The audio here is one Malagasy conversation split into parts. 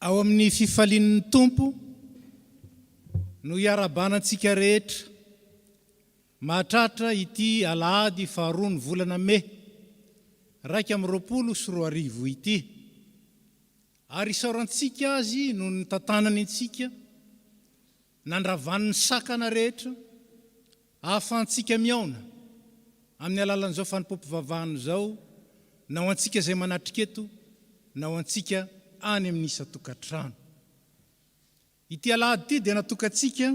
ao amin'ny fifalian'ny tompo no iarabanantsika rehetra mahatratra ity alahady faharoa ny volana May 2024 ity, ary isaorantsika azy no ny tantanany antsika nandravan'ny sakana rehetra ahafahantsika miaona amin'ny alalan'izao fanompompivavahana zao, na ho antsika izay manatrika eto na ho antsika any amin'ny isa-tokantrano. Ity alahady ity dia natokantsika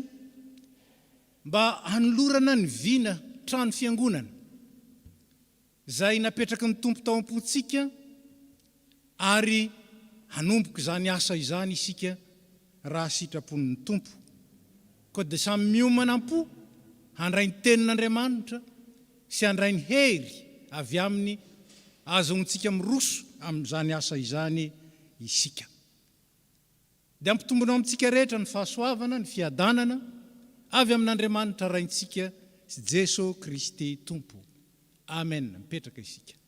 mba hanolorana ny vina trano fiangonana izay napetraky ny tompo tao am-pontsika, ary hanomboka izany asa izany isika raha sitrapon'ny tompo. Koa dia samy miomanam-po handray ny tenin'Andriamanitra sy handray ny hery avy amin'ny ahazoantsika miroso amin'izany asa izany isika. Dia ampitombona amintsika rehetra ny fahasoavana, ny fiadanana avy amin'Andriamanitra raintsika sy Jesosy Kristy Tompo. Amen. Mipetraka isika.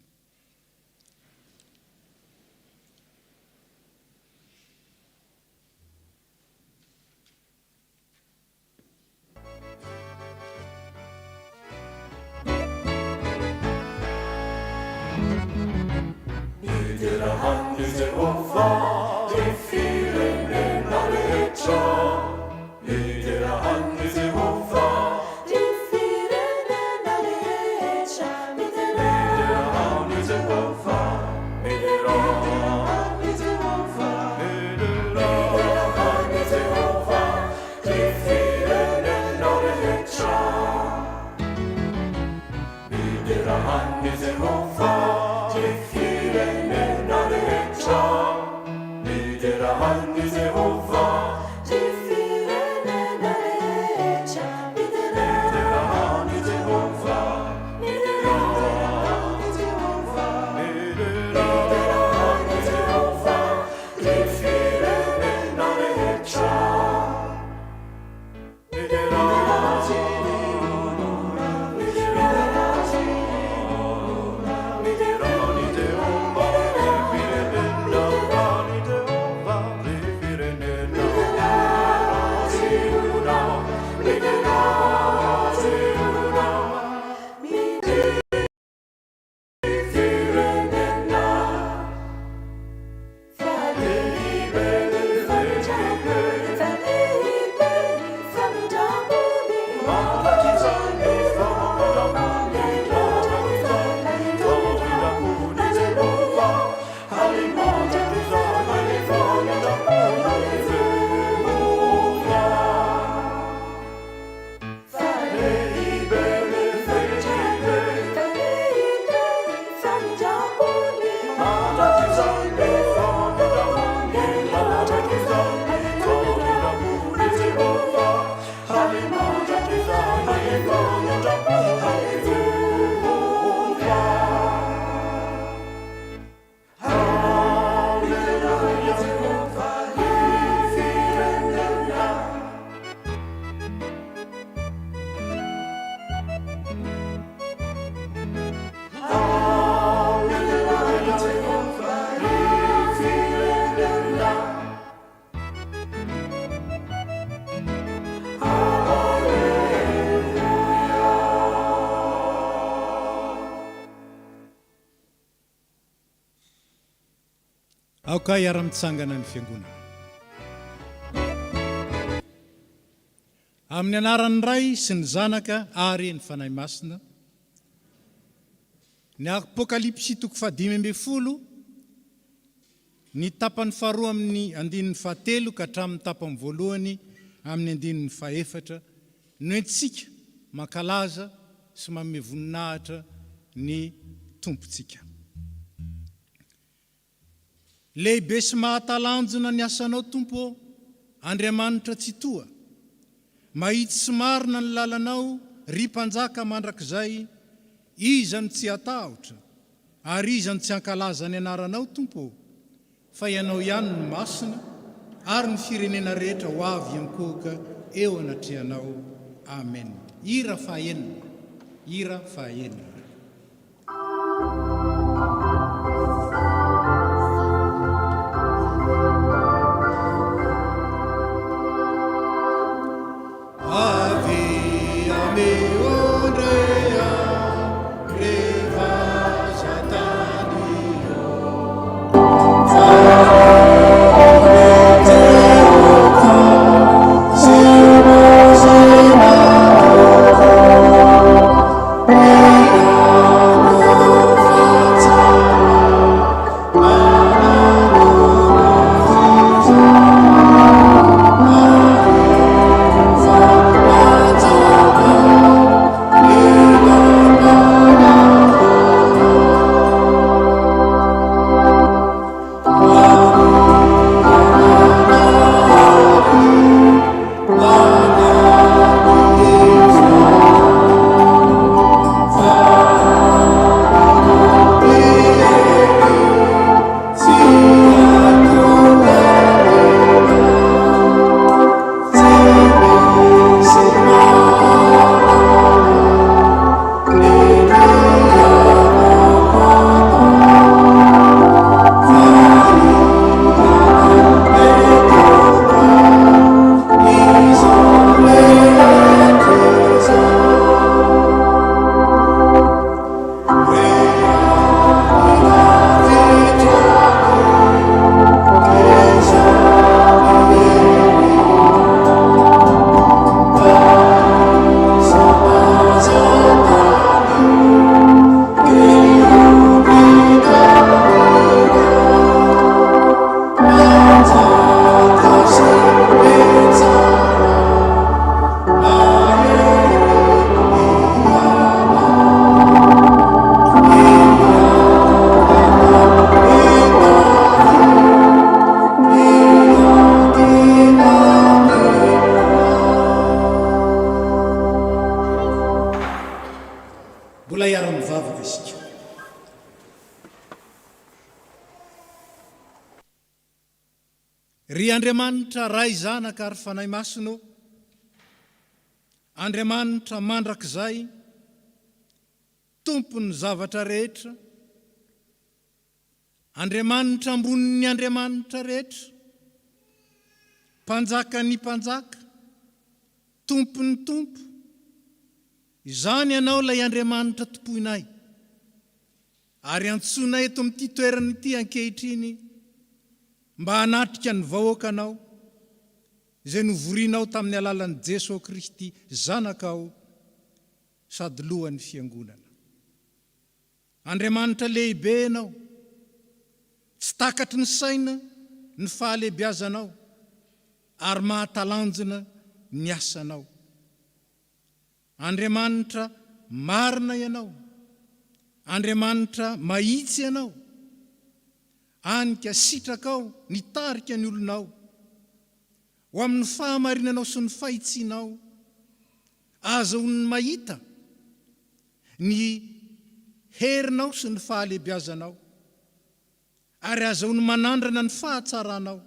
Aoka iara-mitsangana ny fiangonana. Amin'ny anaran'ny Ray sy ny Zanaka ary ny Fanahy Masina. Ny Apokalipsy 5:10, ny tapany faharoa amin'ny andinin'ny fahatelo ka hatramin'ny tapany voalohany amin'ny andinin'ny fahefatra, no entsika mankalaza sy manome voninahitra ny tompontsika. Lehibe sy mahatalanjona ny asanao Tompo, Andriamanitra tsy toa. Mahitsy sy marina ny lalanao, ry mpanjaka mandrakizay, iza no tsy hatahotra, ary iza no tsy hankalaza ny anaranao Tompo, fa ianao ihany ny masina, ary ny firenena rehetra ho avy ankohoka eo anatrehanao. Amen. Ira fahaenina. Ira fahaenina. ry Andriamanitra ray zanaka ary fanahy masino, Andriamanitra mandrakizay, tompony zavatra rehetra, Andriamanitra ambonin'ny Andriamanitra rehetra, mpanjaka ny mpanjaka, tompony tompo, izany ianao ilay Andriamanitra tompoinay, ary antsoinay eto amin'ity toerana ity ankehitriny mba hanatrika ny vahoakanao izay novorianao tamin'ny alalan'i Jesosy Kristy zanakao sady lohan'ny fiangonana. Andriamanitra lehibe ianao, tsy takatry ny saina ny fahalehibiazanao ary mahatalanjona ny asanao. Andriamanitra marina ianao, Andriamanitra mahitsy ianao, anika sitrakao nitarika ny olonao ho amin'ny fahamarinanao sy ny fahitsianao, azahoany mahita ny herinao sy ny fahalehibiazanao, ary azahoany manandrana ny fahatsaranao,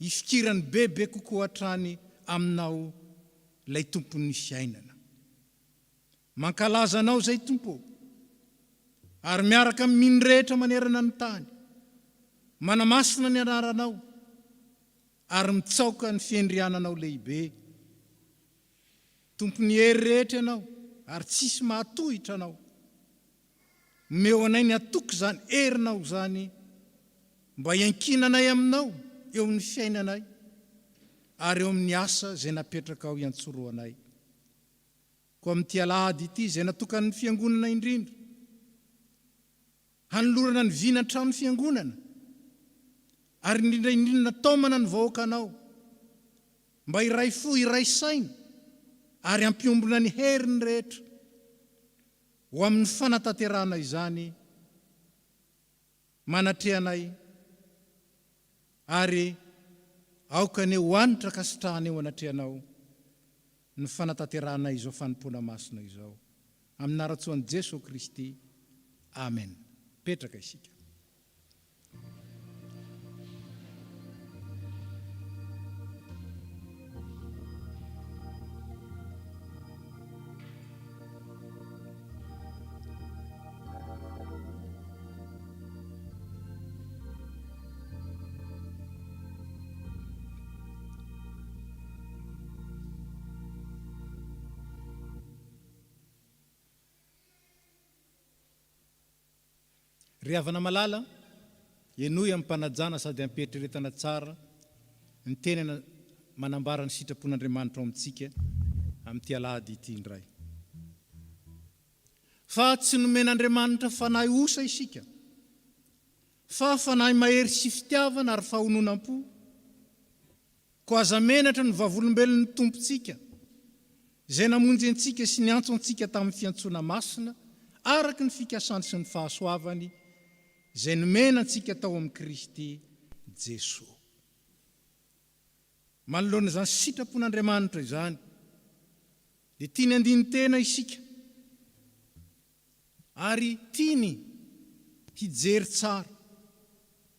ifikirany bebe kokoa hatrany aminao ilay tompon'ny fiainana. Mankalaza anao zay tompo, ary miaraka amin'ny rehetra manerana ny tany, manamasina ny anaranao, ary mitsaoka ny fiendriananao lehibe. Tompony hery rehetra ianao, ary tsisy mahatohitra anao. Meo anay ny atoky zany herinao zany, mba iankinanay aminao eo amin'ny fiainanay, ary eo amin'ny asa zay napetraka ao iantsoroanay. Koa amin'ity alahady ity zay natokan'ny fiangonana indrindra, hanolorana ny vina trano fiangonana, ary indrindra taomana ny vahoakanao, mba iray fo iray saina, ary ampiombona ny heriny rehetra ho amin'ny fanatanterana izany, manatrehanay ary aoka ny ho anitra kasitrahana eo anatrehanao ny fanatanterana izao fanompoana masina izao, amin'ny ara-tsoan'i Jesosy Kristy. Amen. Petraka isika. Ry havana malala, enoy amin'ny mpanajana sady ampietreretana tsara ny tenana manambara ny sitrapon'Andriamanitra ao amintsika amin'ity alahady ity indray. Fa tsy nomen'Andriamanitra fanahy osa isika, fa fanahy mahery sy fitiavana ary fahononam-po, ko aza menatra ny vavolombelon'ny tompontsika, zay namonjy antsika sy ny antso antsika tamin'ny fiantsoana masina, araky ny fikasany sy ny fahasoavany, zay nomena antsika tao amin'ny Kristy Jesosy. Manoloana izany sitrapon'Andriamanitra izany, dia tiany andiny tena isika, ary tiany hijery tsara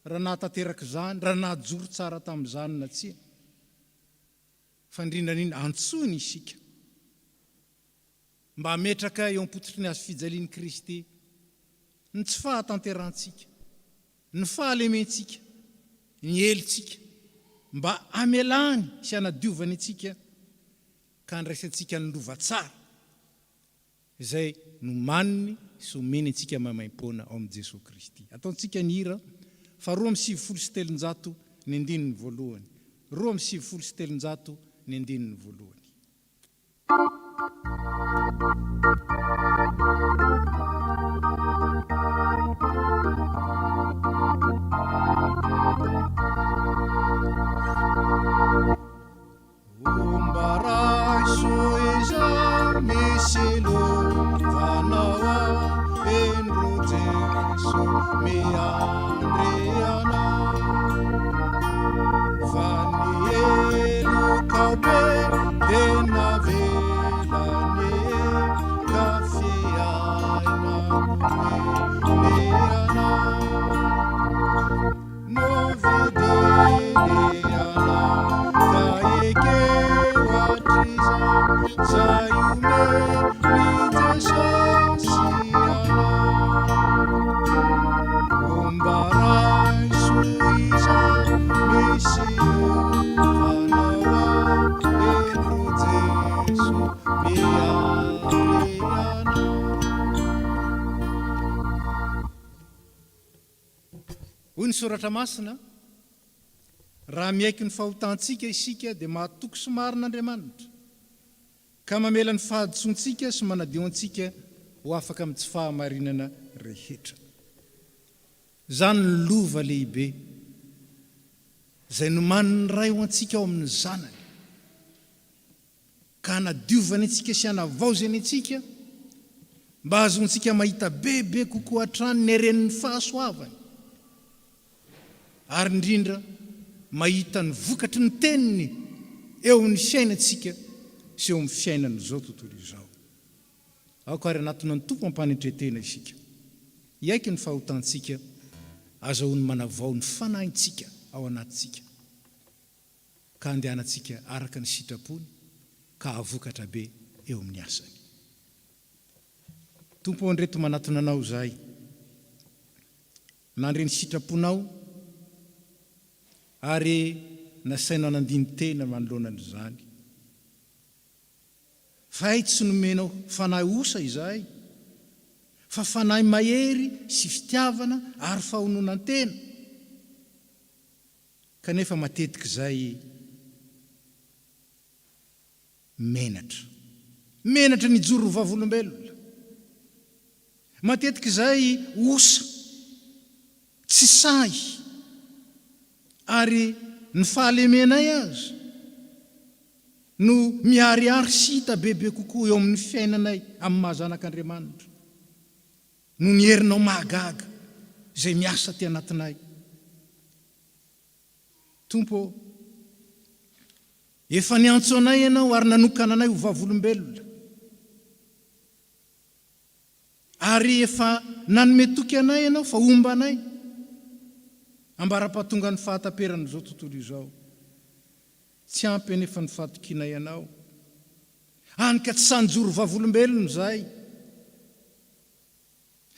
raha nahatanteraka izany, raha nahajoro tsara tamin'izany na tsia, fa indrindrany antsoiny isika mba hametraka eo am-pototry ny azo fijalian'i Kristy ny tsy fahatanterantsika, ny fahalementsika, ny helitsika, mba amelany sy hanadiovany antsika ka andraisantsika ny lova tsara izay nomaniny sy omeny antsika mamaim-poana ao amin'i Jesosy Kristy. Ataontsika ny hira fa 2:7 ny andininy voalohany, 2:7 ny andininy voalohany. No Hoy ny soratra masina, raha miaiky ny fahotantsika isika dia mahatoky sy marin'Andriamanitra, ka mamela ny fahadisoantsika sy manadio antsika ho afaka amin'ny tsy fahamarinana rehetra. Zany ny lova lehibe izay nomaniny ray ho antsika ao amin'ny zanany, ka nadiovany antsika sy hanavaozany antsika mba ahazoantsika mahita bebe kokoa hatrany ny heren'ny fahasoavany, ary indrindra mahita ny vokatry ny teniny eo amin'ny fiainantsika sy eo amin'ny fiainana izao tontolo izao. Aoka ary anatona ny tompo ampanetretena isika, iaiky ny fahotantsika azahoany manavao ny fanahintsika ao anatintsika, ka andehanantsika araka ny sitrapony ka avokatra be eo amin'ny asany. Tompo andreto manatona anao zahay, nandre ny sitraponao ary nasainao nandiny tena manoloana izany. Fa tsy nomenao fanahy osa izahay, fa fanahy mahery sy fitiavana ary fahononan-tena. Kanefa matetika izay menatra ny joro vavolombelona. Matetika izay osa tsy sahy, ary ny fahalemenay azy no miariary sy hita bebe kokoa eo amin'ny fiainanay amin'ny mahazanak'Andriamanitra, no ny herinao mahagaga izay miasa ty anatinay. Tompo, efa niantso anay ianao ary nanokana anay ho vavolombelona, ary efa nanome toky anay ianao fa omba anay ambara-pahatonga ny fahataperana izao tontolo izao. Tsy ampy anefa ny fahatokiana ianao, anika tsy sanjoro vavolombelona izay,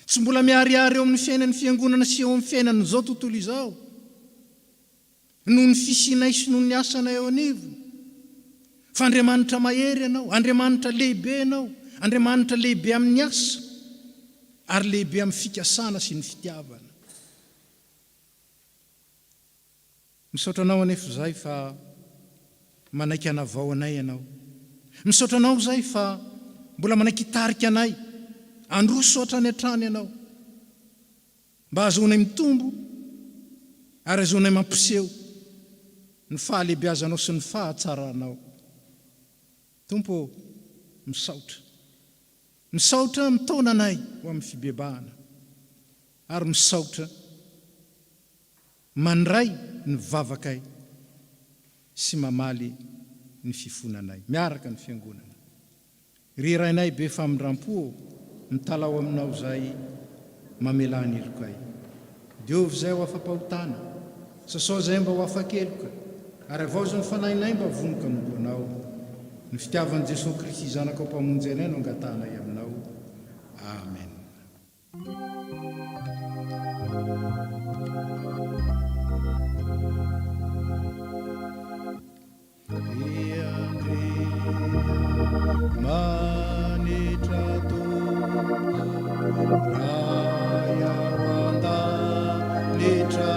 tsy mbola miariary eo amin'ny fiainan'ny fiangonana sy eo amin'ny fiainana izao tontolo izao, noho ny fisinay sy noho ny asanay eo anivony. Fa Andriamanitra mahery ianao, Andriamanitra lehibe ianao, Andriamanitra lehibe amin'ny asa ary lehibe amin'ny fikasana sy ny fitiavana. Misaotra anao anefa izay fa manaiky hanavao anay ianao. Misaotra anao izay fa mbola manaiky hitarika anay, androso hatrany hatrany ianao, mba ahazoanay mitombo ary ahazoanay mampiseho ny fahalehibeazanao sy ny fahatsaranao. Tompo, misaotra mitaona anay ho amin'ny fibebahana, ary misaotra mandray ny vavakay sy mamaly ny fifonanay miaraka ny fiangonana. Ry rainay be famindram-po mitalao aminao zay mamelany ilokay. Diovy zay ho afa-pahotana, sasao zay mba ho afa-keloka, ary avaozo ny fanahinay mba vonoka noloanao. Ny fitiavan'i Jesosy Kristy zanakao mpamonjy anay no angatanay aminao. Amen. Manitra to raya wanda nitra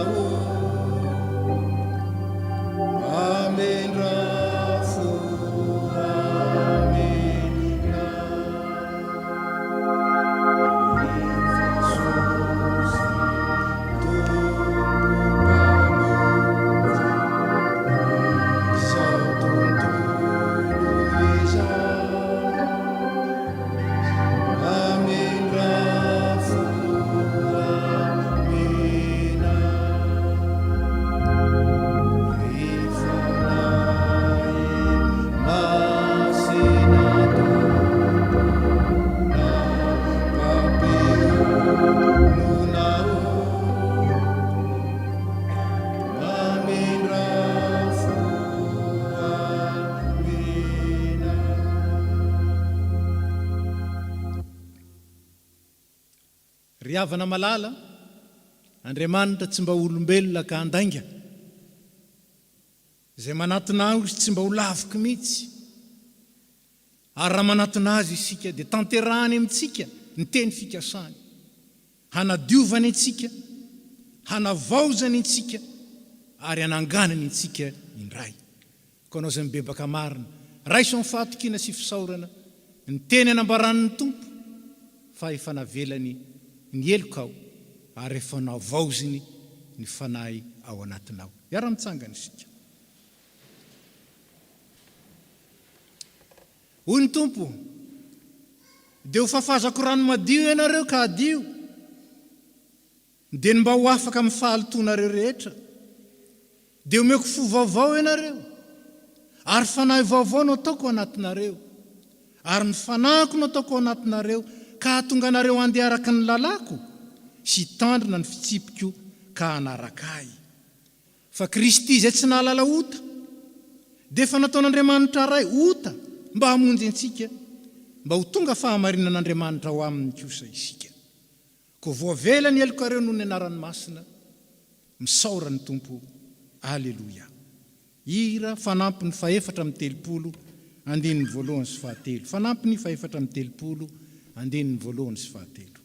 amen rafu amina Ry havana malala, Andriamanitra tsy mba olombelona ka andainga, zay manatona azy tsy mba ho laviko mihitsy, ary raha manatona azy isika dia tanterahany amintsika ny teny fikasany, hanadiovany antsika, hanavaozany antsika, ary hananganany antsika indray. Ko anao zay mibebaka marina, raiso amin'ny fahatokina sy fisaorana, ny teny anambaran'ny Tompo, fa efa navelany ny elokao, ary efa navaoziny ny fanahy ao anatinao. Iara-mitsangana isika. Hoy ny Tompo, dia ho fafazako rano madio ianareo ka adio, dia mba ho afaka amin'ny fahalotonareo rehetra, dia omeko fo vaovao ianareo, ary fanahy vaovao no ataoko anatinareo, ary ny fanahiko no ataoko anatinareo, ka hatonga nareo andeha araka ny lalako, sy tandrina ny fitsipiko ka hanaraka ahy. Fa Kristy izay tsy nahalala ota, dia efa nataon'Andriamanitra ray ota mba hamonjy antsika, mba ho tonga fahamarinan'Andriamanitra ho aminy kosa isika. Ko voavela ny elokareo noho ny anarany masina, misaora ny Tompo. Aleluia. Hira fanampy ny faefatra amin'ny telopolo, andinin'ny voalohany sy fahatelo. Fanampy ny faefatra amin'ny telopolo, andinin'ny voalohany sy fahatelo.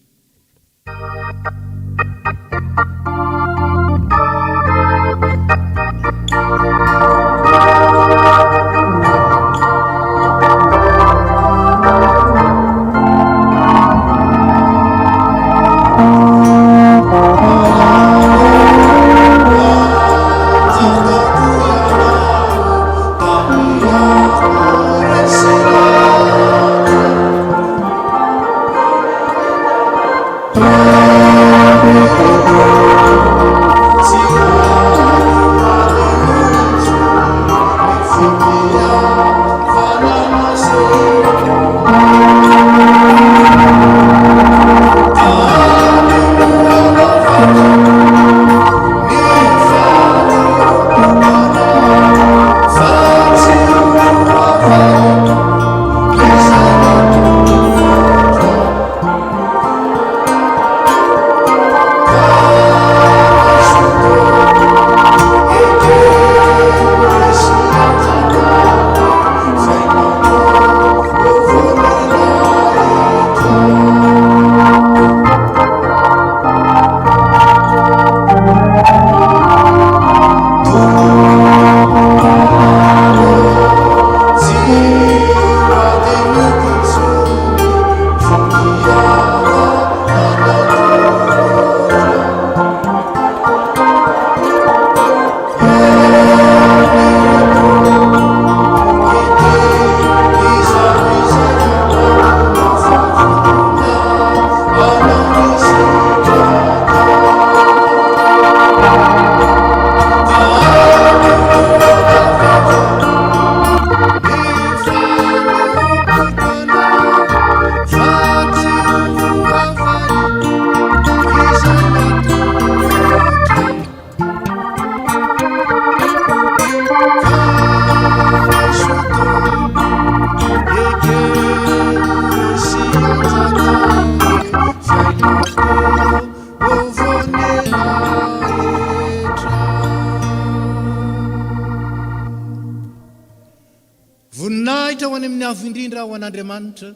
Voninahitra ho any amin'ny avo indrindra ho an'Andriamanitra.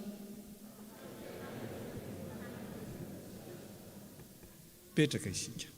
Petraka isika.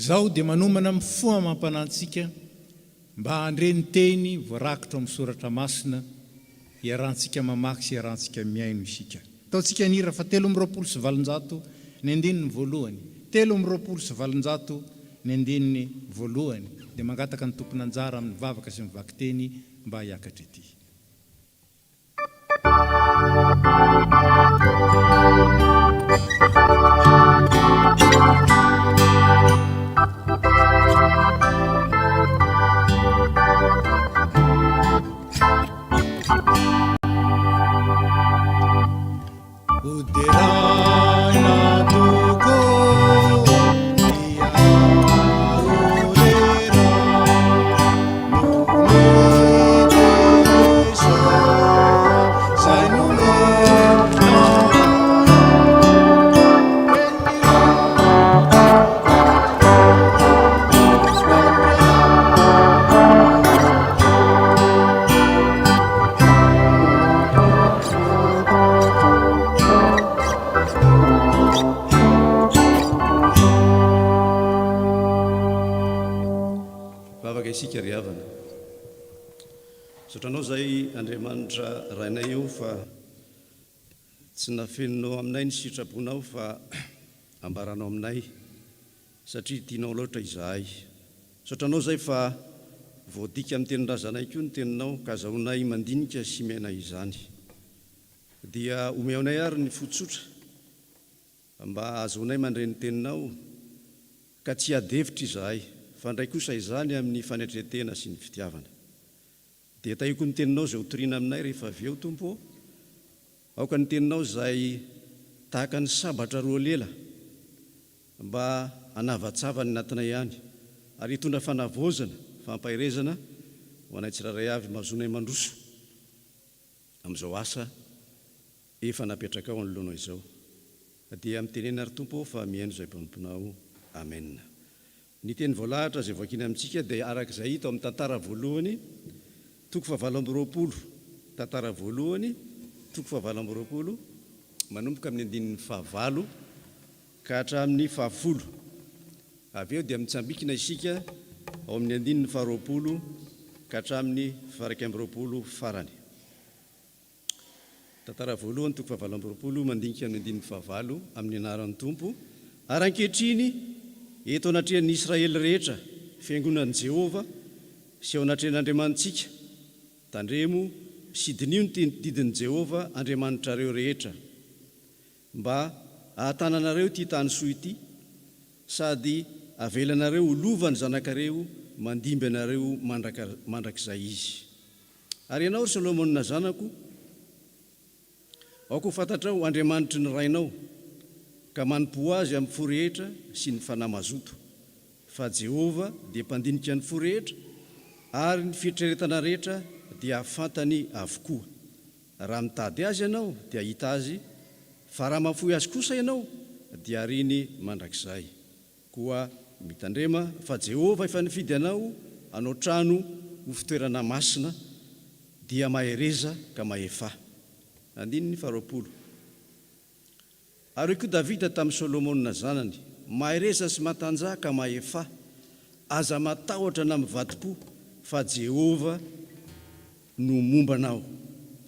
Zao dia manomana amin'ny foa mampanantsika mba handre ny teny voarakitra amin'ny soratra masina Iarantsika mamaky sy iarantsika miaino isika. Ataontsika nira fa 320 ny andininy voalohany. 320 ny andininy voalohany. Dia mangataka ny tompon'anjara amin'ny vavaka sy mivaky teny mba hiakatra ety. Isika riavana sotranao zay Andriamanitra rainay io fa tsy nafeninao aminay ny sitrabonao fa ambaranao aminay satria tianao loatra izahay. Sotranao zay fa voadika amin'ny tenin-drazanay koa ny teninao ka zahoanay mandinika sy miaina izany. Dia omeonay ary ny fotsotra mba azahoanay mandray ny teninao ka tsy adevitra izahay. Fandray kosa izany amin'ny fanetretena sy ny fitiavana. Dia tahiko ny teninao zay hotoriana aminay rehefa avy eo Tompo. Aoka ny teninao zay tahaka ny sabatra roa lela mba hanavatsava ny natinay ihany ary hitondra fanavozana, fampahirezana ho anay tsiraray avy mahazonay mandroso amin'izao asa efa napetraka ao anoloanao izao. Dia mitenena ary Tompo fa mihaino izay mpanomponao. Amen. Ny teny voalahatra zay voakina amintsika dia arak'izay hita amin'ny tantara voalohany toko 720, tantara voalohany toko 720 manomboka amin'ny andininy 9 ka hatramin'ny 10. Avy eo dia mitsambikina isika ao amin'ny andininy 20 ka hatramin'ny 120 farany. Tantara voalohany toko 720 mandinika amin'ny andininy 9 amin'ny anaran'ny Tompo. Arankehitriny eto anatrehan'ny Israely rehetra fiangonan'i Jehova sy ao anatrehan'Andriamanitsika tandremo sy dinio ny didin'i Jehova Andriamanitrareo rehetra mba ahatananareo ty tany soa ity sady avelanareo olova ny zanakareo mandimby anareo mandrakizay izy. Ary ianao Solomona zanako, aoko fantatrao Andriamanitry ny rainao ka manompo azy amin'ny fo rehetra sy ny fanamazoto. Fa Jehova dia mpandinika ny fo rehetra ary ny fitreretana rehetra dia fantany avokoa. Raha mitady azy ianao dia hita azy, fa raha mafoy azy kosa ianao dia riny mandrakizay. Koa mitandrema fa Jehova efa nifidy anao anao trano ho fitoerana masina dia mahereza ka mahefa. Andininy 20. Ary koa Davida tamin'ny Solomona zanany, mahereza sy matanjaka ka mahefa, aza matahotra na mivadi-po fa Jehova no mombanao.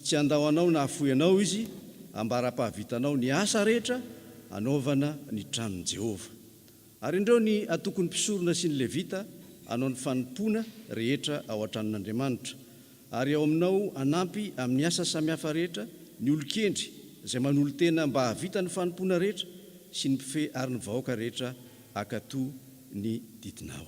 Tsy andao anao na afoy anao izy, ambara-pahavitanao ny asa rehetra anaovana ny tranon'i Jehova. Ary indreo ny atokony mpisorona sy ny Levita anao ny fanompona rehetra ao an-tranon'Andriamanitra. Ary ao aminao anampy amin'ny asa samihafa rehetra ny olon-kendry izay manolo tena mba havita ny fanompona rehetra sy ny mpife ary ny vahoaka rehetra akato ny didinao.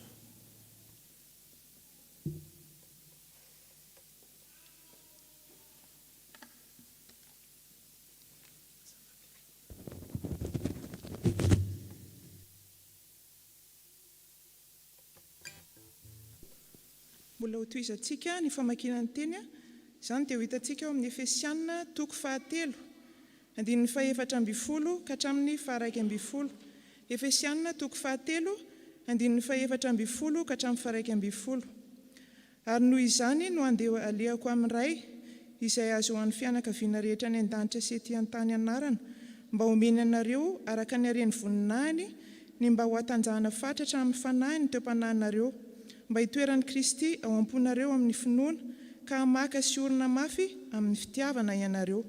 Mbola ho toizantsika ny famakiana ny teny, izany dia ho hitantsika ao amin'ny Efesiana toko 4 andininy 14 ka hatramin'ny 21. Efesiana toko 4 andininy 14 ka hatramin'ny 21. Ary noho izany no andeha alehako amin'ny ray izay azo ho an'ny fianakaviana rehetra ny an-danitra sy ety an-tany anarana mba homeny anareo araka ny hareny voninahiny ny mba ho atanjahana fatratra amin'ny fanahy ny teo-panahinareo, mba hitoeran'ny Kristy ao am-ponareo amin'ny finoana ka maka sy orina mafy amin'ny fitiavana ianareo,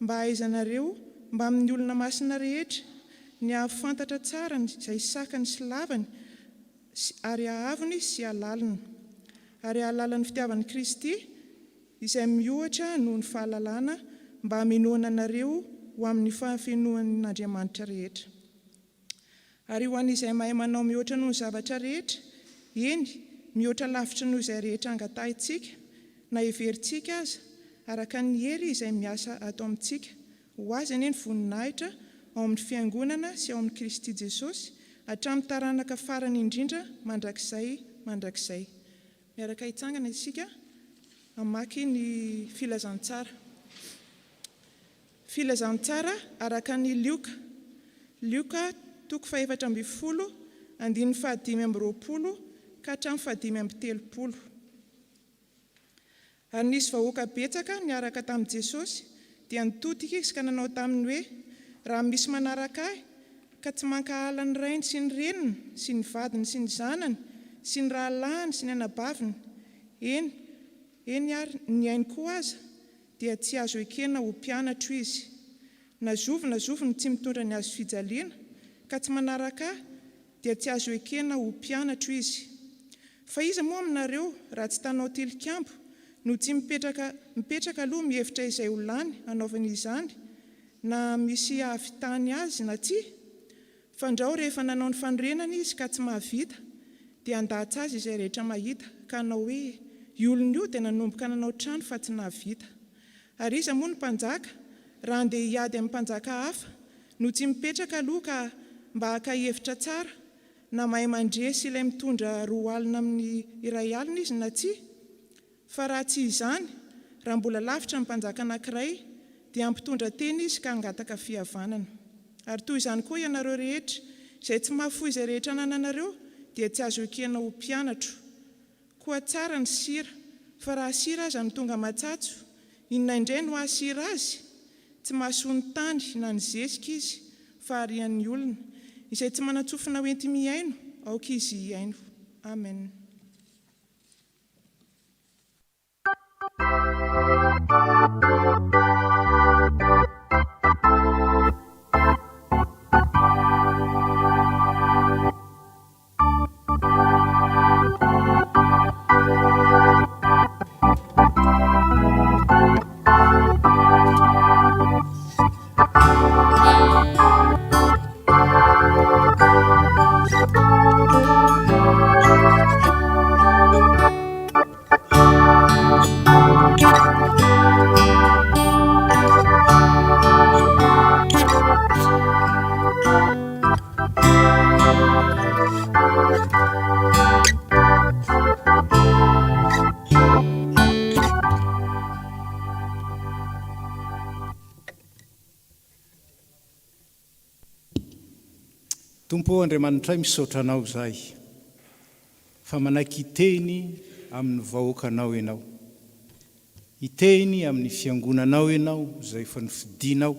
mba aizanareo mba amin'ny olona masina rehetra ny ahafantatra tsara izay sakany sy lavany ary ahavony sy alaliny, ary alalan'ny fitiavan'i Kristy izay miohatra noho ny fahalalana mba hamenoana anareo ho amin'ny fahafenoan'Andriamanitra rehetra. Ary ho an'izay mahay manao mihoatra noho ny zavatra rehetra, eny mihoatra lavitra noho izay rehetra angatahitsika na heverintsika aza, araka ny hery izay miasa atao amintsika, ho azy eny voninahitra ao amin'ny fiangonana sy ao amin'ny Kristy Jesosy hatramin'ny taranaka farany indrindra mandrakizay. Miaraka hitsangana isika hamaky ny filazantsara. Filazantsara araka ny Lioka toko 4:20 andininy 5:20 ka hatramin'ny 5:30. Ary nisy vahoaka betsaka niaraka tamin'i Jesosy dia nitodika izy ka nanao taminy hoe, raha misy manaraka ahy ka tsy mankahala ny rainy sy ny reniny sy ny vadiny sy ny zanany sy ny rahalahiny sy ny anabaviny, eny ary ny ainy koa aza, dia tsy azo ekena ho mpianatro izy. Na zovy tsy mitondra ny azo fijaliana ka tsy manaraka ahy, dia tsy azo ekena ho mpianatro izy. Fa iza moa aminareo raha tsy tanao tilikambo no tsy mipetraka aloha mihevitra izay ho lany anaovany izany, na misy ahavitany azy na tsy? Fandrao rehefa nanao ny fanorenana izy ka tsy mahavita, dia andatsy azy izay rehetra mahita ka hanao hoe io olona io dia nanomboka nanao trano fa tsy nahavita. Ary iza moa ny mpanjaka raha andeha hiady amin'ny mpanjaka hafa no tsy mipetraka aloha ka mba haka hevitra tsara, na mahay mandresy ilay mitondra 2 alina amin'ny 1 alina izy na tsy? Fa raha tsy izany, raha mbola lavitra ny mpanjaka anankiray, dia ampitondra teny izy ka angataka fihavanana. Ary toy izany koa ianareo rehetra izay tsy mahafoy izay rehetra anananareo, dia tsy azo ekena ho mpianatro. Koa tsara ny sira, fa raha sira aza ny tonga matsatso, inona indray no ahasira azy? Tsy mahasoa ny tany na ny zesika izy, fa arian'ny olona. Izay tsy manatsofina ho enti miaino, aoka izy hiaino. Amen. Tompo Andriamanitra misaotra anao zahay fa manaiky hiteny amin'ny vahoakanao ianao, hiteny amin'ny fiangonanao ianao izay efa nifidinao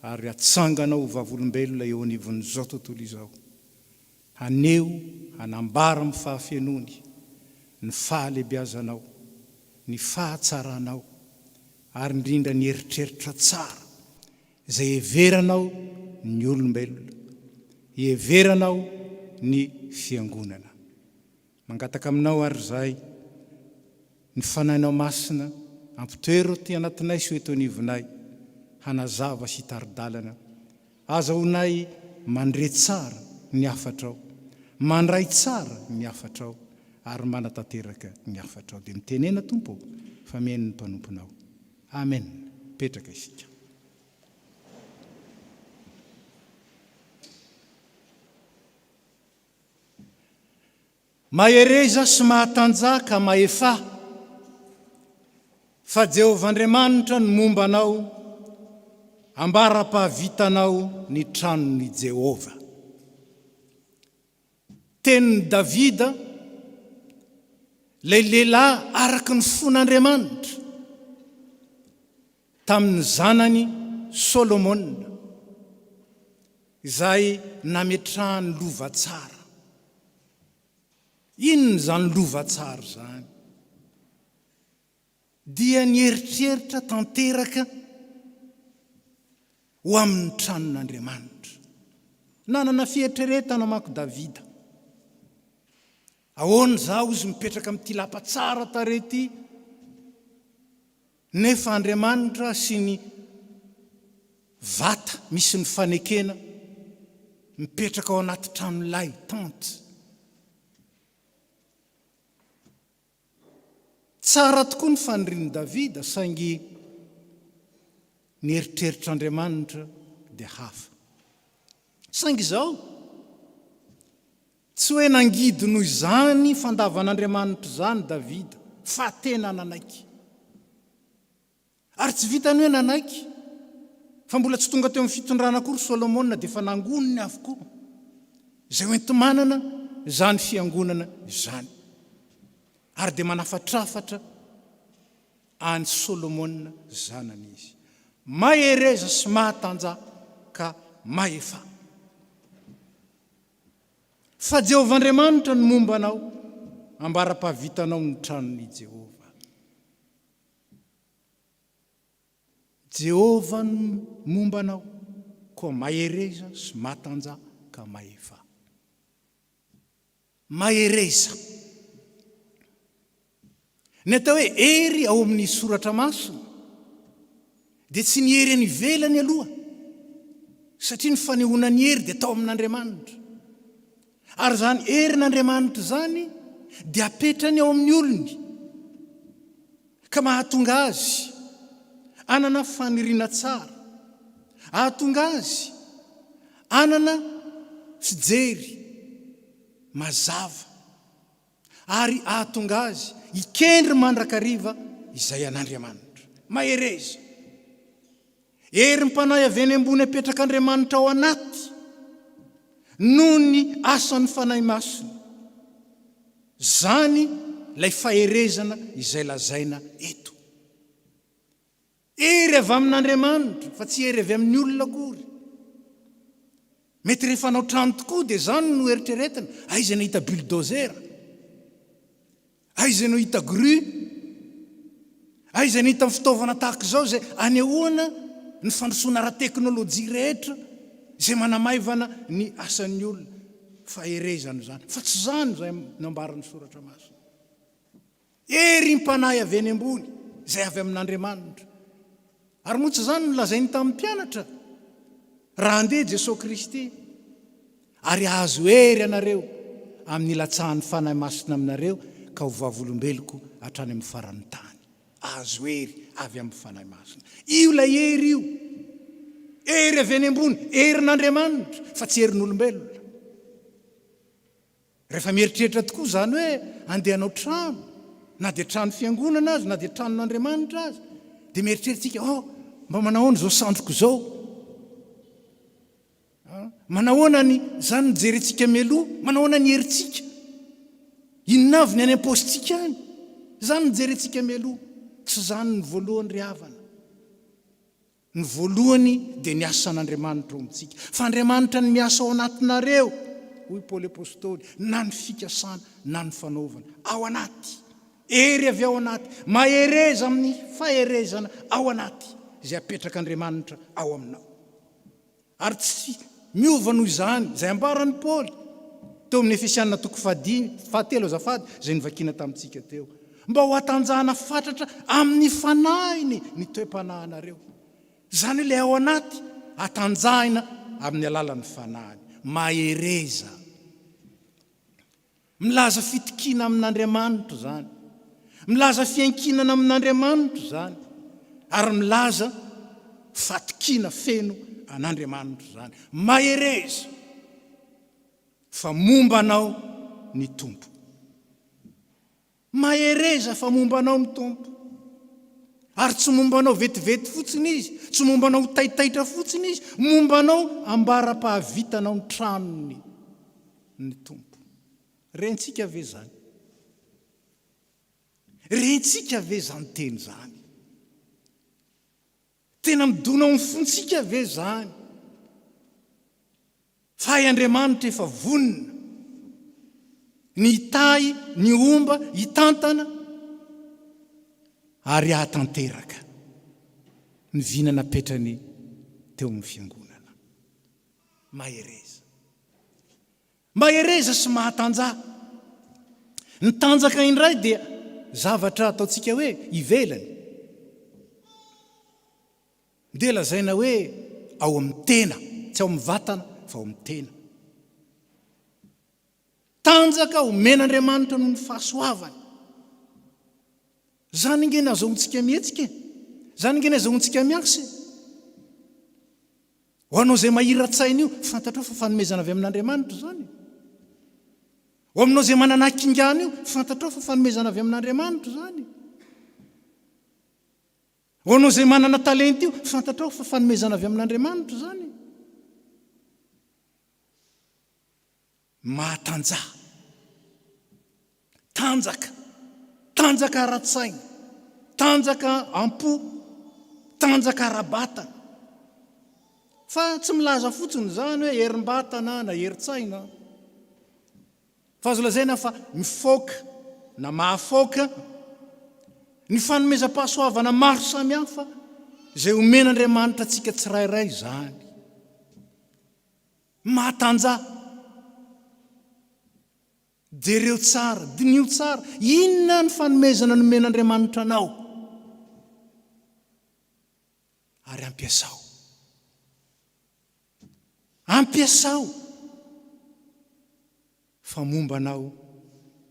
ary atsanganao vavolombelona eo anivon'izao tontolo izao. Haneo hanambara amin'ny fahafianony ny fahalebiazanao, ny fahatsaranao, ary indrindra ny eritreritra tsara izay heveranao ny olombelona, heveranao ny fiangonana. Mangataka aminao ary zahay ny fanahinao masina ampitoero ty anatinay sy eto anivonay, hanazava sy taridalana. Azahoanay mandre tsara ny afatrao, mandray tsara ny afatrao, ary manatanteraka ny afatrao. Dia mitenena Tompo fa mihaino ny mpanomponao. Amen. Petraka isika. Mahereza sy mahatanjaka mahefa, fa Jehovah-Andriamanitra ny mombanao, ambara-pahavitanao ny tranon'i Jehova. Tenin'i Davida, lay lehilahy araky ny fon'Andriamanitra, tamin'ny zanany Solomona, izay nametrahany lova tsara. Inona zany lova tsara zany? dia nieritreritra tanteraka ho amin'ny tranon'Andriamanitra. Nanana fieritreretana manko Davida. Ahoana zaho izy mipetraka amin'ity lapa tsara tarety, nefa Andriamanitra sy ny vata misy ny fanekena mipetraka ao anaty tranolay tante. Tsara tokoa ny fanirian'i Davida saingy nieritreritr'Andriamanitra dia hafa. Saingy izao tsy hoe nangidy noho izany fandavan'Andriamanitra izany Davida, fa tena nanaiky. Ary tsy vitany hoe nanaiky, fa mbola tsy tonga teo amin'ny fitondrana akory Solomona dia fa nangoniny avokoa izay hoenti-manana izany fiangonana izany. Ary dia manafatrafatra any Solomona zanany izy. Mahereza sy mahatanja ka mahefa. Fa Jehovah Andriamanitra ny momba anao, ambara-pahavitanao ny tranon'i Jehova. Jehova ny momba anao, koa mahereza sy mahatanja ka mahefa. Mahereza. Ny atao hoe hery ao amin'ny soratra masina dia tsy ny hery any ivelany aloha, satria ny fanehoana ny hery dia tao amin'Andriamanitra. Ary zany herin'Andriamanitra zany dia apetrany ao amin'ny olony, ka mahatonga azy anana faniriana tsara, ahatonga azy anana fijery mazava, ary ahatonga azy ikendry mandrakariva izay an'Andriamanitra. Mahereza. Hery mpanahy avy eny ambony apetrak'Andriamanitra ao anaty noho ny asan'ny fanahy masina. Zany lay faherezana izay lazaina eto. Hery avy amin'Andriamanitra, fa tsy hery avy amin'ny olona akory. Mety rehefa anao trano tokoa dia zany no eritreretana, aiza no hita bulldozer, aiza no hita grue, aiza no hita fitaovana tahaka izao zay anehoana ny fandrosoana ara-teknôlôjia rehetra izay manamaivana ny asan'ny olona. Faherezana zany, fa tsy zany izay nambaran'ny soratra masina. Hery mpanahy avy eny ambony izay avy amin'Andriamanitra. Ary moa tsy zany nolazainy tamin'ny mpianatra raha andeha Jesosy Kristy, ary ahazo hery anareo amin'ny latsahan'ny fanahy masina aminareo ka ho vavolombeloko hatrany amin'ny faran'ny tany. Ahazo hery avy amin'ny fanahy masina. Io lay hery io. Hery avy eny ambony, herin'Andriamanitra, fa tsy herin'olombelona. Rehefa mieritreritra tokoa zany hoe andeha hanao trano, na dia trano fiangonana azy, na dia tranon'Andriamanitra azy, dia mieritreritsika, mba manahoana zao sandroko zao, manahoana ny zany nijerentsika mialoha, manahoana ny herintsika, inona avy ny any am-paositsika any, zany nijerentsika mialoha. Tsy zany ny voalohany ry havana. Ny voalohany dia ny asan'Andriamanitra ao amintsika, fa Andriamanitra ny miasa ao anatinareo, hoy Paoly apôstôly, na ny fikasana na ny fanaovana ao anaty. Hery avy ao anaty, mahereza amin'ny faherezana ao anaty izay apetrak'Andriamanitra ao aminao. Ary tsy miova noho izany izay ambaran'ny Paoly teo amin'ny Efesianina toko fahatelo azafady izay nivakiana tamintsika teo, mba ho atanjahana fatratra amin'ny fanahiny ny toe-panahinareo. Zany ilay ao anaty atanjahina amin'ny alalan'ny fanahiny. Mahereza. Milaza fitikiana amin'Andriamanitra zany, milaza fiankinana amin'Andriamanitra zany, ary milaza fatikiana feno an'Andriamanitra zany. Mahereza. Fa momba anao ny tompo. Mahereza fa momba anao ny tompo. Ary tsy momba anao vetivety fotsiny izy, tsy momba anao taitaitra fotsiny izy, momba anao ambara-pahavitanao ny tranony ny tompo. Rentsika ve zany? Rentsika ve zany teny zany? Tena midona ao ny fontsika ve zany? Fa i Andriamanitra efa vonina ny hitay, ny omba, hitantana ary ahatanteraka ny vinana petrany teo amin'ny fiangonana. Mahereza sy mahatanja. Ny tanjaka indray dia zavatra ataontsika hoe ivelany. Dia lazaina hoe ao amin'ny tena, tsy ao amin'ny vatana fa ao amin'ny tena. Tanjaka omen'Andriamanitra noho ny fahasoavany. Zany nge nazahoantsika mihetsika, zany nge nazahoantsika miasa. Ho anao izay mahira-tsaina io, fantatrao fa fanomezana avy amin'Andriamanitra zany. Ho aminao izay manana kingana io, fantatrao fa fanomezana avy amin'Andriamanitra zany. Ho anao izay manana talenta io, fantatrao fa fanomezana avy amin'Andriamanitra zany. Mahatanja, tanjaka ara-tsaina, tanjaka ampo, tanjaka ara-batana. Fa tsy milaza fotsiny zany hoe herim-batana na herin-tsaina. Fa azo lazaina fa mifoaka na mahafoaka ny fanomezam-pahasoavana maro samihafa izay omen'Andriamanitra antsika tsirairay zany. Mahatanja. Jereo tsara, dinio tsara, inona ny fanomezana nomen'Andriamanitra anao? Ary ampiasao. Fa momba anao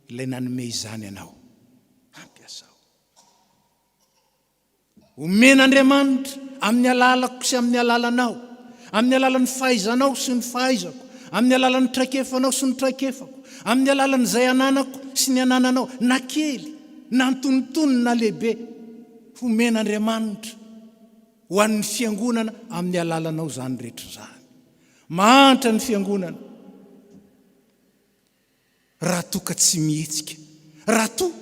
ilay nanome izany anao. Ampiasao. Omen'Andriamanitra amin'ny alalako sy amin'ny alalanao, amin'ny alalan'ny fahaizanao sy ny fahaizako, amin'ny alalan'ny traikefanao sy ny traikefako, amin'ny alalan'ny izay ananako sy ny anananao, na kely, na antonontonony na lehibe, omen'Andriamanitra ho an'ny fiangonana amin'ny alalanao zany rehetra zany. Mahantra ny fiangonana. Raha toa ka tsy mihetsika, raha toa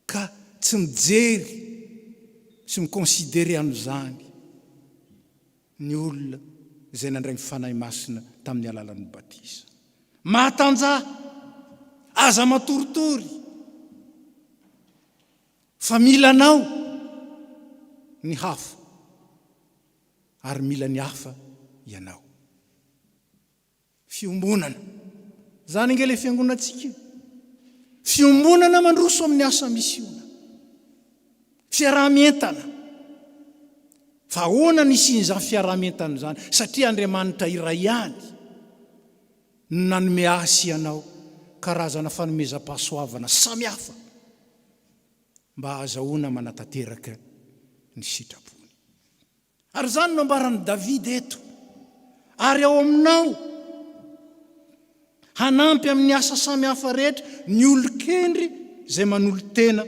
ka tsy mijery sy mikonsidere an'izany ny olona izay nandray ny fanahy masina tamin'ny alalan'ny batisa. Mahatanja, aza matoritory, fa milanao ny hafa ary mila ny hafa ianao. Fiombonana. Zany nge le fiangonantsika. Fiombonana mandroso amin'ny asa misiona. Fiarahamientana. Fa ahoana nisian'izany fiarahamientana zany? Satria Andriamanitra iray ihany nanome asa ianao karazana fanomezam-pahasoavana samihafa mba ahazahoana manatanteraka ny sitrapony. Ary zany no ambaran'i Davida eto. Ary ao aminao hanampy amin'ny asa samihafa rehetra ny olon-kendry izay manolo-tena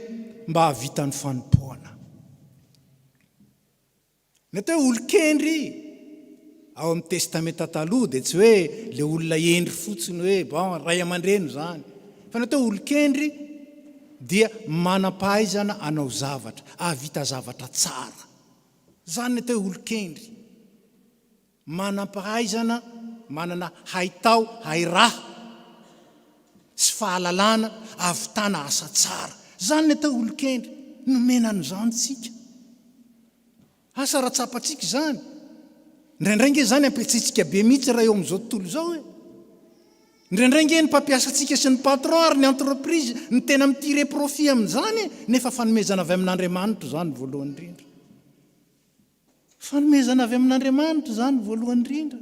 mba havita ny fanompoana. Natao olon-kendry ao amin'ny testamenta taloha dia tsy hoe le olona endry fotsiny hoe bon ray aman-dreny zany. Fa natao olon-kendry dia manam-pahaizana anao zavatra, havita zavatra tsara. Zany natao olon-kendry. Manam-pahaizana, manana haitao, hairaha sy fahalalana, havitana asa tsara. Zany natao olon-kendry. Nomenany zany tsika. Asa ratsapatsika zany. Indraindray nge zany ampiatsitsika be mihitsy raha eo amin'izao tontolo izao hoe. Indraindray nge ny mpampiasantsika sy ny patron ary ny entreprise ny tena mitire profit amin'izany nefa fanomezana avy amin'Andriamanitra zany voalohany indrindra. Fanomezana avy amin'Andriamanitra zany voalohany indrindra.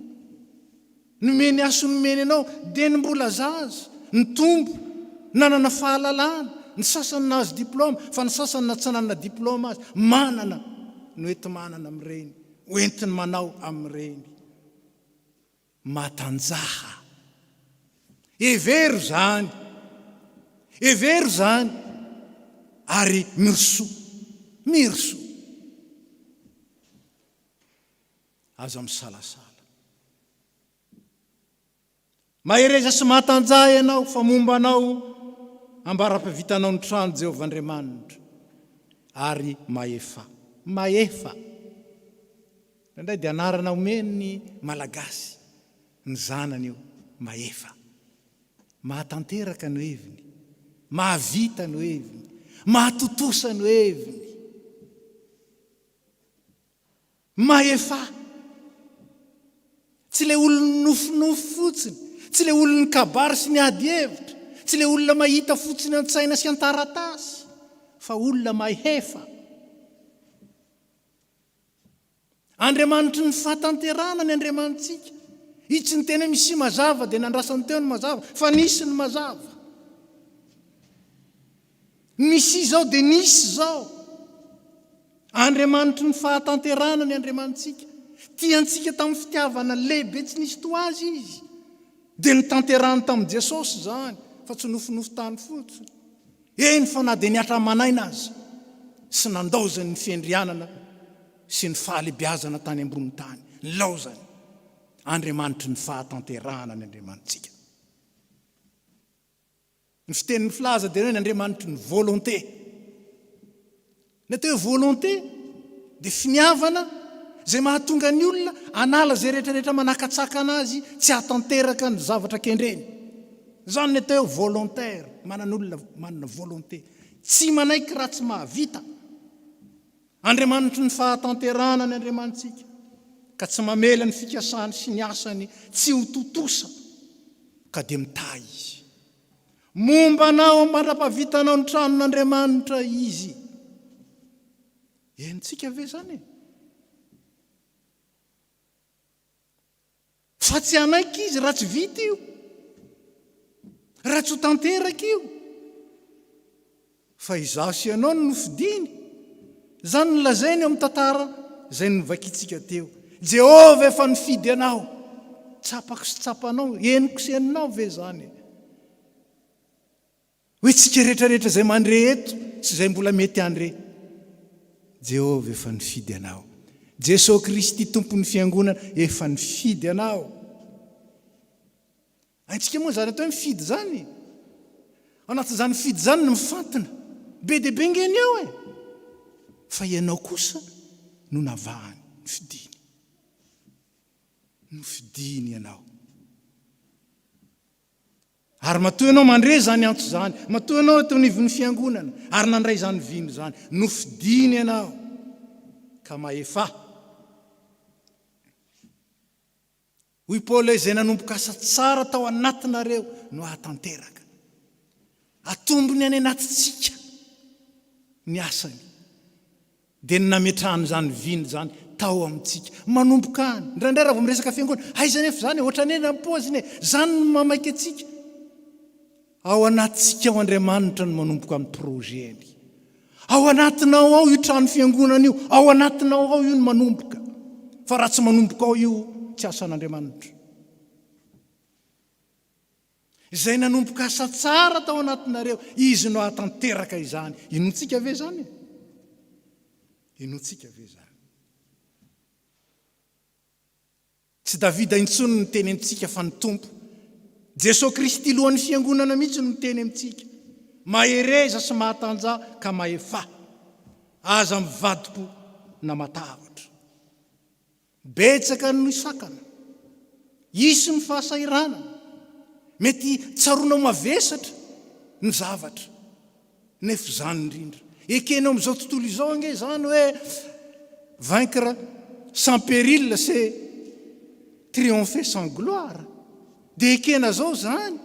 Nomeny aso nomeny anao dia ny mbola zaza, ny tombo, nanana fahalalana, ny sasany nahazo diplôma, fa ny sasany na tsy nanana diplôma azy, manana no enti manana amin'ireny, hoentiny manao amin'ireny. Matanjaha. Hevery zany, ary mirso. Aza misalasala. Mahereza sy mahatanjaha ianao fa momba anao ambara-pavitanao ny trano Jehovah Andriamanitra ary maefa. Indray dia anarana omeny ny malagasy ny zanany io maefa. Mahatanteraka no heviny, mahavita no heviny, mahatotosany heviny maefa tsy le olony nofinofo fotsiny, tsy le olony kabary sy ny ady hevitra, tsy le olona mahita fotsiny an-tsaina sy an-taratasy, fa olona maefa. Andriamanitry ny fahatanterana ny Andriamanitsika. I tsy ny tena misy mazava dia nandrasany teo ny mazava, fa nisy ny mazava. Misy zao dia nisy zao. Andriamanitry ny fahatanterana ny Andriamanitsika. Tiantsika tamin'ny fitiavana lehibe tsy nisy to azy izy. Dia nitanterany tamin'i Jesosy zany, fa tsy nofinofo tany fotsiny. Eny fa na dia niatra manaina azy, sy nandaozany ny fiandrianana sy ny fahalebiazana tany ambony tany. Nilaozany. Andriamanitry ny fahatanterana ny Andriamanitsika. Ny fitenin'ny filaza dia ny Andriamanitry ny volonté. Natao hoe volonté dia finiavana zay mahatonga ny olona anala zay rehetrarehetra manakatsaka anazy tsy hatanteraka ny zavatra kendreny. Zany natao hoe volontaire, manan'olona manana volonté. Tsy manaiky raha tsy mahavita. Andriamanitry ny fahatanterana ny Andriamanitsika. Ka tsy mamela ny fikasany sy ny asany tsy ho totosa ka dia mitay izy. Momba anao mandrapavitanao ny tranon'Andriamanitra izy. Entsika ve zany e? Fa tsy anaiky izy raha tsy vita io, raha tsy ho tanteraka io. Fa izaho sy ianao no nofidiny. Zany nolazainy amin'ny tantara zay novakitsika teo. Jehovah efa nifidy anao, tsapako sy tsapanao, eniko sy eninao ve zany? Hoe tsika rehetrarehetra zay mandre eto sy zay mbola mety andre, Jehovah efa nifidy anao. Jesosy Kristy tompon'ny fiangonana efa nifidy anao. Antsika moa zany atao hoe mifidy zany. Anatin'izany mifidy zany no mifantina. Be dia be ngeny eo e. Fa ianao kosa no navahany, nifidiny. Nofidiny ianao. Ary matoa ianao mandre zany antso zany. Matoa ianao teo nivon'ny fiangonana. Ary nandray zany vino zany. Nofidiny ianao. Ka maefa. Hoy Paoly izay nanomboka asa tsara tao anatinareo no ahatanteraka. Atombony any anatitsika ny asany. Dia nametrahany zany vino zany tao amintsika. Manomboka any. Ndraindray raha vao miresaka fiangonana, aiza nefa zany ohatran'ny am-paoziny zany no mamaika antsika. Ao anatitsika ao Andriamanitra no manomboka amin'ny projeny. Ao anatinao ao io trano fiangonana io, ao anatinao ao io no manomboka. Fa raha tsy manomboka ao io, tsy asan'Andriamanitra. Izay nanomboka asa tsara tao anatinareo, izy no ahatanteraka izany. Inontsika ve zany? Inontsika ve zany? Tsy Davida intsony ny teny amintsika fa ny Tompo. Jesosy Kristy lohan'ny fiangonana mihitsy no teny amintsika. Mahereza sy mahatanja ka maefa. Aza mivadiko na matahatra. Betsaka no isakana. Isy ny fahasahiranana. Mety tsaronao mavesatra ny zavatra. Nefa zany indrindra. Ekenao amin'izao tontolo izao ange zany hoe vaincre sans péril c'est triompher sans gloire. Dia ekena zao zany.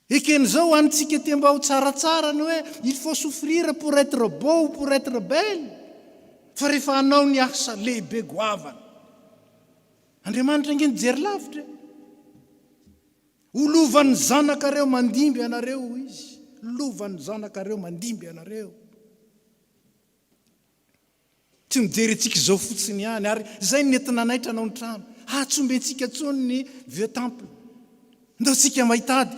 Ekena zao antsika te mba ho tsaratsara ny hoe il faut souffrir pour être beau ou pour être belle. Fa rehefa anao ny asa lehibe goavana. Andriamanitra nge nijery lavitra. Olovan'ny zanakareo mandimby anareo izy. Lovan'ny zanakareo mandimby anareo. Tsy mijery antsika izao fotsiny ihany. Ary zay nentina naitra anao ny trano. Hatsombentsika tsony ny vieux temple. Ndao tsika mahitady.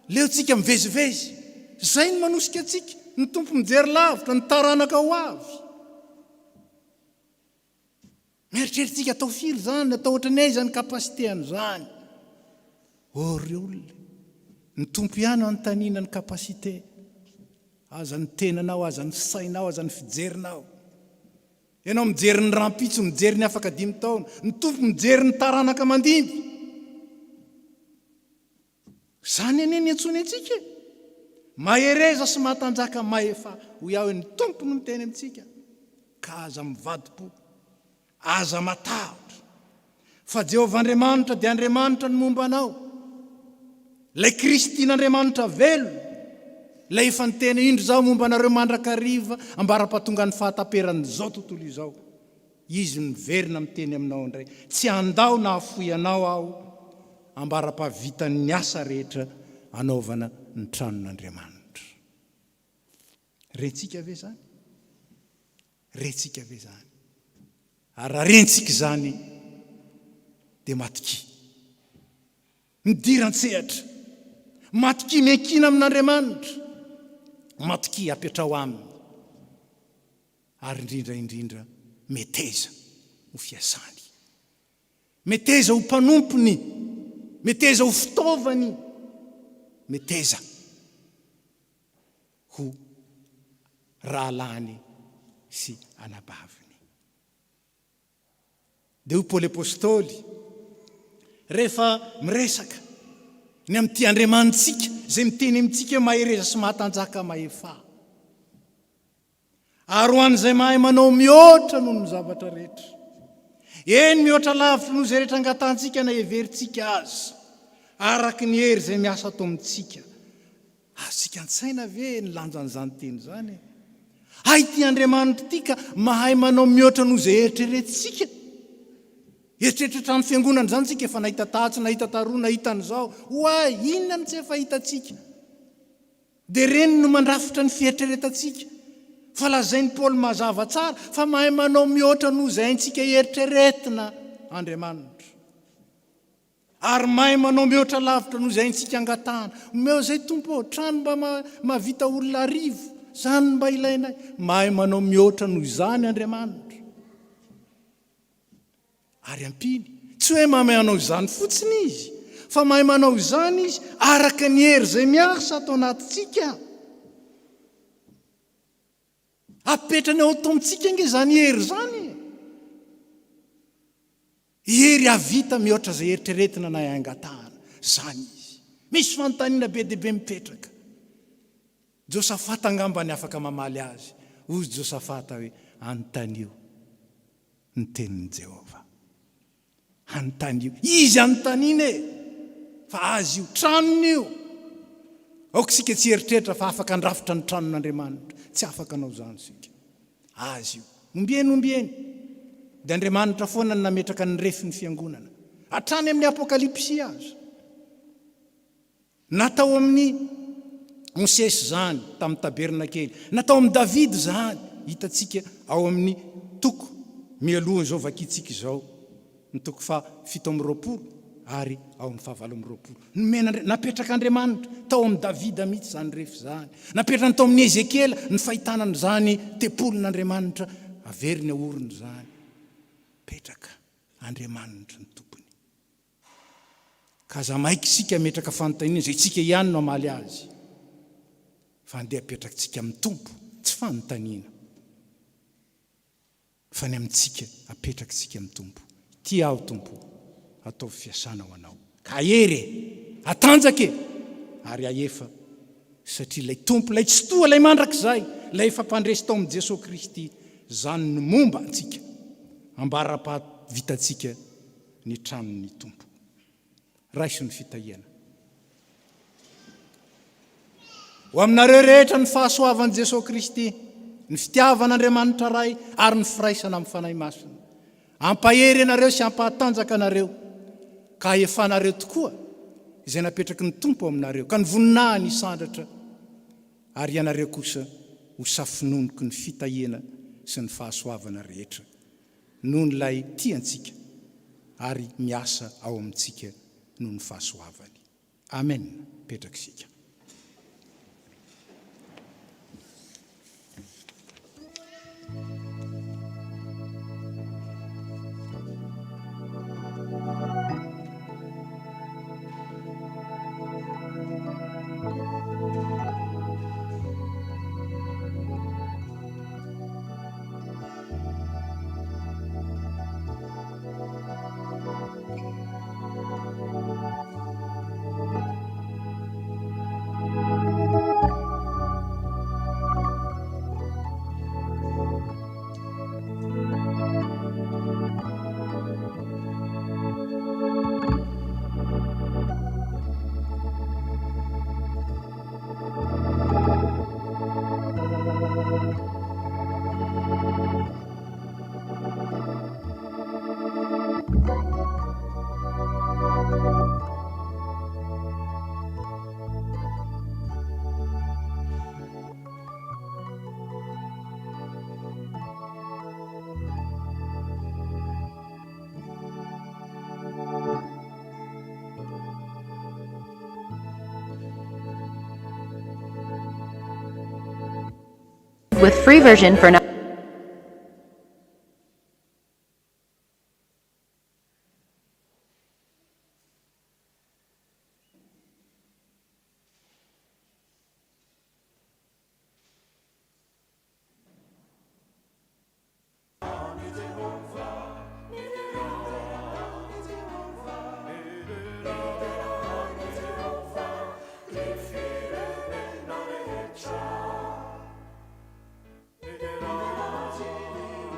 Leo tsika mivezivezy. Zay ny manosika atsika. Ny tompo mijery lavitra, ny taranaka ho avy. Mieritreritsika atao firy zany, atao ohatranay zany kapasiteany zany. Ry olona, ny tompo ihany anontaniana ny kapasite. Aza ny tenanao, aza ny sainao, aza ny fijerinao. Ianao mijery ny rampitso, mijery ny afaka 5 taona. Ny tompo mijery ny taranaka mandimby. Zany aneny antsony antsika. mahereza sy mahatanjaka maefa ho iaho ny tompony miteny amintsika ka aza mivadi-po aza matahotra fa Jehovah Andriamanitra dia Andriamanitra ny momba anao. Lay Kristian'Andriamanitra velo lay efa niteny indro zao momba anareo mandrakariva ambara-pahatonga ny fahataperany zao tontolo izao. Izy miverina miteny aminao indray, tsy andao na afoy anao aho ambara-pahavitany ny asa rehetra anaovana ny tranon'Andriamanitra. Rentsika ve zany? Rentsika ve zany? Ary raha rentsika zany dia matoki. Midiran-tsehatra, matoki miankina amin'Andriamanitra, matoki apetrao aminy. Ary indrindra meteza ho fiasany, meteza ho mpanompony, meteza ho fitaovany, meteza ho rahalany sy anabaviny. Dia ho Paoly apôstôly rehefa miresaka ny amin'ity Andriamanitsika zay miteny amintsika mahereza sy mahatanjaka maefa, ary ho an'izay mahay manao mihoatra noho ny zavatra rehetra. Eny mihoatra lavitra noho izay rehetra angatantsika na heverintsika azy, araky ny hery izay miasa ato amintsika. Azontsika an-tsaina ve ny lanjan'izany teny zany? Hay ity Andriamanitra ity ka mahay manao mihoatra noho izay eritreretintsika. Eritreretra ny fiangonana zany tsika efa nahita tahatsy, nahita taroa, nahita an'izao. Hoay, inona ny tsy efa hitantsika? Dia reny no mandrafitra ny fieritreretantsika. Fa lazainy Paoly mazava tsara fa mahay manao mihoatra noho izay haintsika eritreretina Andriamanitra. Ary mahay manao mihoatra lavitra noho izay haintsika angatahana. Omeo zay tompo, trano mba mahavita olona arivo, zany mba ilainay. Mahay manao mihoatra noho izany Andriamanitra. Ary ampiny, tsy hoe mahay manao izany fotsiny izy, fa mahay manao izany izy araka ny hery izay miasa atao anatintsika. Apetrany ao atomitsika nge zany hery zany. Hery avita mihoatra izay eritreretina na angatahana. Zany izy. Misy fanontaniana be dia be mipetraka. Josafata angamba ny afaka mamaly azy. Hoy Josafata hoe antanio ny tenin'i Jehovah. Antanio. Izy antaniny fa azy io, tranony io. Aokisika tsy eritreritra fa afaka andrafitra ny tranon'Andriamanitra. Tsy afaka anao zany sika. Azy io. Ombieny. Dia Andriamanitra foana ny nametraka ny refiny fiangonana. Hatrany amin'ny apokalipsy azy. Natao amin'ny Mosesy zany tamin'ny tabernakely. Natao amin'ny David zany. Hitatsika ao amin'ny toko mialoha izao vakitsika izao. Ny toko 7:20 ary ao amin'ny 7:20. Napetraka Andriamanitra tao amin'ny Davida mihitsy zany refy zany. Napetraka tao amin'ny Ezekela ny fahitanany zany tempolon'Andriamanitra averiny aoriny zany. Petraka Andriamanitra ny tompony. Ka za maiky sika metraka fanontaniana zay tsika ihany no amaly azy. Fa andeha apetrakatsika amin'ny tompo, tsy fanontaniana. Fa ny amintsika apetrakatsika amin'ny tompo. Ty aho tompo, atao fiasana ho anao. Ka hery, atanjake, ary ahefa. Satria lay tompo, lay tsy toa, lay mandrakizay, lay efa mpandresy tao amin'ny Jesosy Kristy, zany ny momba antsika. Ambara-pahavitatsika ny tranon'ny tompo. Raiso ny fitahiana. Ho aminareo rehetra ny fahasoavan'i Jesosy Kristy, ny fitiavan'Andriamanitra ray ary ny firaisana amin'ny fanahy masina. Ampahery anareo sy ampahatanjaka anareo, ka efanareo tokoa izay napetraky ny tompo aminareo, ka ny voninahiny isandratra, ary ianareo kosa ho safinonoko ny fitahiana sy ny fahasoavana rehetra, noho nylay tiantsika ary miasa ao amintsika noho ny fahasoavany. Amen. Petrakisika. with free version for now.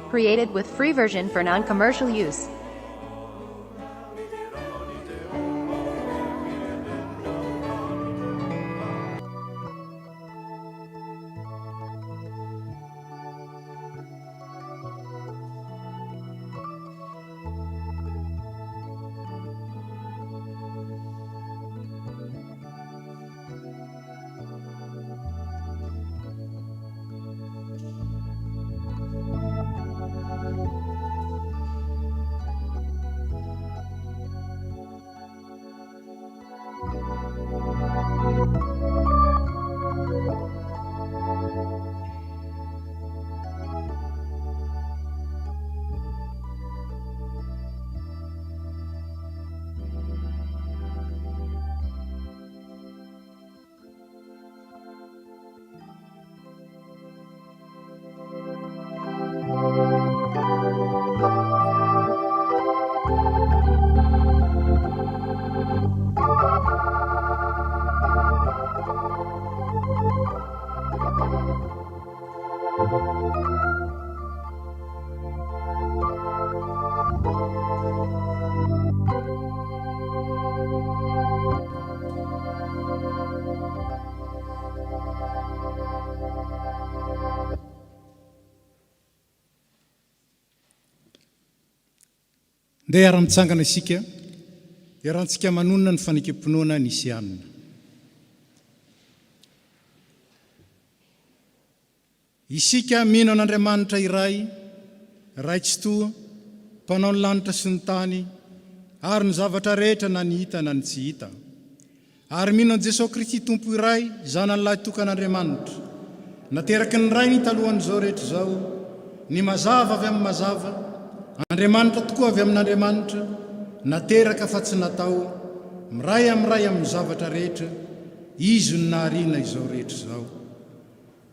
Created with free version for non-commercial use. Ndeha ara-mitsangana isika iarahantsika manonona ny fanekempinoana nisy anina. Isika mino an'Andriamanitra iray, raitsy toa, mpanao ny lanitra sy ny tany, ary ny zavatra rehetra na ny hita na ny tsy hita. Ary mino an Jesosy Kristy tompo iray, zanan'lahy tokan'Andriamanitra, nateraky ny ray ny talohan'izao rehetra zao, ny mazava avy amin'ny mazava, Andriamanitra tokoa avy amin'Andriamanitra, nateraka fa tsy natao, miray amin'ny zavatra rehetra, izy no naharina izao rehetra zao.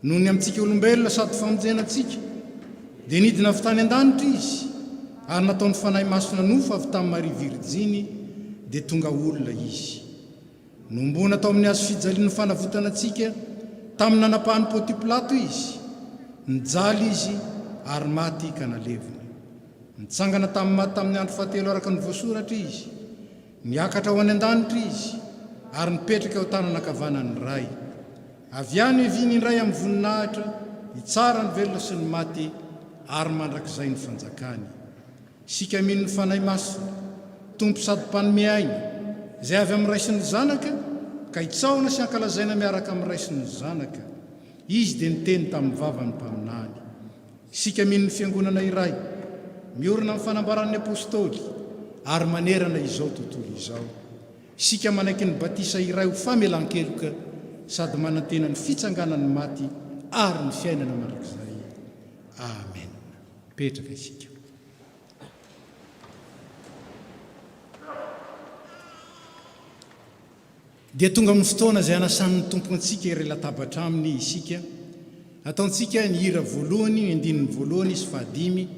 Noho ny amintsika olombelona sady famonjenantsika, dia nidina avy tany an-danitra izy, ary nataony fanahy masina nofo avy tamin'ny Maria Virjiny, dia tonga olona izy. Nombona tao amin'ny hazo fijalian'ny fanavotana antsika, tamin'ny nanapahany Pônty Pilato izy, nijaly izy ary maty ka nalevina. Nitsangana tamin'ny maty tamin'ny andro fahatelo araka ny voasoratra izy, niakatra ho any an-danitra izy, ary nipetraka ao tananankavanan'ny ray. Avy any eviny ray amin'ny voninahitra, hitsara ny velona sy ny maty, ary mandrakizay ny fanjakany. Sika mino ny fanahy masina, tompo sady mpanome aina, izay avy amin'ny ray sy ny zanaka, ka hitsaona sy ankalazaina miaraka amin'ny ray sy ny zanaka. Izy dia niteny tamin'ny vavany mpaminany. Sika mino ny fiangonana iray, miorina amin'ny fanambaran'ny apôstôly, ary manerana izao tontolo izao. Sika manaiky ny batisa iray ho famelan-keloka, sady manantena ny fitsanganan'ny maty ary ny fiainana mandrakizay. Amen. Petraka isika. Dia tonga amin'ny fotoana izay anasan'ny tompo antsika iray latabatra aminy isika, ataontsika ny hira voalohany, ny andinin'ny voalohany sy fahadimy,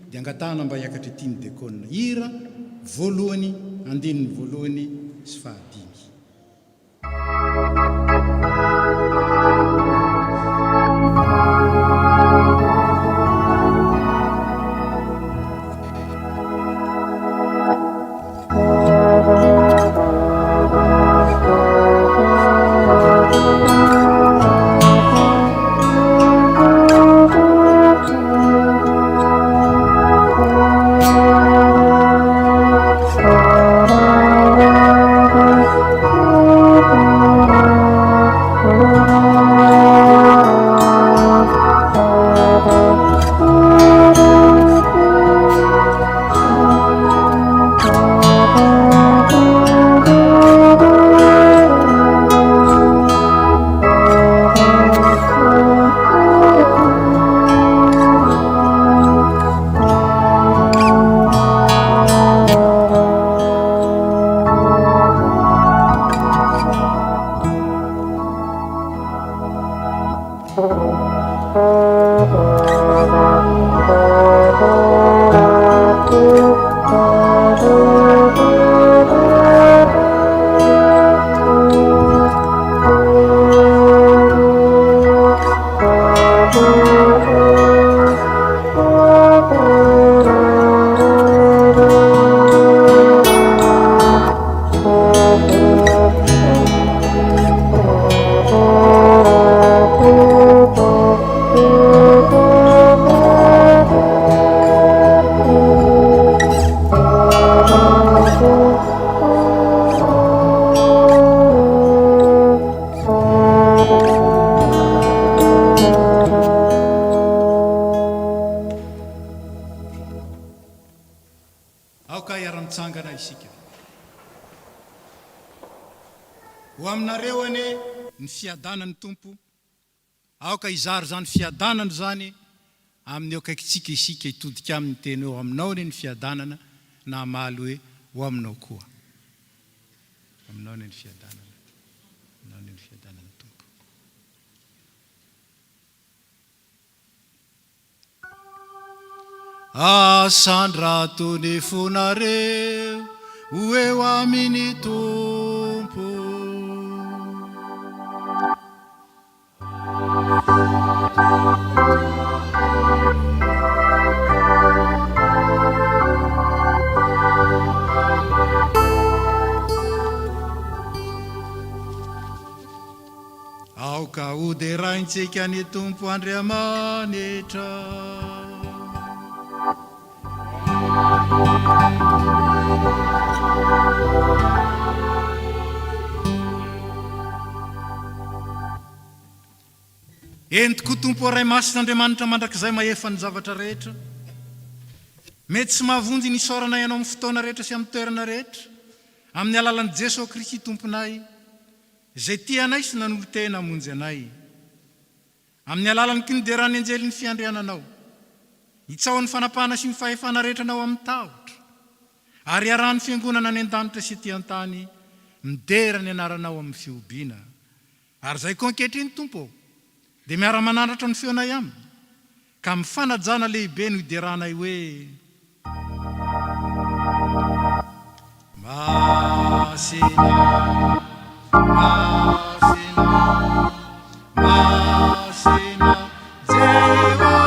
dia angatahana mba hiakatra ity ny dekona. Hira voalohany, andinin'ny voalohany sy fahadimy. mitsangana isika. Ho aminareo ane ny fiadanany tompo, aoka izary zany fiadanany zany amin'ny eo akaikitsika isika hitodika amin'ny teny eo aminao ny fiadanana na maly hoe ho aminao koa. Aminao ny fiadanana, aminao ny fiadanany tompo. Asandra tony fonareo ho eo amin'ny tompo. Aoka hoderaintsika ny tompo Andriamanitra. Entiko tompo ray masin'Andriamanitra mandrakizay mahefa ny zavatra rehetra. Mety tsy mahavonjy ny saorana ianao amin'ny fotoana rehetra sy amin'ny toerana rehetra, amin'ny alalan'i Jesosy Kristy tomponay, zay tianay sy nanolo-tena hamonjy anay. Amin'ny alalan'ny kiniderany anjely ny fiandriananao, hitsaoan'ny fanapahana sy ny fahefana rehetra anao amin'ny tahotra, ary arahan'ny fiangonana any an-danitra sy ety an-tany, midera ny anaranao amin'ny fiobiana. Ary zay koa ankehitriny tompo, dia miara-manandratra ny feonay aminy, ka mifanajana lehibe no hideranay hoe Masina, Masina, Masina, Jehovah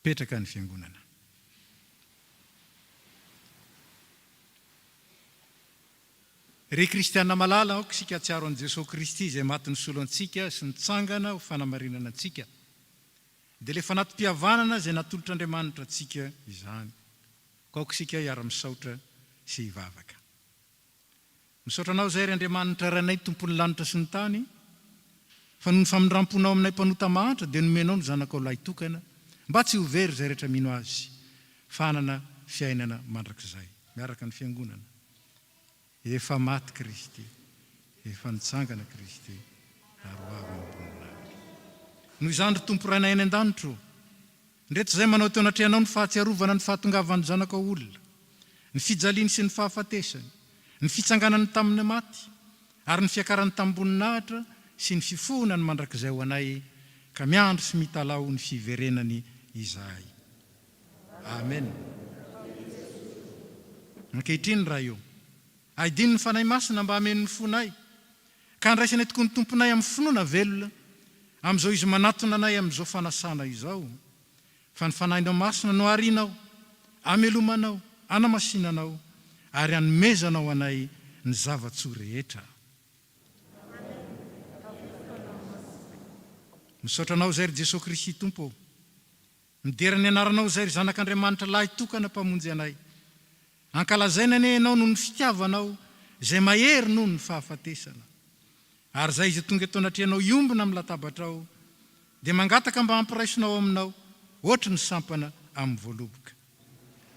petraka ny fiangonana. Ry kristiana malala aoka sika atsiaro an' Jesosy Kristy zay maty nisolo antsika sy nitsangana ho fanamarinana antsika. Dia le fanatom-pihavanana zay natolotra Andriamanitra antsika izany. Kaoka sika hiara-misaotra sy hivavaka. Misaotra anao zay ry Andriamanitra ranay tompony lanitra sy ny tany, fa noho ny famindramponao aminay mpanota mahatra dia nomenao ny zanakao lahy tokana, mba tsy ho very zay rehetra mino azy, fanana fiainana mandrakizay. Miaraka ny fiangonana. Efa maty Kristy, efa nitsangana Kristy, ary ho avy amboninahitra. Noho izany ry tompo rainay any an-danitro, ndreto zay manao teo anatrehanao ny fahatsiarovana ny fahatongavany zanakao olona, ny fijaliany sy ny fahafatesany, ny fitsanganany tamin'ny maty, ary ny fiakarany tamboninahitra sy ny fifohonany mandrakizay ho anay, ka miandro sy mitalao ny fiverenany izay. Amen. Ankehitriny raha io, aidiny ny fanahy masina mba hameno ny fonay, ka andraisanay tokoa ny tomponay amin'ny finoana velona, amin'izao izy manatona anay amin'izao fanasana izao. Fa ny fanahinao masina no arinao, amelomanao, anamasinanao, ary anomezanao anay ny zavatsoa rehetra. Misaotra anao zay ry Jesosy Kristy tompo, midera ny anaranao zay ry zanak'Andriamanitra lahy tokana mpamonjy anay. Ankalazaina ane ianao noho ny fitiavanao zay mahery noho ny fahafatesana. Ary zay izy tonga eto anatrehanao iombona amin'ny latabatrao, dia mangataka mba hampiraisinao aminao, ohatry ny sampana amin'ny voaloboka.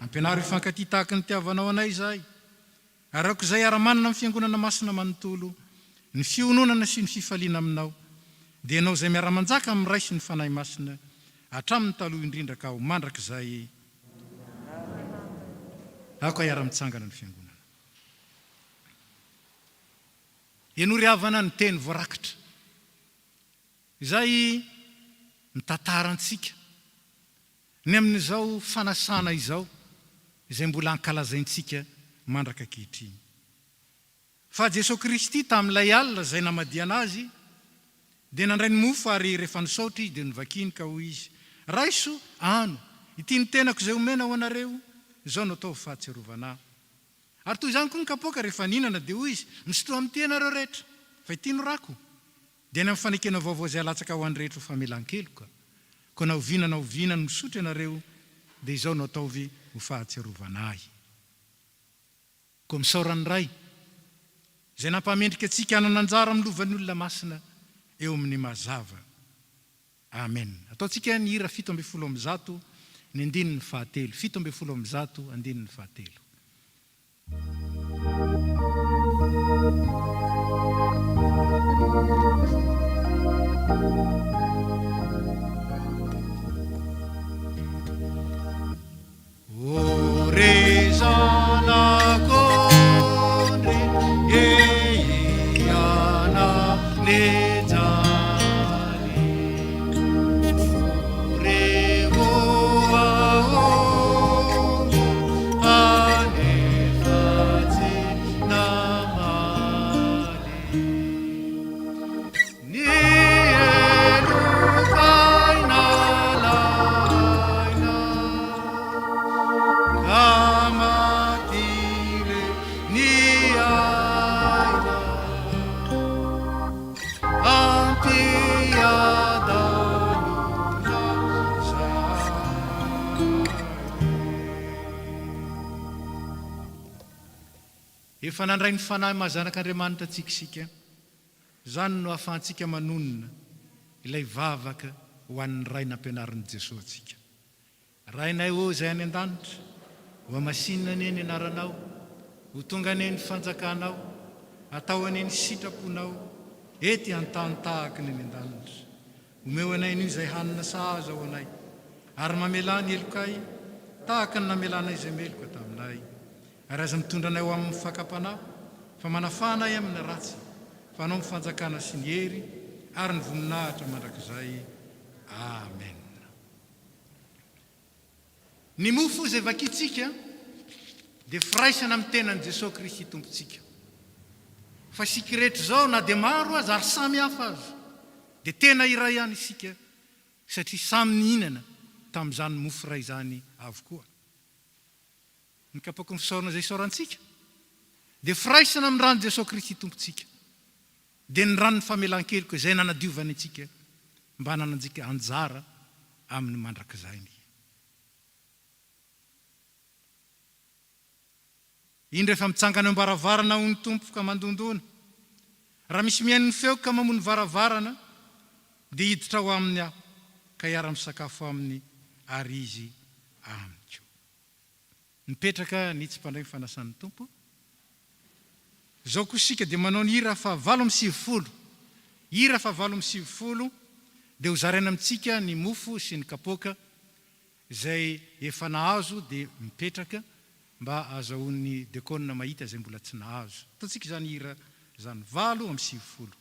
Ampianaro ifankaty tahaka ny tiavanao anay izay, ary aoka izay ara-manana amin'ny fiangonana masina manontolo, ny fiononana sy ny fifaliana aminao, dia ianao zay miara-manjaka amin'ny ray sy ny fanahy masina, hatramin'ny taloha indrindra ka ho mandrakizay. Aoka hiara-mitsangana ny fiangonana. Enory havana ny teny voarakitra. Izay mitatarantsika ny amin'izao fanasana izao, izay mbola ankalazaintsika mandraka ankehitriny. Fa Jesosy Kristy tamin'ilay alina zay namadiana azy, dia nandray ny mofo ary rehefa nisaotra izy dia nivakiny ka hoy izy, raiso ano ity ny tenako izay omena ho anareo izao no atao fahatsiarovana. Ary toy izany koa ny kapoaka rehefa ninana dia hoy izy, misotro amin'ity ianareo rehetra fa ity no rako. Dia ny amin'ny fanekena vaovao izay alatsaka ho an'ny rehetra ho famelan-keloka. Koa na oviana misotro ianareo dia izao no ataovy ho fahatsiarovana ahy. Koa misaorany ray izay nampamendrika antsika hanana anjara amin'ny lovan'ny olona masina eo amin'ny mazava. Amen. Ataontsika ny hira 7:100 ny andininy fahatelo. 7:100 andininy fahatelo. Efa nandray ny fanahy mahazanak'Andriamanitra antsika isika. Zany no ahafahantsika manonona ilay vavaka ho an'ny ray nampianarin'i Jesosy antsika. Rainay ô izay any an-danitra, ho amasinina ane ny anaranao, ho tonga ane ny fanjakanao, atao ane ny sitraponao, ety an-tany tahaka ny an-danitra. Omeo anay n'io izay hanina sahaza ho anay, ary mamela ny elokay tahaka ny namelanay izay meloka taminay. Ary aza mitondra anay ho amin'ny fakapanao, fa manafanay amin'ny ratsy, fa anao mifanjakana sy ny hery ary ny voninahitra mandrakizay. Amen. Ny mofo izay vakitsika dia firaisana amin'ny tenan'i Jesosy Kristy tompontsika. Fa isika rehetra zao na dia maro aza ary samy hafa aza, dia tena iray ihany isika satria samy nihinana tamin'izany mofo iray izany avokoa. Ny kapoaka ny fisaorana izay isaorantsika dia firaisana amin'ny ran'i Jesosy Kristy tompontsika, dia ny ranon'ny famelan-keloka izay nanadiovany antsika mba nanantsika anjara amin'ny mandrakizay. Indro efa mitsangana eo am-baravarana ho ny tompo ka mandondona, raha misy mihaino ny feo ka mamono varavarana dia hiditra ho aminy aho ka hiara-misakafo aminy ary izy amiko. Nipetraka ny tsy mpandray ny fanasan'ny tompo. Zao koa isika dia manao ny hira fa 8:70. Hira fa 8:70 dia ho zaraina amintsika ny mofo sy ny kapoaka izay efa nahazo dia mipetraka mba azahoan'ny diakona mahita izay mbola tsy nahazo. Ataontsika izany hira izany 8:70.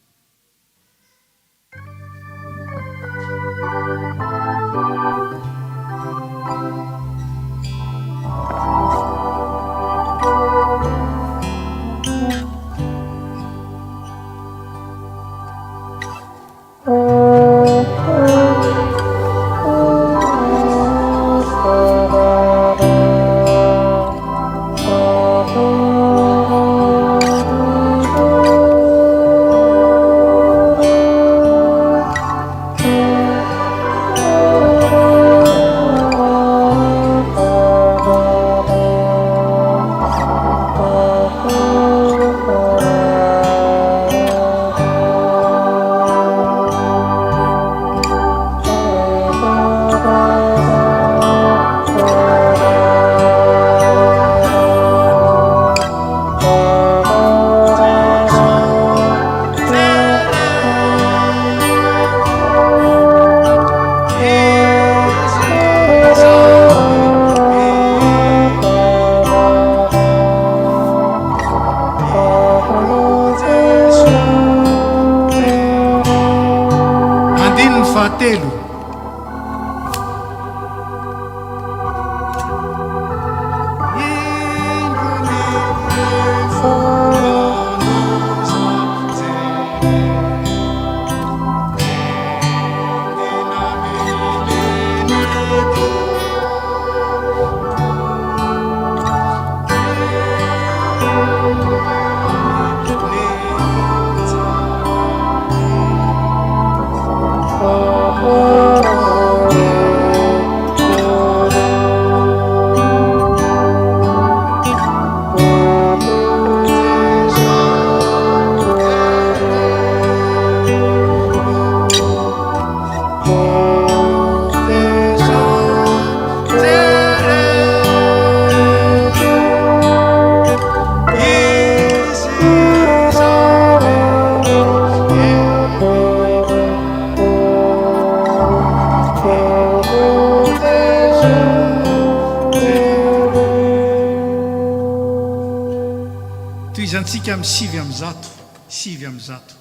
antsika amin'ny 7:1.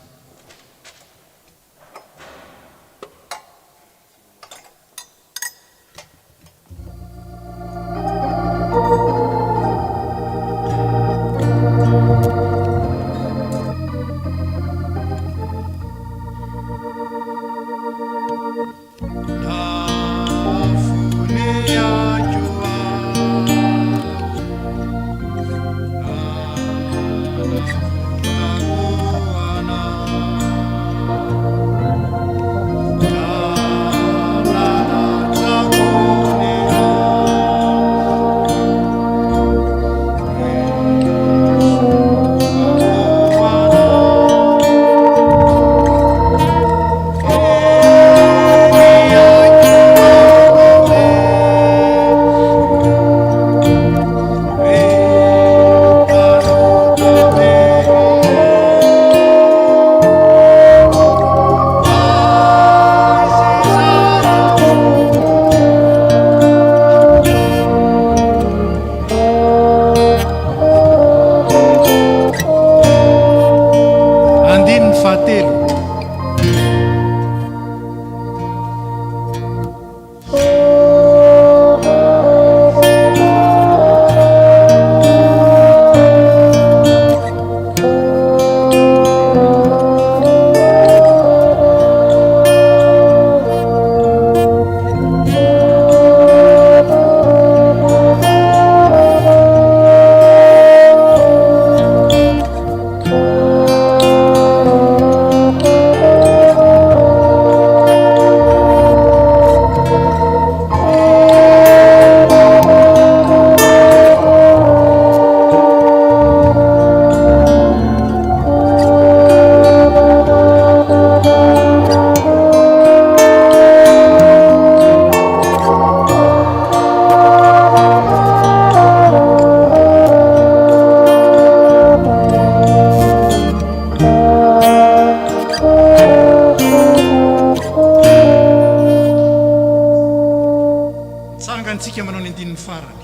Antsika manao ny andininy farany.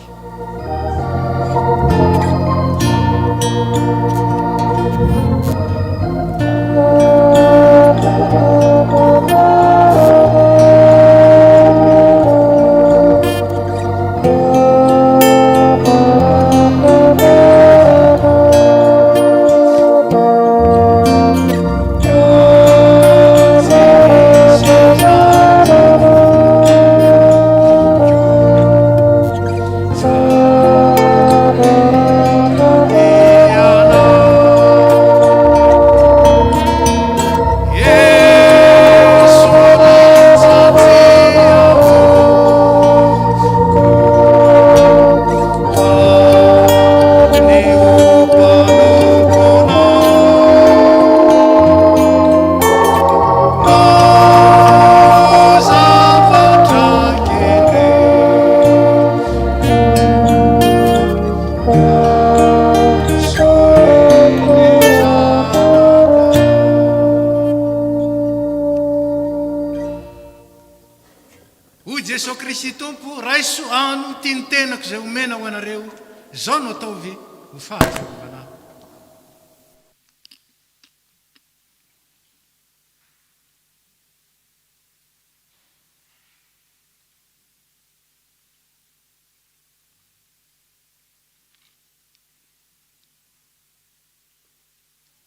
Jesosy Kristy tompo raiso ano tiany tenako zay omena ho anareo zao no ataovy ho fahatsiarovana.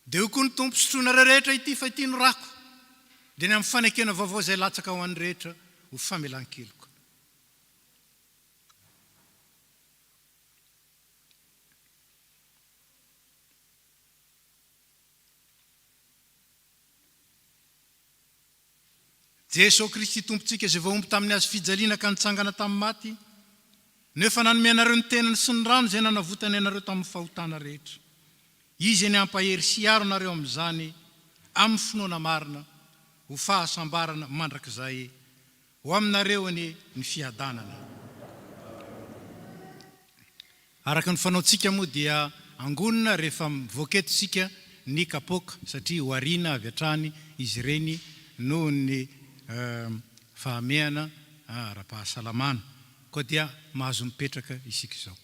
Dia ho koa ny tompo sotroana rehetra ity fa ity no rako dia ny amin'ny fanekena vaovao zay latsaka ho an'ny rehetra ho famelan-keloko. Jesosy Kristy tompontsika izay voaomby tamin'ny azo fijaliana ka nitsangana tamin'ny maty, nefa nanome anareo ny tenany sy ny rano izay nanavotany anareo tamin'ny fahotana rehetra. Izy ny ampahery sy aro nareo amin'izany amin'ny finoana marina ho fahasambarana mandrakizay ho aminareo ny fiadanana. Araka ny fanaontsika moa dia angonina rehefa mivoaketosika ny kapoka satria ho arina avy hatrany izy ireny noho ny fahameana ara-pahasalamana koa dia mahazo mipetraka isika izao.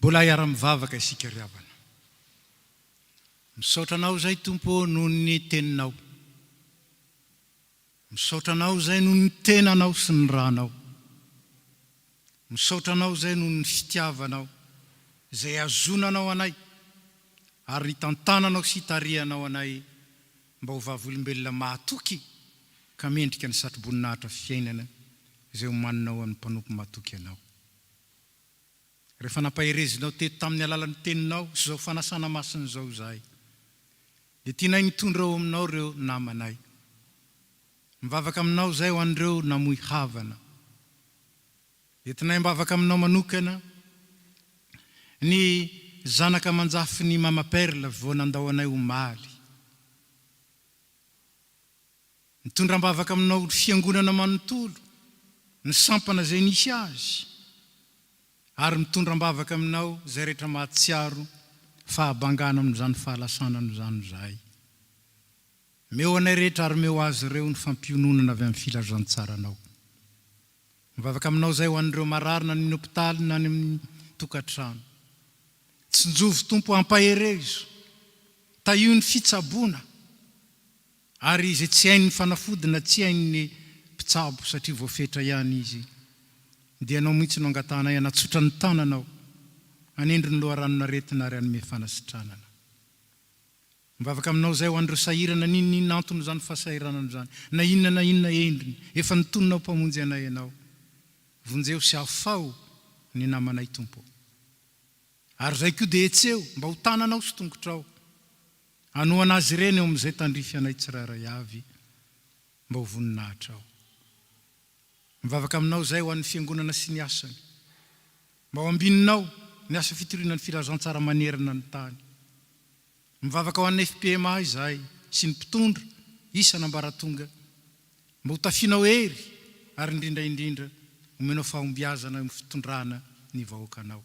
Mbola iara-mivavaka isika ry havana. Misaotra anao zay Tompo noho ny teninao. Misaotra anao zay noho ny tenanao sy ny ranao. Misaotra anao zay noho ny fitiavanao zay azonanao anay ary tantananao sy tarihanao anay mba ho vavolombelona mahatoky ka mendrika ny satroboninahitra fiainana zay homaninao amin'ny mpanompo mahatoky anao. Rehefa nampaherezinao teto tamin'ny alalan'ny teninao sy zao fanasana masina zao zahay, dia tianay mitondra ao aminao reo namanay. Mivavaka aminao zay ho an'ireo namoy havana. Entinay mivavaka aminao manokana ny zanaka manjafy ny Mama Perla vao nandao anay omaly. Mitondra mivavaka aminao fiangonana manontolo ny sampana zay nisy azy, ary mitondra mivavaka aminao zay rehetra mahatsiaro fahabangana amin'izany fahalasana amin'izany zahay. Meo anay rehetra ary meo azy ireo ny fampiononana avy amin'ny filazantsaranao. Mivavaka aminao zay ho an'ireo marary na ny hopitaly na ny amin'ny tokantrano. Tsinjovy Tompo ampaherezo, taio ny fitsaboana, ary izay tsy hainy ny fanafodina, tsy hainy ny mpitsabo satria voafetra ihany izy. Dia anao mihitsy no angatanay anatsotra ny tananao, anendry ny loharanon'aretina ary anome fanasitranana. Mivavaka aminao zay ho an'ireo sahirana ninona antony zany fahasahiranana zany, na inona endriny, efa nitononao mpamonjy anay ianao. Vonjeo sy afao ny namanay Tompo. Ary zay koa dia etseo mba ho tananao sy tongotrao, anoana azy ireny eo amin'izay tandrify anay tsirairay avy mba ho voninahitra ao. Mivavaka aminao zay ho an'ny fiangonana sy ny asany, mba ho ambininao ny asa fitoriana ny filazantsara manerana ny tany. Mivavaka ho an'ny FPMA izahay sy ny mpitondra isan'ambaratonga, mba ho tafianao hery ary indrindra omenao fahombiazana ny fitondrana ny vahoakanao.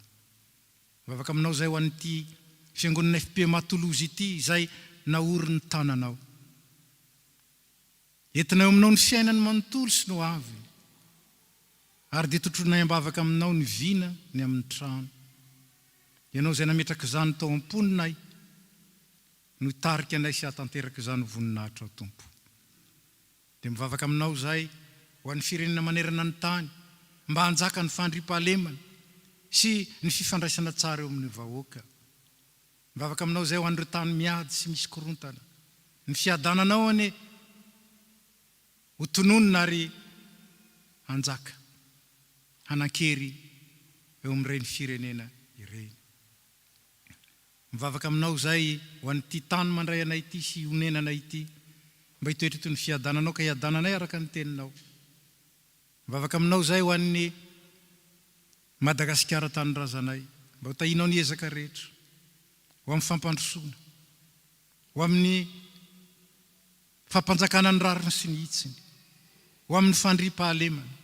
Mivavaka aminao zay ho an'ity fiangonana FPMA Toulouse ity izay naory ny tananao. Entinay aminao ny fiainany manontolo sy no avy, ary dia totronay ambavaka aminao ny vina ny amin'ny trano. Ianao zay nametraka izany tao am-poninay, no hitarika anay sy hatanteraka izany voninahitra ao Tompo. Dia mivavaka aminao zay ho an'ny firenena manerana ny tany, mba hanjaka ny fandriam-pahalemana sy ny fifandraisana tsara eo amin'ny vahoaka. Mivavaka aminao zay ho an'ireo tany miady sy misy korontana, ny fiadananao ane ho tononona ary hanjaka, hanan-kery eo amin'ireny firenena ireny. Mivavaka aminao zay ho an'ity tany mandray anay ity sy honenanay ity, mba hitoetra toy ny fiadananao ka hiadananay araka ny teninao. Mivavaka aminao zay ho an'ny Madagasikara tanyrazanay, mba ho tahinao ny ezaka rehetra, ho amin'ny fampandrosoana, ho amin'ny fampanjakana ny rariny sy ny hitsiny, ho amin'ny fandriam-pahalemana,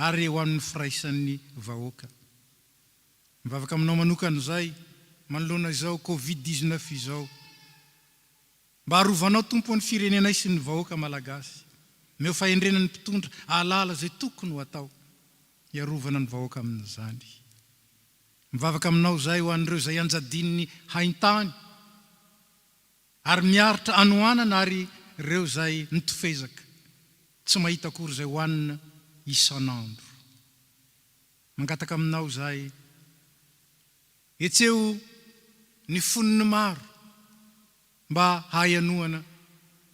ary ho amin'ny firaisan'ny vahoaka. Mivavaka aminao manokana zay manoloana izao Covid-19 izao, mba harovanao Tompo ny firenenay sy ny vahoaka malagasy, meo fahendrenan'ny mpitondra ahalala zay tokony ho atao hiarovana ny vahoaka amin'izany. Mivavaka aminao zay ho an'ireo zay anjadin'ny haintany ary miaritra anoanana, ary ireo zay nitofezaka tsy mahita akory zay hoanina isanandro. Mangataka aminao zay, etseo ny foniny maro mba hay anoana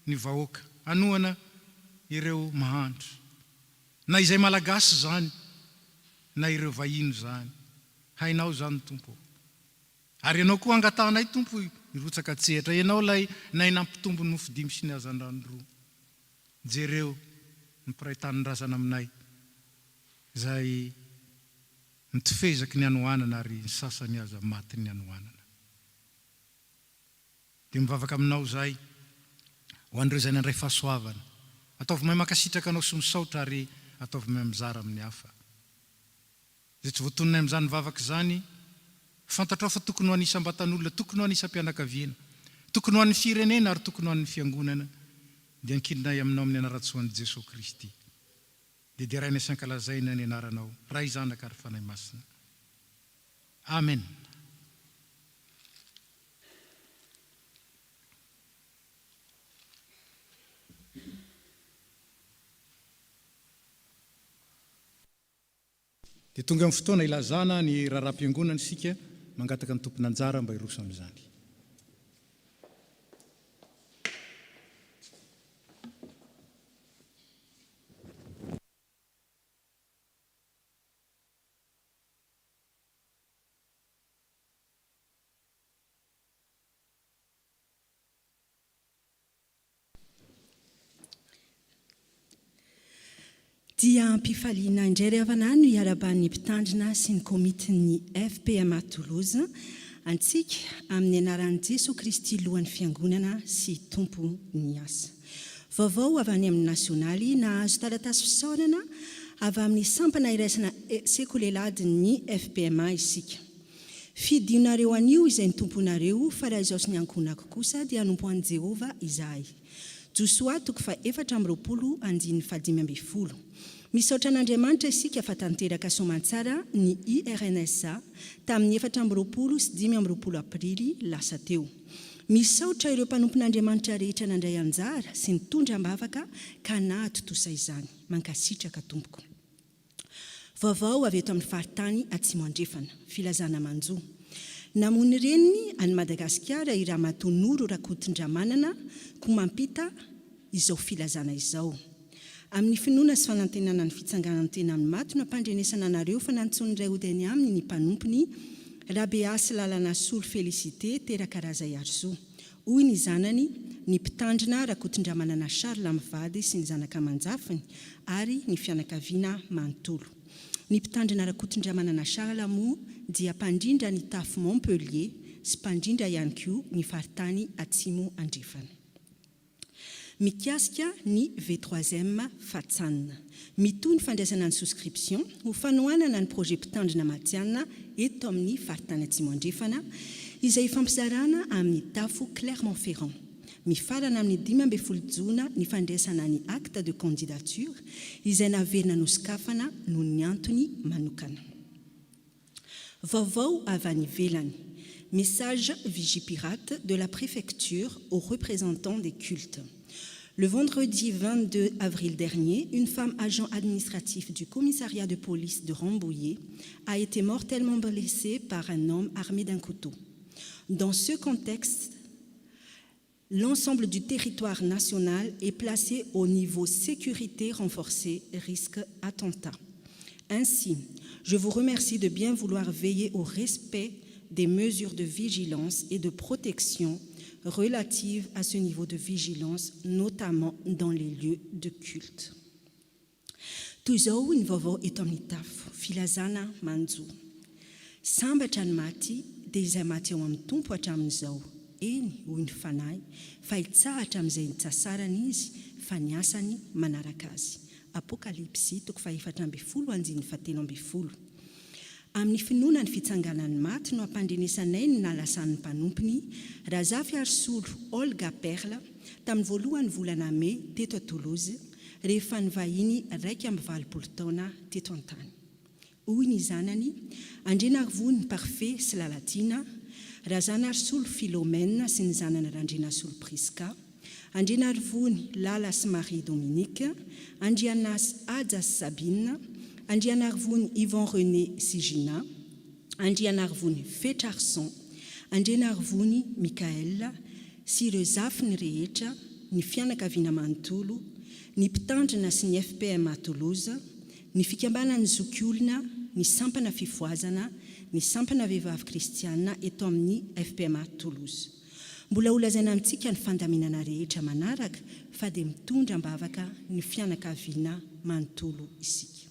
ny vahoaka, anoana ireo mahandro, na izay malagasy zany na ireo vahino zany. Hainao zany Tompo. Ary ianao koa angatanay Tompo irotsaka tsehatra, ianao lay nay nampitombo ny mofo 5 sy ny hazan-drano 2. Jereo ny mpiray tany razana aminay zay nitofezaky ny anoanana ary ny sasany aza maty ny anoanana. Dia mivavaka aminao zay ho an'ireo zay nandray fahasoavana, ataovy mahay makasitraka anao sy misaotra ary ataovy mahay mizara amin'ny hafa. Zay tsy voatononay amin'izany mivavaka zany, fantatrao fa tokony ho anisa ambatan'olona, tokony ho anisa mpianakaviana, tokony ho an'ny firenena ary tokony ho an'ny fiangonana. Dia ankidinay aminao amin'ny anaratsoan'i Jesosy Kristy. Dia raina sy ankalazaina ny anaranao, ray zanaka ary fanahy masina. Amen. dia tonga amin'ny fotoana ilazana ny raharaham-piangonana isika mangataka ny tompony anjara mba hiroso amin'izany. Dia mpifaliana indray ry havana no iaraban'ny mpitandrina sy ny komitin'ny FPMA Toulouse antsika amin'ny anaran'i Jesosy Kristy lohan'ny fiangonana sy tompo ny asa. Vaovao avy any amin'ny nasionaly nahazo taratasy fisaorana avy amin'ny sampana iraisana sekoleladin'ny FPMA isika. Fidinareo anio izay ny tomponareo fa raha izao sy ny ankonako kosa dia hanompo an'i Jehova izahay. Josoa 4:15-20. Misaotra an'Andriamanitra isika fa tanteraka soamantsara ny IRNSA tamin'ny 4-5 aprily lasa teo. Misaotra ireo mpanompon'Andriamanitra rehetra nandray anjara sy nitondram-bavaka ka nahatotosa izany. Mankasitraka tompoko. Vaovao avy eto amin'ny faritany Atsimo andrefana, filazana manjo. Namony reniny any Madagasikara i Ramatonoro Rakotondramanana ko mampita izao filazana izao. Amin'ny finoana sy fanantenana ny fitsanganany tena amin'ny maty no ampandrenesana anareo fa nantsony iray odiny aminy ny mpanompony Rabeasy Lalana Solo Félicité Terakaraza Iarzo. Hoy ny zanany ny mpitandrina Rakotondramanana Charles Mivady sy ny zanaka manjafiny ary ny fianakaviana manontolo. Ny mpitandrina Rakotondramanana Charles moa dia mpandrindra ny tafo Montpellier sy mpandrindra ihany koa ny faritany Atsimo andrefana. Mikasika ny V3e fatsanina. Mitoy ny fandraisana ny souscription ho fanohanana ny projet mpitandrina matianina eto amin'ny faritany Atsimo andrefana izay fampizarana amin'ny tafo Clermont-Ferrand. Mifarana amin'ny 15 jona ny fandraisana ny acte de candidature izay naverina nosokafana noho ny antony manokana. Vaovao avy any ivelany. Message Vigipirate de la préfecture aux représentants des cultes. Le vendredi 22 avril dernier, une femme agent administratif du commissariat de police de Rambouillet a été mortellement blessée par un homme armé d'un couteau. Dans ce contexte, l'ensemble du territoire national est placé au niveau sécurité renforcée, risque attentat. Ainsi, je vous remercie de bien vouloir veiller au respect des mesures de vigilance et de protection relatives à ce niveau de vigilance, notamment dans les lieux de culte. Tuzao ny vaovao eto amin'ny tafo, filazana manjo. Sambatra ny maty dia izay maty eo amin'ny tompo hatramin'izao. Eny, hoy ny fanahy, fa hitsahatra amin'izay nitsasarany izy, fa ny asany manaraka azy. Apokalipsy 4:17-20. Amin'ny finoana ny fitsanganan'ny maty no ampandrenesanay ny nalasan'ny mpanompony Razafy Arsolo Olga Perla tamin'ny voalohany volana May teto a Toulouse rehefa nivahiny 2 taona teto an-tany. Hoy ny zanany, Andrena Arvony Parfait sy Lalatina, Razana Arsolo Philomène sy ny zanany Randrena Arsolo Priska, Andrena Arvony Lala sy Marie Dominique, Andrianas Adjas Sabine, Andriana Arvony Yvan René Sigina, Andriana Arvony Fetrarson, Andriana Arvony Michael, sy ireo zafiny rehetra, ny fianakaviana manontolo, ny mpitandrina sy ny FPMA Toulouse, ny fikambanany zokiolona, ny sampana fifoazana, ny sampana vehivavy kristiana eto amin'ny FPMA Toulouse. Mbola olazaina amintsika ny fandaminana rehetra manaraka fa dia mitondra mbavaka ny fianakaviana manontolo isika.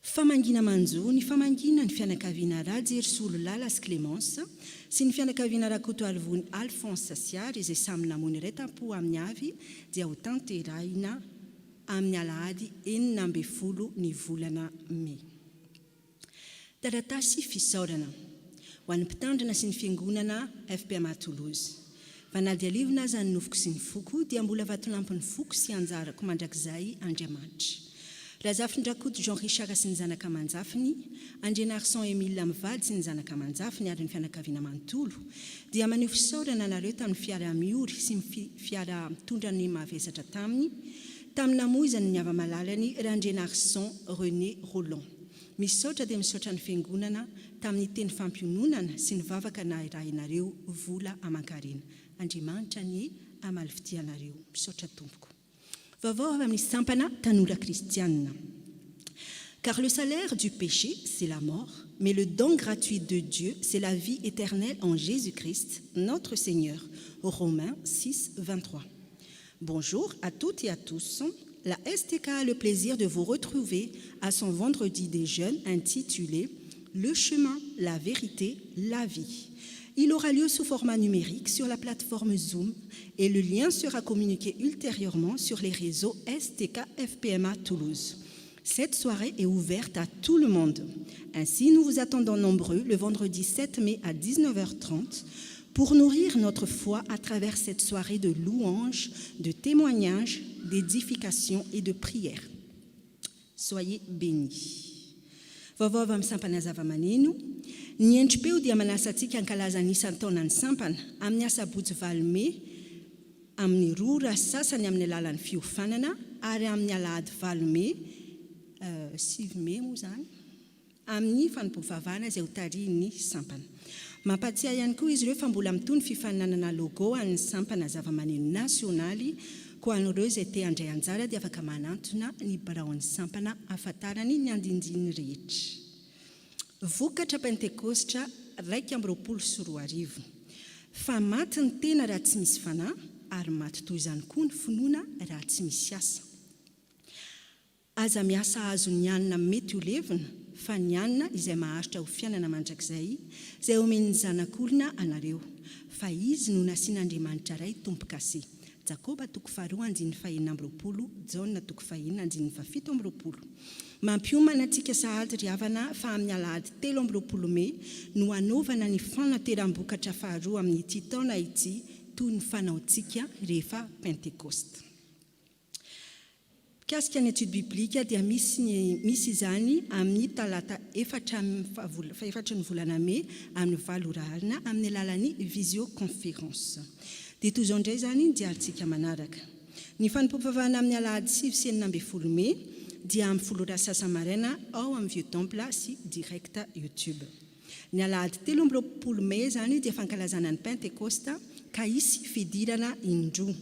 Famangina manjo, ny famangina ny fianakaviana Rajersolo Lalas Clémence sy ny fianakaviana Rakoto Alvony Alphonse Sasiary izay samy namony iray tampo amin'ny avy dia ho tanterahina amin'ny alahady 9 ny volana May. Taratasy fisaorana ho an'ny mpitandrina sy ny fiangonana FPMA Toulouse. Vanady alivona aza ny nofoko sy ny foko dia mbola vatolampy ny foko sy anjarako mandrakizay Andriamanitra. Razafin-drakoto Jean Richard sy ny zanaka manjafiny, Andriana Arson Emile Mivady sy ny zanaka manjafiny ary ny fianakaviana manontolo, dia maneho fisaorana nareo tamin'ny fiara miory sy ny fiara mitondra ny mavesatra taminy namoizany ny ava-malalany Randriana Arson René Roland. misaotra dia misaotra ny fiangonana tamin'ny teny fampiononana sy ny vavaka nahirahinareo vola aman-karena. Andriamanitra ny amaly fitianareo. Misaotra tompoko. Vaovao avy amin'ny sampana tanora kristianina. Car le salaire du péché, c'est la mort, mais le don gratuit de Dieu, c'est la vie éternelle en Jésus-Christ, notre Seigneur. Romains 6, 23. Bonjour à toutes et à tous. La STK a le plaisir de vous retrouver à son vendredi des jeunes intitulé « Le chemin, la vérité, la vie ». Il aura lieu sous format numérique sur la plateforme Zoom et le lien sera communiqué ultérieurement sur les réseaux STK FPMA Toulouse. Cette soirée est ouverte à tout le monde. Ainsi, nous vous attendons nombreux le vendredi 7 mai à 19h30 pour nourrir notre foi à travers cette soirée de louanges, de témoignages, d'édification et de prière. Soyez bénis. Vaovao avy amin'ny sampana zava-maneno, ny endrim-peo dia manasa antsika hankalaza ny isan-taonan'ny sampana amin'ny asabotsy 20 Mai amin'ny 2 rasasany amin'ny alalan'ny fiofanana ary amin'ny alahady 20 Mai 7 Mai moa zany amin'ny fanompoavavana izay ho tarihin'ny sampana. Mampatsiahy ihany koa izy ireo fa mbola mitony fifaninanana logo an'ny sampana zava-maneno nasionaly ko an'ireo izay te handray anjara dia afaka manantona ny biraon'ny sampana ahafantarany ny andindiny rehetra. Vokatra Pentekostra 2:24. Fa maty ny tena raha tsy misy fanahy ary maty toy izany koa ny finoana raha tsy misy asa. Aza miasa azo ny anina mety ho levina fa ny anina izay maharitra ho fiainana mandrakizay izay omeny ny zanak'olona anareo fa izy no nasian'Andriamanitra iray tompo-kase. Jakoba 2:1-20, Jaona 2:1-7. Mampiomana antsika sahady ry havana fa amin'ny alahady 13 Mai no hanaovana ny fanateram-bokatra faharoa amin'ity taona ity toy ny fanaontsika rehefa Pentekosta. Mikasika ny étude biblique dia misy izany amin'ny talata 4 ny volana Mai amin'ny 7 orarina amin'ny alalan'ny visioconférence. Dia toy izao indray zany dia arintsika manaraka. Ny fanompoam-pavahana amin'ny alahady 9 Mai dia amin'ny 10 rasasa maraina ao amin'ny Vieux Temple sy direct YouTube. Ny alahady 13 Mai zany dia fankalazana ny Pentekosta ka hisy fidirana indroa.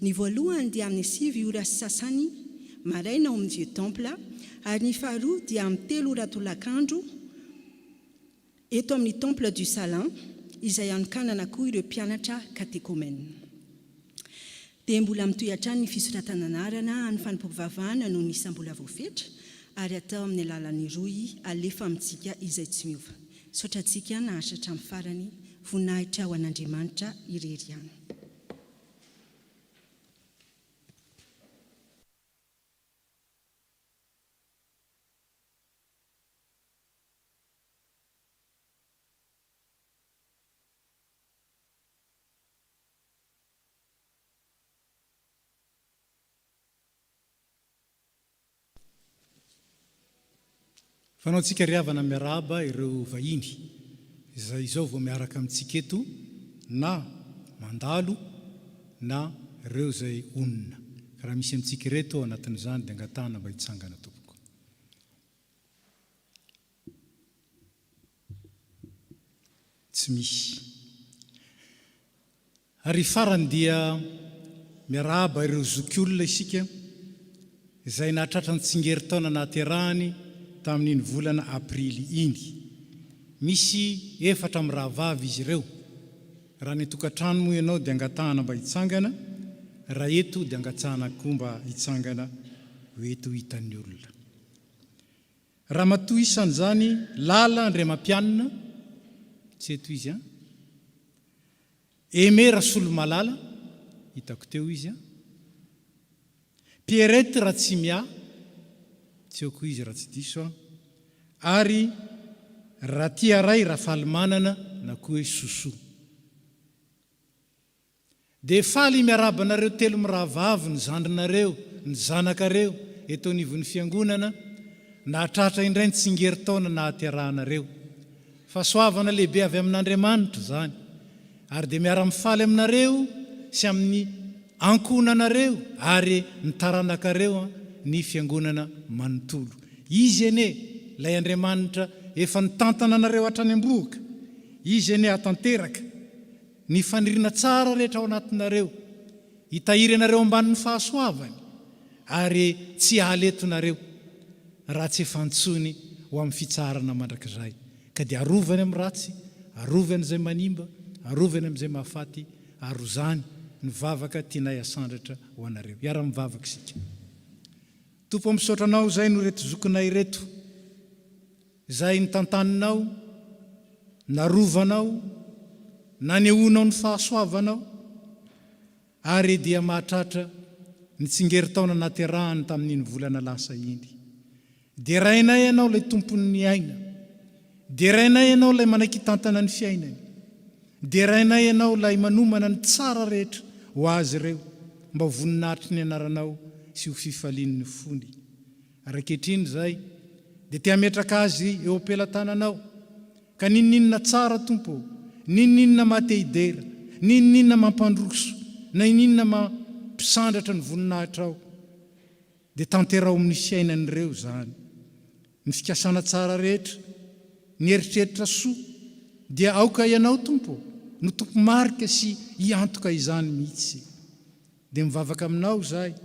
Ny voalohany dia amin'ny 7 ora sasany maraina ao amin'ny Vieux Temple ary ny faharoa dia amin'ny 3 ora tolakandro eto amin'ny Temple du Salin izay anokanana koa ireo mpianatra katekômena. Dia mbola mitoy hatrany ny fisoratananarana amin'ny fanompoam-pavahana no ny isam-bola voafetra ary atao amin'ny alalan'ny roy alefa amintsika izay tsy miova. Saotra antsika nahatratra amin'ny farany voninahitra ho an'Andriamanitra irery ihany. Fanaontsika ry havana miarahaba ireo vahiny izay izao vao miaraka amintsika eto na mandalo na ireo izay onona. Raha misy amintsika reto anatin'izany dia angatahana mba hitsangana tompoko. Tsy misy. Ary farany dia miarahaba ireo zokiolona isika izay nahatratra ny tsingerin-taona nahaterahany tamin'iny volana aprily iny. Misy 4 amin'ny rahavavy izy ireo. Raha ny tokantrano moa ianao dia angatahana mba hitsangana, raha eto dia angatsahana koa mba hitsangana ho eto hitan'ny olona. Raha matoy isan'izany lala Andray mampianina, tsy eto izy Aimé Rasolo Malala, hitako teo izy Pierrette Ratsimia, tsy eo koa izy raha tsy diso ary Ratiaray Rafalimanana na koa hoe Soso. Dia faly miarabanareo 3 mirahavavy ny zandrinareo, ny zanakareo eto anivon'ny fiangonana nahatratra indray ny tsingerin-taona nahaterahanareo. Fahasoavana lehibe avy amin'Andriamanitra zany. Ary dia miara-mifaly aminareo sy amin'ny ankonanareo ary ny taranakareo ny fiangonana manontolo. Izy ene ilay Andriamanitra efa nitantana anareo hatrany am-boaka, izy eny hatanteraka ny fanirina tsara rehetra ao anatinareo, hitahiry anareo ambanin'ny fahasoavany ary tsy hahaletonareo raha tsy efantsony ho amin'ny fitsarana mandrakizay. Ka dia arovany amin'ny ratsy, arovany izay manimba, arovany amin'izay mahafaty, ary zany ny vavaka tianay asandratra ho anareo. Iara-mivavaka isika. Tompo misaotra anao izay no reto zokinay reto, izay nitantaninao, narovanao, nanehoanao ny fahasoavanao, ary dia mahatratra nitsingeritaona naterahany tamin'iny volana lasa iny. Dia rainay ianao ilay tompon'ny aina, dia rainay ianao ilay manakitantana ny fiainany, dia rainay ianao ilay manomana ny tsara rehetra ho azy ireo, mba ho voninahitry ny anaranao sy ho fifalian'ny fony. Rakehitriny zay, dia te hametraka azy eo am-pelantananao, ka nininna tsara tompo, nininna mateidera, nininna mampandroso, na nininna mampisandratra ny voninahitra ao, dia tanterao amin'ny fiainan'ireo zany. Ny fikasana tsara rehetra, ny eritreritra soa, dia aoka ianao tompo, no tompo marika sy hiantoka izany mihitsy. Dia mivavaka aminao zay,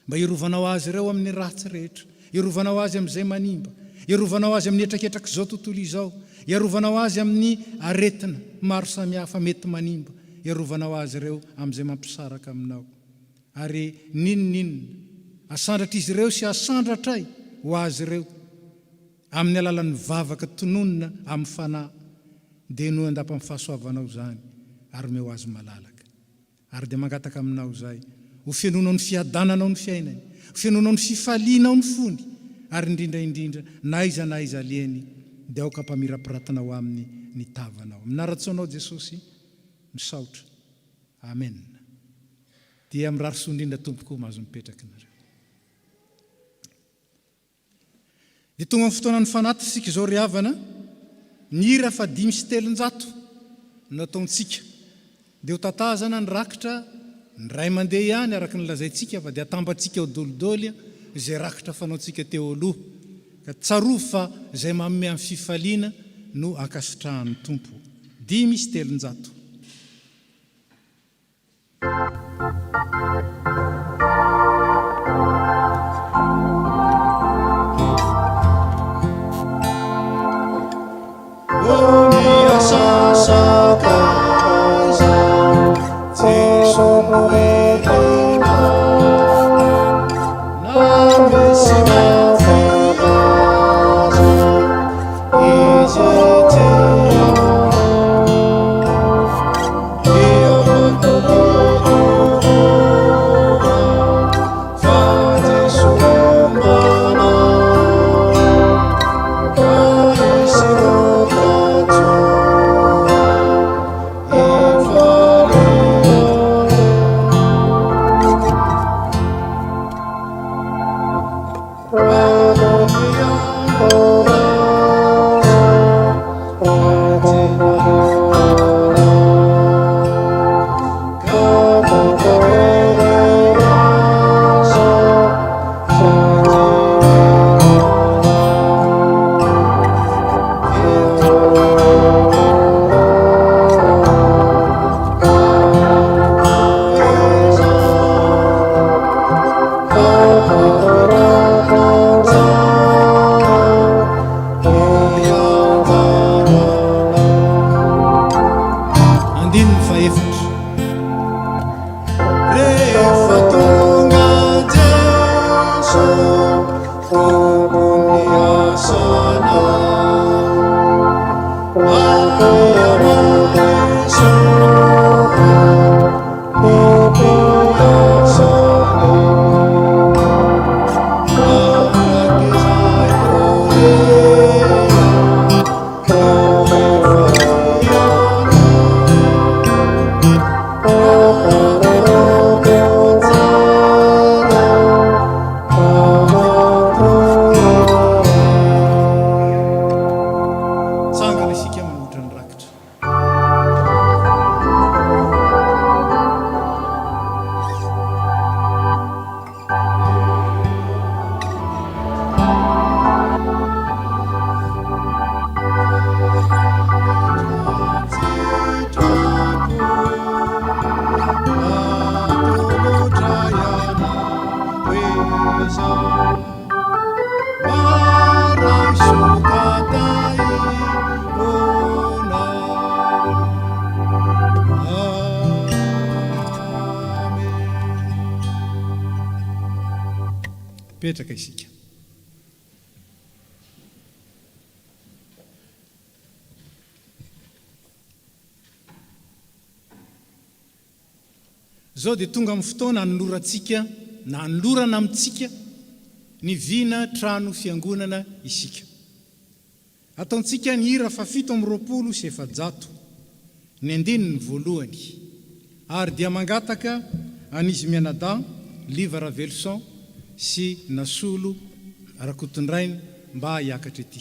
mba irovanao azy ireo amin'ny ratsy rehetra, irovanao azy amin'izay manimba, irovanao azy amin'ny etraketraka izao tontolo izao, irovanao azy amin'ny aretina maro samihafa mety manimba, irovanao azy ireo amin'izay mampisaraka aminao. Ary ninninna asandratra izy ireo sy asandratray ho azy ireo amin'ny alalan'ny vavaka tononina amin'ny fanahy, dia no andapa amin'ny fahasoavanao zany, ary meo azy malalaka. Ary dia mangataka aminao zay, ho fianonao ny fiadananao ny fiainany, ho fianonao ny fifalianao ny fony, ary indrindra na iza alieny, dia aoka mpamirapiratina ho amin'ny ny tavanao. Minaratsoanao Jesosy, misaotra. Amen. Dia amin'ny rarisoa indrindra tompoko mahazo mipetraka nareo. Dia tonga amin'ny fotoana ny fanaty sika izao ry havana, ny hira fa 500 nataontsika, dia ho tatazana ny rakitra ny ray mandeha ihany araka ny lazaintsika, fa dia atambatsika ho dolidoly izay rakitra fanaontsika teo aloha, ka tsaroa fa izay manome amin'ny fifaliana no ankasitrahan'ny tompo. 500. Right. petraka isika. Zao dia tonga amin'ny fotoana anolorantsika na anolorana amintsika ny vina trano fiangonana isika. Ataontsika ny hira fa 720 ny andininy voalohany, ary dia mangataka An'izy Mianadahy, Liva Ravelson sy Nasolo Rakotondrainy mba hiakatra ety.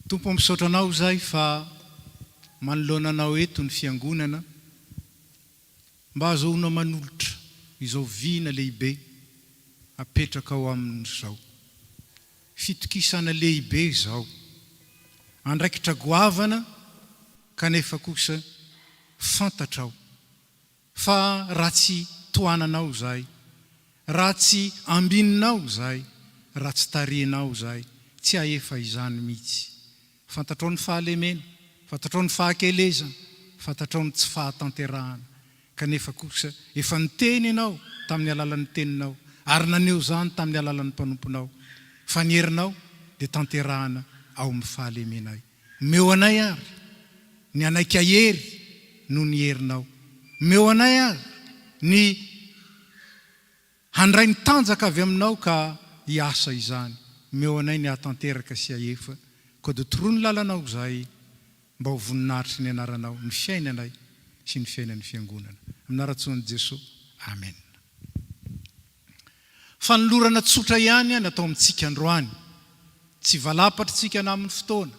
Tompo misaotra anao zay fa manoloana anao eto ny fiangonana mba azahoanao manolotra izao vina lehibe apetraka ao amin'izao. Fitokisana lehibe izao, andraikitra goavana kanefa kosa fantatrao fa raha tsy toananao zay, raha tsy ambininao zay, raha tsy tarihinao zay, tsy ahefa izany mihitsy. Fantatrao ny fahalemena, fantatrao ny fahakelezana, fantatrao ny tsy fahatanterahana, kanefa kosa efa niteny ianao tamin'ny alalan'ny teninao, ary naneo zany tamin'ny alalan'ny mpanomponao, fa ny herinao dia tanterahana ao amin'ny fahalemenay. Meo anay ary ny anaiky ahery no ny herinao, meo anay ary ny handray ny tanjaka avy aminao ka hiasa izany, meo anay ny hatanteraka sy ahefa. Ko dia toroa ny lalanao zay mba ho voninahitry ny anaranao, ny fiainanay sy ny fiainan'ny fiangonana. Amin'ny anarantson'i Jesosy, amen. Fanolorana tsotra ihany natao amintsika androany, tsy valapatritsika na amin'ny fotoana,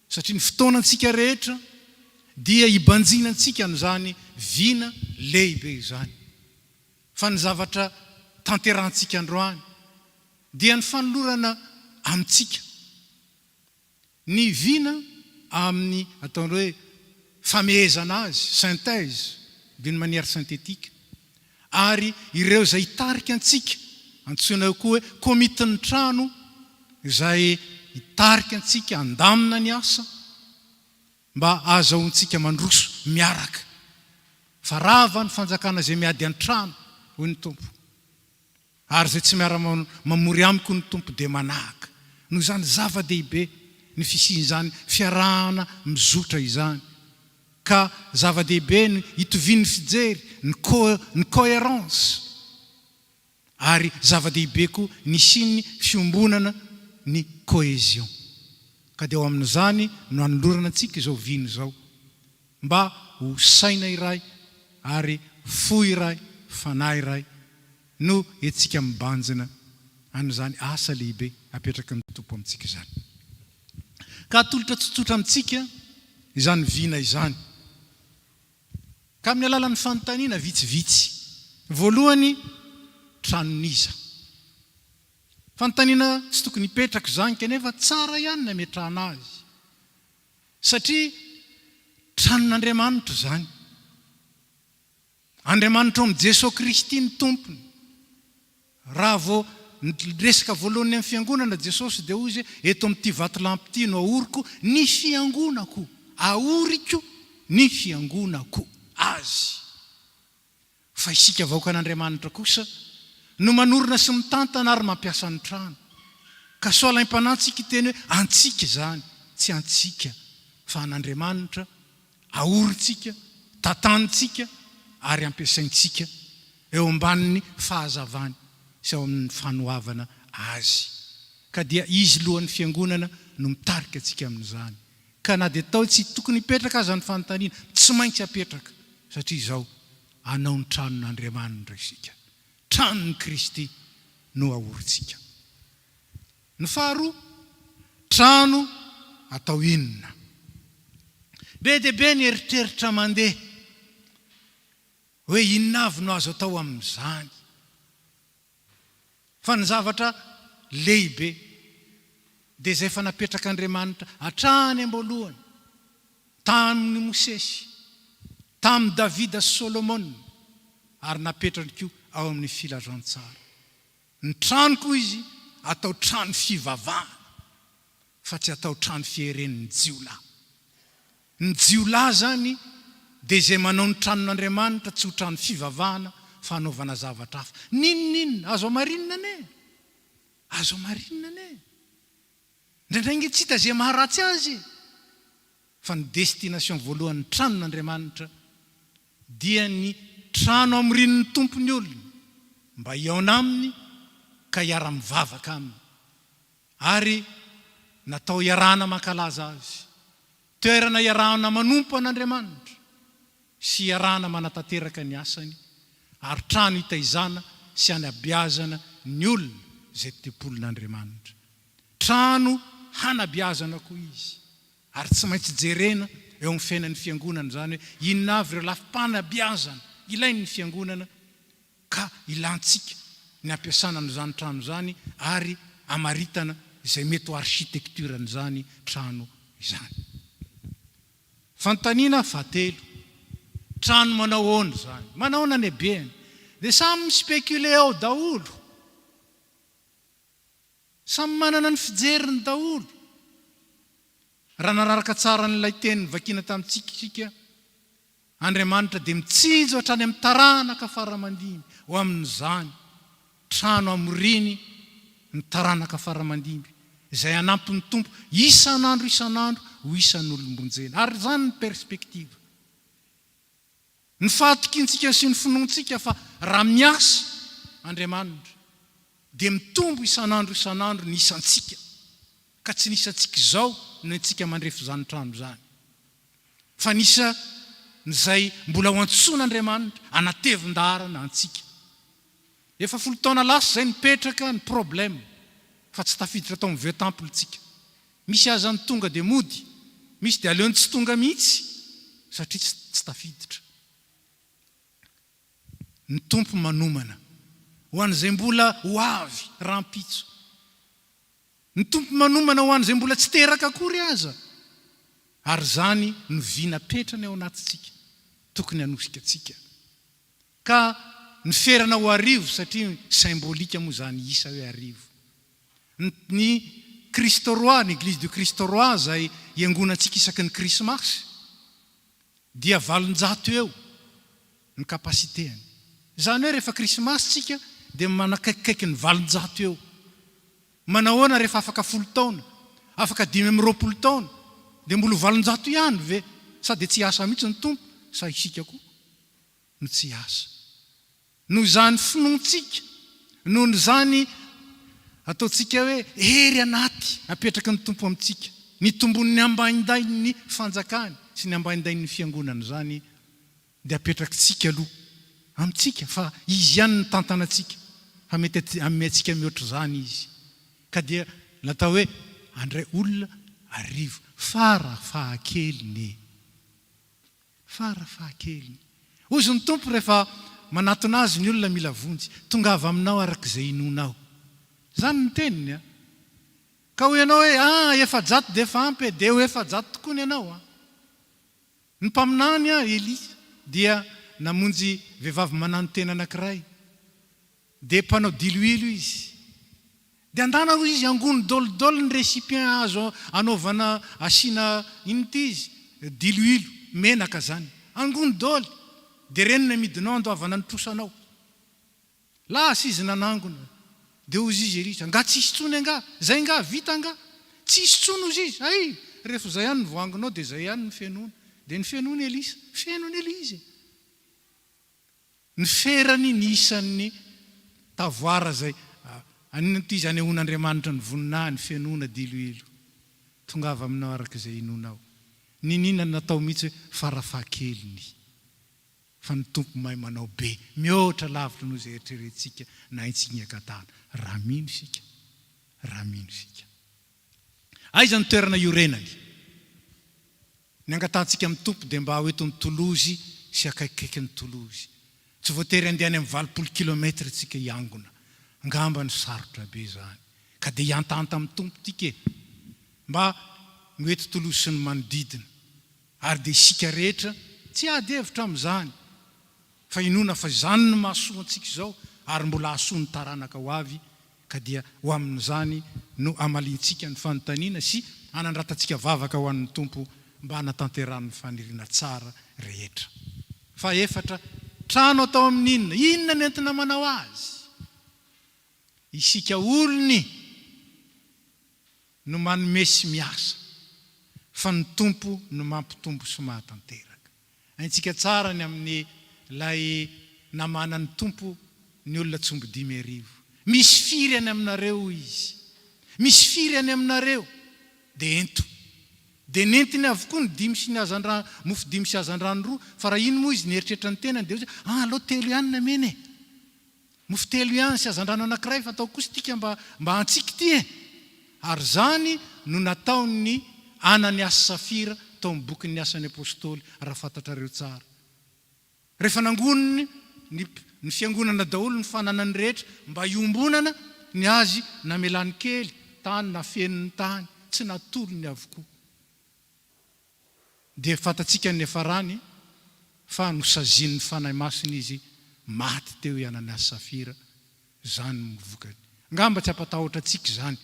satria ny fotoanantsika rehetra dia hibanjinantsika n'izany vina lehibe izany. Fa ny zavatra tanterahantsika androany dia ny fanolorana amintsika ny vina amin'ny ataony hoe famehezana azy, synthèse d'une manière synthétique, ary ireo zay hitarika antsika, antsoina koa hoe komitin'ny trano izay hitarika antsika andamina ny asa mba azahoantsika mandroso miaraka. Fa rava ny fanjakana zay miady an-trano hoy ny tompo, ary zay tsy miara-mamory amiko ny tompo dia manahaka. Noho izany zava-dehibe ny fisian'izany fiarahana mizotra izany, ka zava-dehibe ny hitovian'ny fijery, ny cohérence, ary zava-dehibe koa ny sin'ny fiombonana ny cohésion. Ka dia ao amin'izany no anolorana antsika izao vino izao, mba ho saina iray ary fo iray, fanahy iray no etsika mibanjina an'izany asa lehibe apetraka ny tompo amintsika izany. Ka atolotra tsotsotra amintsika izany vina izany, ka amin'ny alalan'ny fanontaniana vitsivitsy. Voalohany, tranoniza. Fanontaniana tsy tokony hipetraka izany kanefa tsara ihany ny ametrahana azy, satria tranon'Andriamanitra izany. Andriamanitra amin'ny Jesosy Kristy ny tompony. Raha vao resaka voalohany amin'ny fiangonana Jesosy dia hoy izy, eto amin'ity vatolampy ity no ahoriko ny fiangonako, ahoriko ny fiangonako azy. Fa isika vahoaka an'Andriamanitra kosa no manorina sy mitantana ary mampiasa ny trano. Ka soa laim-panantsika teny hoe antsika izany, tsy antsika fa an'Andriamanitra ahoritsika, tatanitsika ary ampiasaintsika eo ambanin'ny fahazavany sy eo amin'ny fanoavana azy. ka dia izy lohan'ny fiangonana no mitarika antsika amin'izany. Ka na dia tao tsy tokony hipetraka aza ny fanontaniana, tsy maintsy apetraka satria izao anao ny tranon'Andriamanitra isika. Tranon'ny Kristy no ahorintsika. Ny faharoa, trano atao inona? Be dia be ny eritreritra mandeha hoe inona avy no azo atao amin'izany. Fa ny zavatra lehibe dia izay efa napetraka Andriamanitra hatrany am-boalohany, tamin'ny Mosesy, tamin'ny Davida sy Solomona, ary napetraka koa ao amin'ny filazantsara. Ny trano koa izy atao trano fivavahana, fa tsy atao trano fieren'ny jiolahy. Ny jiolahy zany dia izay manao ny tranon'Andriamanitra tsy ho trano fivavahana, fanaovana zavatra hafa. Ninona? Azo amarinina ne? Azo amarinina ne? Ndraindray tsy hita izay maharatsy azy. Fa ny destination voalohan'ny tranon'Andriamanitra dia ny trano amirinin'ny tompony olona, mba hiaona aminy ka hiara-mivavaka aminy, ary natao iarahana mankalaza azy. Toerana iarahana manompo an'Andriamanitra sy iarahana manatanteraka ny asany, ary trano hitaizana sy hanabeazana ny olona izay tempolon'Andriamanitra. Trano hanabeazana koa izy, ary tsy maintsy jerena eo amin'ny fiainan'ny fiangonana zany hoe inona avy ireo lafim-panabeazana ilain'ny fiangonana, ka ilantsika ny ampiasana n'izany trano zany ary amaritana izay mety ho architecturan'izany trano izany. Fanontaniana fahatelo, trano manao ahoana zany? Manao ahoana ny habeny? Dia samy mispekule ao daholo, samy manana ny fijeriny daholo. Raha nararaka tsara n'ilay teny vakina tamintsika, Andriamanitra dia mitsinjo hatrany amin'ny taranaka faramandimy ho amin'izany trano amoriny ny taranaka faramandimy, izay anampy ny tompo isan'andro ho isan'olombonjena. Ary zany ny perspektiva. Ny fahatokintsika sy ny finoantsika fa raha miasa Andriamanitra dia mitombo isan'andro ny isantsika, ka tsy nisantsika izao no antsika mandrefy zany trano zany, fa nisa n'izay mbola ho antsoin'Andriamanitra anatevin-darana antsika. Efa 10 taona lasa izay nipetraka ny problème, fa tsy tafiditra tao amin'ny templetsika. Misy aza ny tonga dia mody, misy dia aleony tsy tonga mihitsy satria tsy tafiditra. Ny tompo manomana ho an'izay mbola ho avy rampitso. Ny tompo manomana ho an'izay mbola tsy teraka akory aza, ary zany no vinapetrany ao anatintsika, tokony hanosika antsika. Ka ny ferana ho arivo, satria symbolika moa zany isa hoe arivo. Ny Kristo roi, ny Église du Kristo roi zay iangonantsika isaky ny Krismasy, dia 800 eo ny kapasiteny. Zany hoe rehefa Krismasy tsika dia manakaikikaiky ny 800 eo. Manahoana rehefa afaka 10 taona, afaka 520 taona, dia mbola 800 ihany ve? Sady tsy asa mihitsy ny tompo, sa isika koa no tsy asa. Noho zany finoantsika, noho zany ataontsika hoe hery anaty apetraka ny tompo amintsika, ny tombon'ny ambaindain'ny fanjakany sy ny ambaindain'ny fiangonana zany, dia apetrakitsika aloha amintsika, fa izy ihany ny tantanantsika, fa mety amintsika mihoatra zany izy. Ka dia natao hoe andray olona arivo, farafahakeliny. Farafahakeliny. Ozy ny tompo rehefa manatona azy ny olona mila vonjy, tonga avy aminao arak'izay inonao. Zany ny teniny. Ka ho ianao hoe efa-jato dia efa ampy, dia ho efa-jato tokoa ny ianao. Ny mpaminany Elisa dia namonjy vehivavy manano tena anankiray, dia mpanao diloilo izy. Dia andana izy angony dolodolo ny récipient azo anaovana asina inity izy, diloilo, menaka zany. Angony dolo, dia renina midinao andoavana ny trosanao. Lasa izy nanangona, dia hozy izy Elisa, nga tsisy tsony anga, zay nga vita nga, tsisy tsony hozy izy. Ay, rehefa zay ihany ny voangonao dia zay ihany ny fianoana. Dia ny fianoana Elisa, fianoana Elisa. Ny ferany ny isan'ny tavoara zay Anina ty zany hon'Andriamanitra ny vonina ny fianona diloilo. Tongava aminao arak'izay inonao. Ninina natao mihitsy hoe farafahakeliny. Fa ny tompo mahay manao be. Mihoatra lavitra noho izay eritreretintsika na itsignyaka tany. Raha mino sika. Raha mino sika. Aiza ny toerana iorenany. Ny angatantsika amin'ny tompo dia mba hoeto ny Tolozy sy akaikaiky ny Tolozy. Tsy voatery andeha any amin'ny 20 kilometra tsika iangona. Ngamba ny sarotra be zany. Ka dia iantanta amin'ny tompo tike. Mba hoeto Tolozy sy ny manodidina. Ary dia isika rehetra tsy ady hevitra amin'izany. Fa inona fa zany no mahasoa antsika izao ary mbola hasoa ny taranaka ho avy. Ka dia ho amin'izany no amalintsika ny fanontaniana sy anandratantsika vavaka ho an'ny tompo mba hanatanteran'ny faniriana tsara rehetra. Fa efatra, trano atao amin'inona? Inona ny entina manao azy? Isika olony no manome sy miasa, fa ny tompo no mampitombo sy mahatanteraka. Aintsika tsara ny amin'ny lay namana ny tompo ny olona tsombo 5,000. Misy firy any aminareo izy. Misy firy any aminareo. Dia ento. Dia nentiny avokoa ny 5 sy ny hazandrano, mofo 5 sy hazandrano 2, fa raha ino moa izy nieritreritra ny tenany dia allo 3 ihany namene. Mofo 3 ihany sy hazandrano anankiray fa atao kosa tika mba antsika ty e. Ary zany no nataony Ananias Safira tao amin'ny bokin'ny asan'ny apôstôly raha fantatrareo tsara. Rehefa nangoniny ny fiangonana daholo ny fananany rehetra mba iombonana ny azy namelany kely tany na feniny tany tsy natolony avokoa. Dia fantatsika ny efarany fa nosaziany ny fanahy masina izy maty teo i Ananias Safira, zany mivokany. Ngamba tsy ampatahotra antsika zany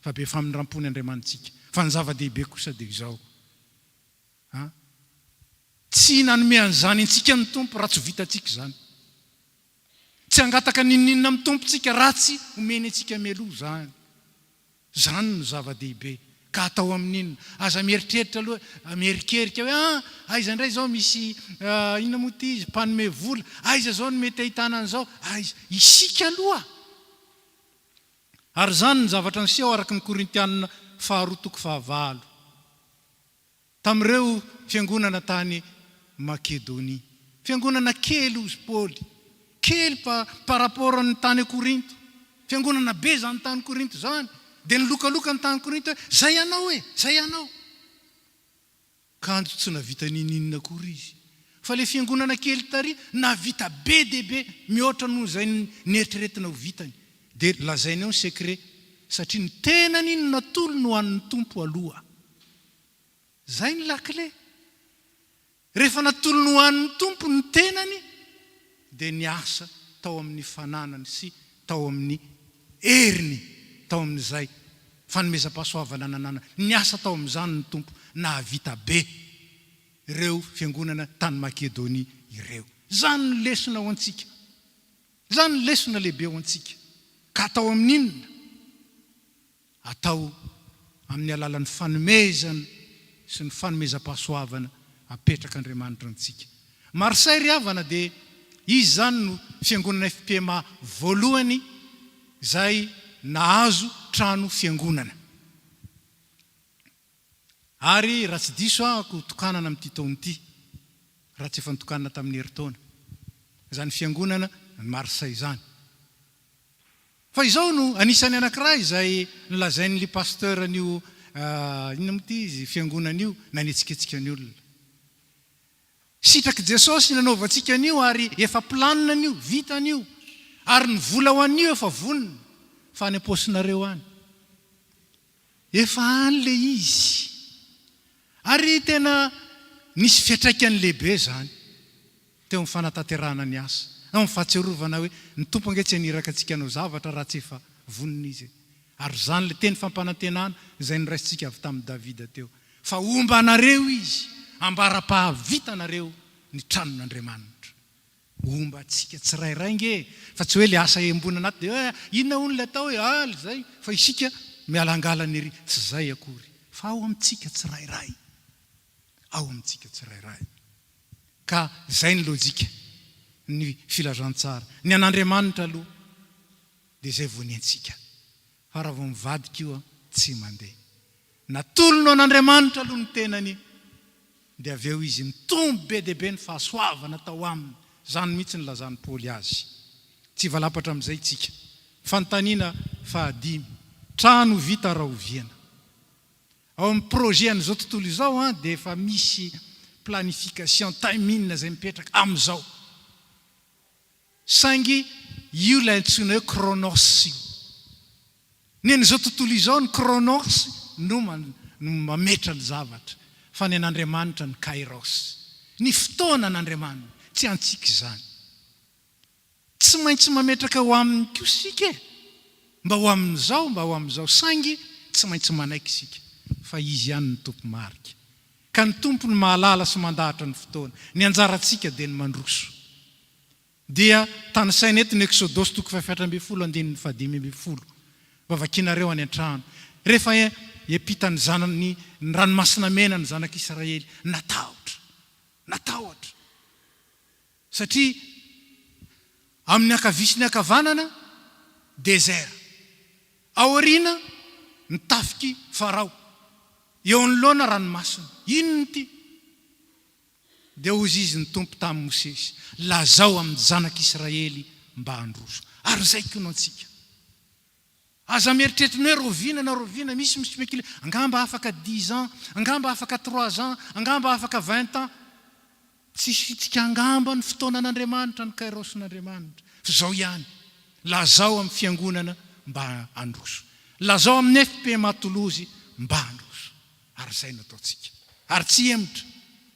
fa be famindrampony Andriamantsika. Fa ny zava-dehibe kosa dia izao. Tsy nanome an'izany antsika ny tompo raha tsy vitantsika zany. Tsy angataka ninina amin'ny tompontsika ratsy omeny antsika meloa zany. Zany no zava-dehibe. Ka atao amin'inona? Aza mieritreritra aloha, mierikerika hoe aiza indray zao misy inona moa ty izy mpanome vola, aiza zao no mety ahitana an'izao, aiza isika aloha. Ary zany ny zavatra niseho araka ny Korintianina 2:9. Tamin'ireo fiangonana tany Makedonia. Fiangonana kely ozy Paoly. Kely par rapport ny tany Korinto. Fiangonana be zany tany Korinto zany. Dia nilokaloka ny tany Korinto hoe zay anao e, zay anao. Kanjo tsy navita ninina akory izy. Fa le fiangonana kely tary navita be dia be mihoatra noho izay nieritreretina ho vitany. Dia lazainy eo ny secret satria ny tenany iny natolo no an'ny tompo aloha. Zay ny lakle. Rehefa natolo no an'ny tompo ny tenany dia niasa tao amin'ny fananany sy tao amin'ny heriny, tao amin'izay fanomezam-pahasoavana nanana. Niasa tao amin'izany ny tompo nahavita be ireo fiangonana tany Makedonia ireo. Zany ny lesona ho antsika. Zany ny lesona lehibe ho antsika. Ka atao amin'inona? Atao amin'ny alalan'ny fanomezana sy ny fanomezam-pahasoavana apetraka Andriamanitra antsika. Marsay ry havana dia izy zany no fiangonana FPMA voalohany zay nahazo trano fiangonana. Ary raha tsy diso ako tokanana amin'ity taona ity, raha tsy efa nitokanana tamin'ny heritaona, zany fiangonana ny Marsay zany. Fa izao no anisany anankiray izay nilazain'ly pasteur an'io inona moa ty izy fiangonan'io nanetsiketsika ny olona. Sitraky Jesosy nanaovantsika an'io ary efa planina an'io, vita an'io. Ary ny vola ho an'io efa vonina fa any am-posinareo any. Efa any le izy. Ary tena nisy fiatraikany lehibe zany teo amin'ny fanatanterahana ny asa. Amin'ny fahatserovana hoe ny tompo ange tsy aniraka antsika anao zavatra raha tsy efa vonina izy. Ary zany le teny fampanantenana izay niraisintsika avy tamin'ny Davida teo. Fa omba anareo izy, ambara-pahavita anareo ny tranon'Andriamanitra. Omba antsika tsirairay nge, fa tsy hoe le asa embona anaty dia inona hono le atao hoe aly zay, fa isika mialangala ery, tsy zay akory. Fa ao amintsika tsirairay. Ao amintsika tsirairay. Ka zay ny lojika ny filazantsara. Ny an'Andriamanitra aloha dia izay vonintsika fa raha vao mivadika io tsy mandeha. Natolonao an'Andriamanitra aloha ny tenany dia avy eo izy mitombo be dia be ny fahasoavana tao aminy. Zany mihitsy ny lazany Paoly azy. Tsy valapatra amin'izay tsika. Fanontaniana 5, trano vita raha oviana. Ao amin'ny projet an'izao tontolo izao dia efa misy planification timing izay mipetraka amin'izao. Saingy io ilay antsoina hoe chronos io. Nen'izao tontolo izao ny chronos no mametra ny zavatra. Fa ny an'Andriamanitra ny kairos. Ny fotoana an'Andriamanitra, tsy antsika izany. Tsy maintsy mametraka ho amin'ny kosika mba ho amin'izao, mba ho amin'izao. Saingy tsy maintsy manaiky isika. Fa izy ihany ny tompo marika. Ka ny tompo ny mahalala sy mandahatra ny fotoana. Ny anjarantsika dia ny mandroso. Dia tany saina eto ny Exodosy 7:15-15. Vavakinareo any an-trano. Rehefa hiampita ny zanany ny ranomasina mena ny zanak'Israely, natahotra. Satria amin'ny akavisy ny akavanana désert. Aoriana ny tafiky Farao. Eo anoloana ranomasina. Inona ty? Dia hozy izy ny tompo tamin'ny Mosesy, lazao amin'ny zanak'Israely mba handroso. Ary izay koa antsika. Aza mieritreritra hoe roviana misy mipekile angamba afaka 10 ans, angamba afaka 3 ans, angamba afaka 20 ans. Tsisy fitsika angamba ny fotoana an'Andriamanitra, ny kairoson'Andriamanitra. Fa zao ihany. Lazao amin'ny fiangonana mba handroso. Lazao amin'ny FP Matolozy mba handroso. Ary izay no ataontsika. Ary tsy emitra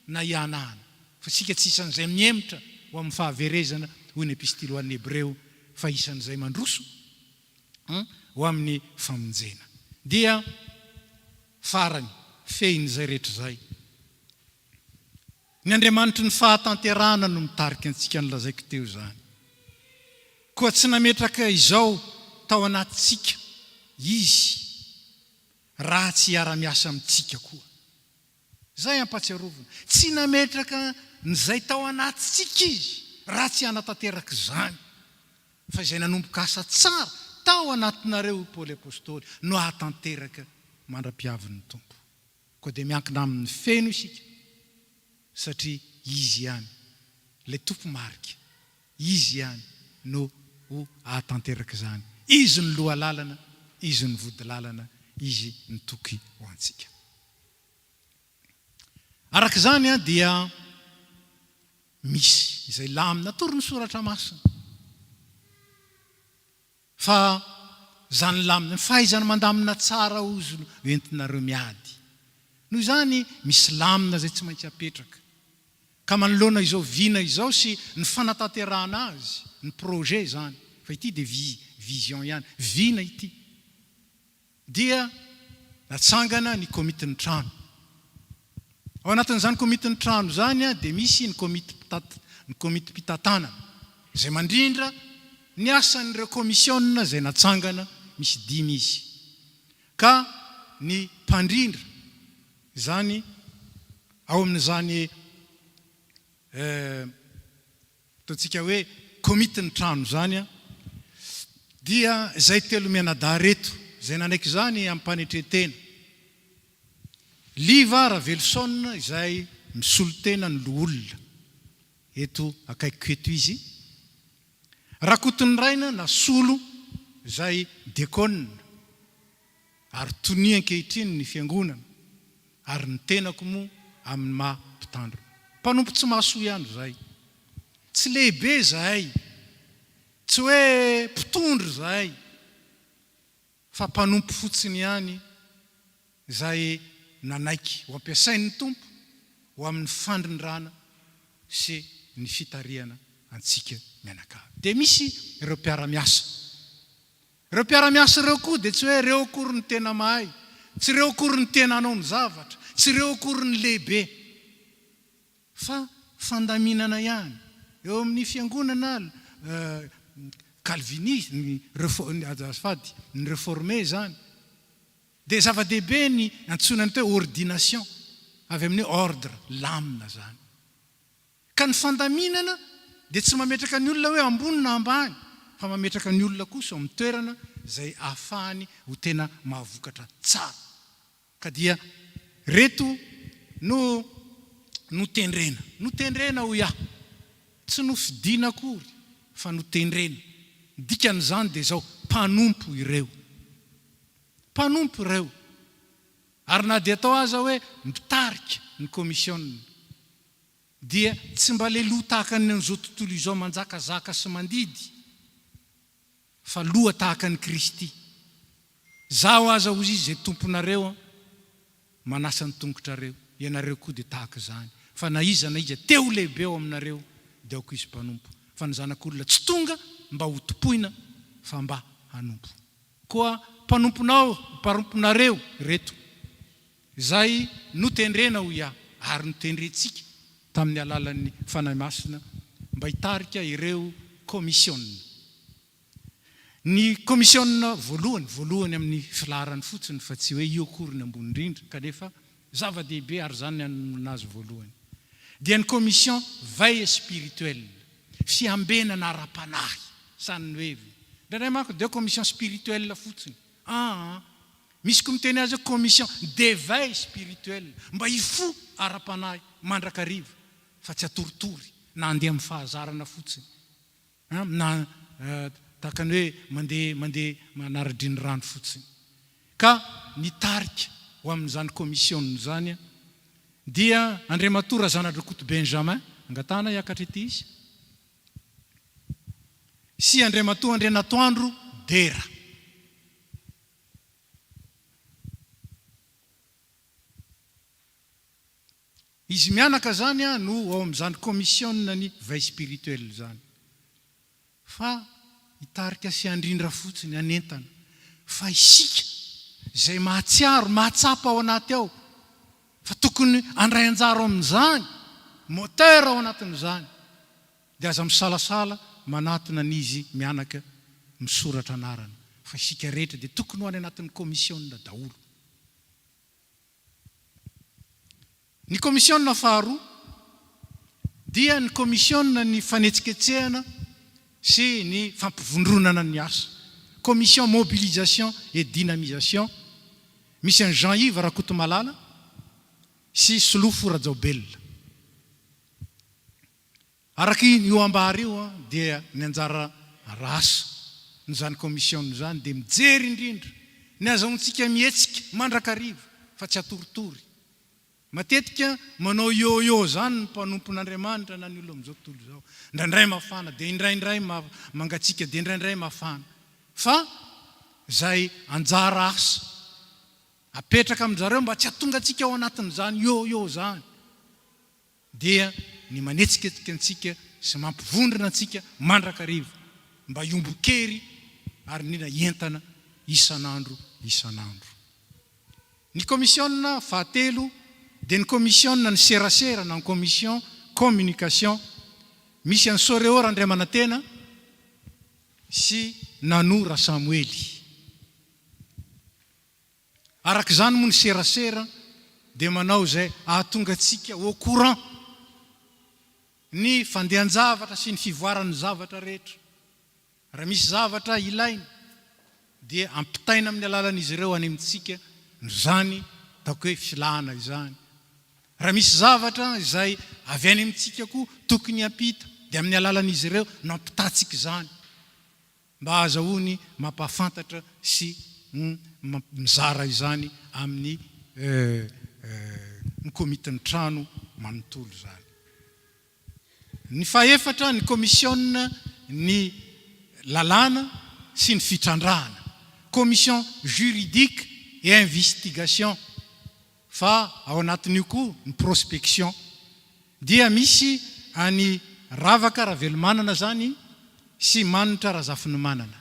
na ianahana. Fa sika tsy isan'izay miemitra ho amin'ny fahaverezana hoy ny epistily ho an'ny Hebreo, fa isan'izay mandroso ho amin'ny famonjena. Dia farany fehin'izay rehetra izay. Ny Andriamanitra ny fahatanterana no mitarika antsika ny lazaiko teo izany. Koa tsy nametraka izao tao anatintsika izy raha tsy hiara-miasa amintsika koa. Zay ampatsiarovana. Tsy nametraka n'izay tao anatintsika izy raha tsy hanatanteraka izany. Fa izay nanomboka asa tsara tao anatinareo Paoly apôstôly no hatanteraka mandra-piavin'ny tompo. Koa dia miankina amin'ny feno isika. Satria izy ihany, ilay tompo marika, izy ihany no ho hatanteraka izany. Izy ny loha lalana, izy ny vody lalana, izy ny toky ho antsika. Araka izany dia misy izay lamina torony soratra masina. Fa zany lamina, fahaizana mandamina tsara ozy entinareo miady. Noho izany misy lamina izay tsy maintsy apetraka. Ka manoloana izao vina izao sy ny fanatanterahana azy, ny projet zany. Fa ity dia vision ihany, vina ity. Dia natsangana ny komitin'ny trano. Ao anatin'izany komitin'ny trano zany dia misy ny komity mpitantanana izay mandrindra ny asan'ireo komisiona izay natsangana, misy 5 izy. Ka ny mpandrindra zany ao amin'izany ataontsika hoe komitin'ny trano zany dia izay 3 mianadahy reto izay nanaiky zany amin'ny mpanetretena. Liva Ravelson izay misolotena ny loolona eto akaikiko eto izy. Rakotony raina nasolo izay dekona ary tony ankehitriny ny fiangonana ary ny tenako moa amin'ny maha-mpitandro. Mpanompo tsy mahasoa ihany izay. Tsy lehibe zahay, tsy hoe mpitondro zahay, fa mpanompo fotsiny ihany izay nanaiky ho ampiasain'ny tompo ho amin'ny fandrindrana sy ny fitariana antsika mianakavy. Dia misy ireo mpiara-miasa. Ireo mpiara-miasa ireo koa dia tsy hoe ireo akory ny tena mahay, tsy ireo akory ny tena anao ny zavatra, tsy ireo akory ny lehibe, fa fandaminana ihany. Eo amin'ny fiangonana calviniste, ny réformé zany. Dia zava-dehibe ny antsonany hoe ordination, avy amin'ny ordre, lamina zany. Ka ny fandaminana dia tsy mametraka ny olona hoe ambony na ambany, fa mametraka ny olona kosa amin'ny toerana izay ahafahany ho tena mahavokatra tsara. Ka dia reto no tendrena ho ia, tsy no fidina akory fa no tendrena. Dikan'izany dia zao mpanompo ireo. Ary na dia atao aza hoe mitarika ny komisiona dia tsy mba leloha tahaka n'izao tontolo izao manjakazaka sy mandidy, fa loha tahaka ny Kristy. Zaho aza hozy izy zay tomponareo manasa ny tongotrareo, ianareo koa dia tahaka izany. Fa na iza teo lehibe ao aminareo dia aoko izy mpanompo. Fa ny zanak'olona tsy tonga mba ho topoina fa mba hanompo. Koa mpanomponareo reto, izay notendrena ho ia ary notendrentsika tamin'ny alalan'ny fanahy masina mba hitarika ireo komisiona. Ny komisiona voalohany amin'ny filaharany fotsiny, fa tsy hoe io akory ny ambony indrindra, kanefa zava-dehibe ary zany aminazy voalohany. Dia ny komision veille spirituelle, fiambenana ara-panahy, san'ny hoe ndray manko dia komision spirituelle fotsiny. Misy koa miteny azy komision d'éveil spirituel, mba hifo ara-panahy mandrakariva, fa tsy atoritory na andeha amin'ny fahazarana fotsiny, na tahaka ny hoe mandeha manaradriny rano fotsiny. Ka nitarika ho amin'izany komisiona zany dia Andriamatora zanadrokoto Benjamin angatana hiakatra ity izy, sy Andriamatora Andrenatoandro Dera. Izy mianaka zany no ao amin'izany komisiona ny veille spirituelle zany, fa hitarika sy andrindra fotsiny anentana fa isika zay mahatsiaro mahatsapa ao anaty ao, fa tokony andray anjara amin'izany, moteur ao anatin'izany, dia aza misalasala manatona n'izy mianaka misoratra anarana, fa isika rehetra dia tokony ho any anatin'ny komisiona daholo. Ny komisiona faharoa dia ny komisiona ny fanetsiketsehana sy ny fampivondronana ny asa, commission mobilisation et dynamisation, misy an Jean-Yves Rakotomalala sy Solofo Rajaobelona. Araky io ambary io dia ny anjara rasa n'izany komisiona zany dia mijery indrindra ny azahoantsika mihetsika mandrakariva fa tsy atoritory. Matetika manao yo zany ny mpanompon'Andriamanitra na ny olo amin'izao tontolo izao, indraindray mafana dia indraindray mangatsika dia indraindray mafana, fa zay anjara asa apetraka amin'izareo mba tsy hahatonga antsika ao anatin'izany yo zany, dia ny manetsiketsika antsika sy mampivondrona antsika mandrakariva mba hiombokery ary nina entana isan'andro. Ny komisiona fahatelo dia ny komisiona ny serasera na ny komision communication, misy an'ny Soreora Andriamanantena sy Nanora Samuely. Araka izany moa ny serasera dia manao izay ahatonga antsika au courant ny fandehan-javatra sy ny fivoaran'ny zavatra rehetra. Raha misy zavatra ilaina dia ampitaina amin'ny alalan'izy ireo any amintsika zany taoko hoe filana izany. Raha misy zavatra izay avy any amintsika koa tokony ampita dia amin'ny alalan'izy ireo no ampitatsika izany, mba azahoany mampahafantatra sy mizara izany amin'ny komitin'ny trano manontolo zany. Ny fahaefatra ny komisiona ny lalàna sy ny fitrandrahana, commission juridique et investigation, fa ao anatin'io koa ny prospection. Dia misy any Ravaka Ravelomanana zany sy Manitra Razafinomanana.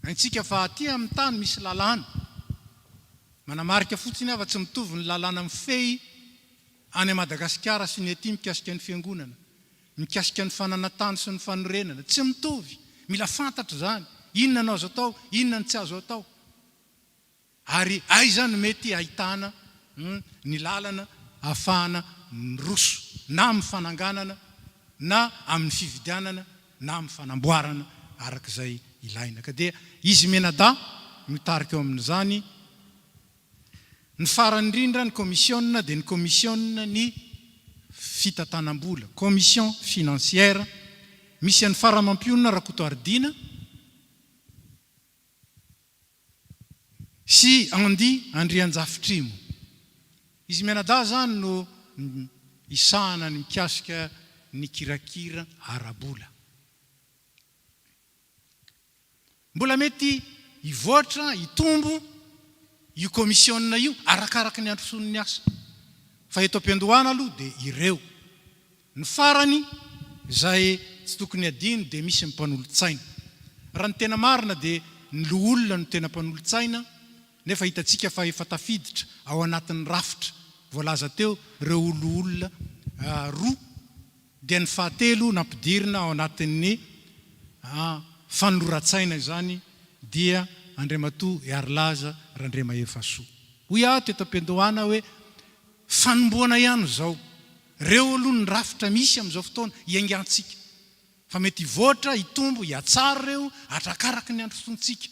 Antsika fa aty amin'ny tany misy lalàna, manamarika fotsiny ava tsy mitovy ny lalàna mifehy any Madagasikara sy ny aty mikasika ny fiangonana, mikasika ny fananatany sy ny fanorenana, tsy mitovy. Mila fantatra zany, inona no azo atao, inona no tsy azo atao. Ary aiza no mety ahitana ny lalana ahafahana miroso na amin'ny fananganana na amin'ny fividianana na amin'ny fanamboarana arak'izay ilaina. Ka dia izy menada mitarika eo amin'izany ny farany indrindra ny commissionna dia ny commissionna ny fitantanam-bola, commission financière, misy an'ny faramampiona Rakotoardina sy Andi Andrianjafitrimo. Izy menada zany no isahana ny mikasika ny kirakira arabola. Mbola mety ivoatra, itombo io commissionna io arakaraka ny androson'ny asa. Fa eto am-piandohana aloha dia ireo. Ny farany izay tsy tokony adino dia misy mpanolotsaina. Raha ny tena marina dia ny loholona no tena mpanolotsaina, nefa hitantsika fa efa tafiditra ao anatin'ny rafitra voalaza teo ireo olona roa, dia ny fahatelo nampidirina ao anatin'ny fanoloratsaina izany dia Andriamatoa Iarlaza Randremahefasoa. Hoy aho teto am-piandohana hoe fanomboana ihany zao. Reo aloha ny rafitra misy amin'izao fotoana iangantsika. Fa mety ivoatra, itombo, iatsara reo arakaraka ny androsontsika.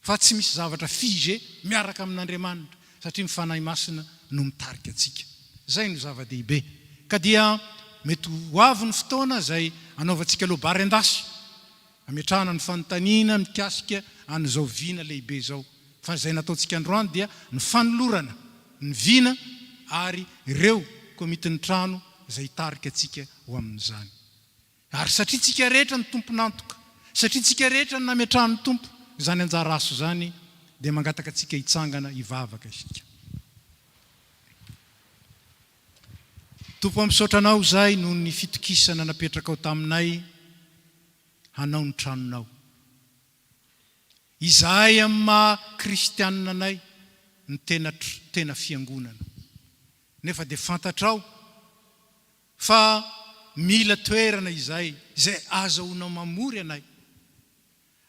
Fa tsy misy zavatra fige miaraka amin'Andriamanitra satria ny fanahy masina no mitarika antsika. Zay no zava-dehibe. Ka dia mety ho avy ny fotoana izay anaovantsika lobary endasy, ametrahana ny fanontaniana mikasika an'izao vina lehibe zao. Fa izay nataontsika androany dia ny fanolorana, ny vina ary ireo komitin'ny trano izay hitarika antsika ho amin'izany. Ary satria tsika rehetra ny tomponantoka, satria tsika rehetra ny nametrahan'ny tompo izany anjara aso zany, dia mangataka antsika hitsangana hivavaka isika. Tompo misaotra anao zay noho ny fitokisana napetraka ao taminay hanao ny tranonao. Izahay amin'ny maha kristianina anay ny tena fiangonana. Nefa dia fantatrao fa mila toerana izay azahoanao mamory anay,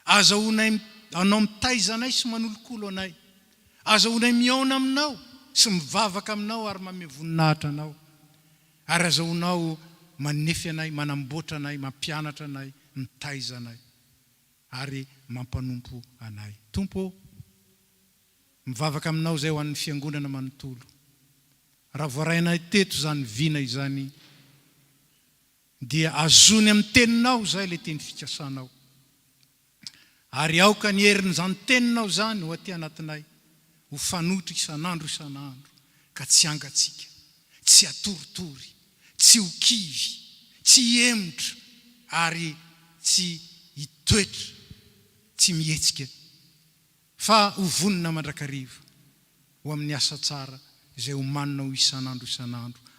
azahoanay anao mitaiza anay sy manolokolo anay, azahoanay miaona aminao sy mivavaka aminao ary manome voninahitra anao, ary azahoanao manefy anay, manamboatra anay, mampianatra anay, mitaiza anay ary mampanompo anay. Tompo, mivavaka aminao zay ho an'ny fiangonana manontolo. Raha voarainay teto zany vina izany dia azony amin'ny teninao zay le teny fikasanao. Ary aoka ny herin'ny zany teninao zany ho aty anatinay, ho fanotra isanandro ka tsy angatsika, tsy atoritory, tsy ho kivy, tsy emotra ary tsy hitoetra, tsy mihetsika, fa ho vonina mandrakariva ho amin'ny asa tsara izay ho maninao isanandro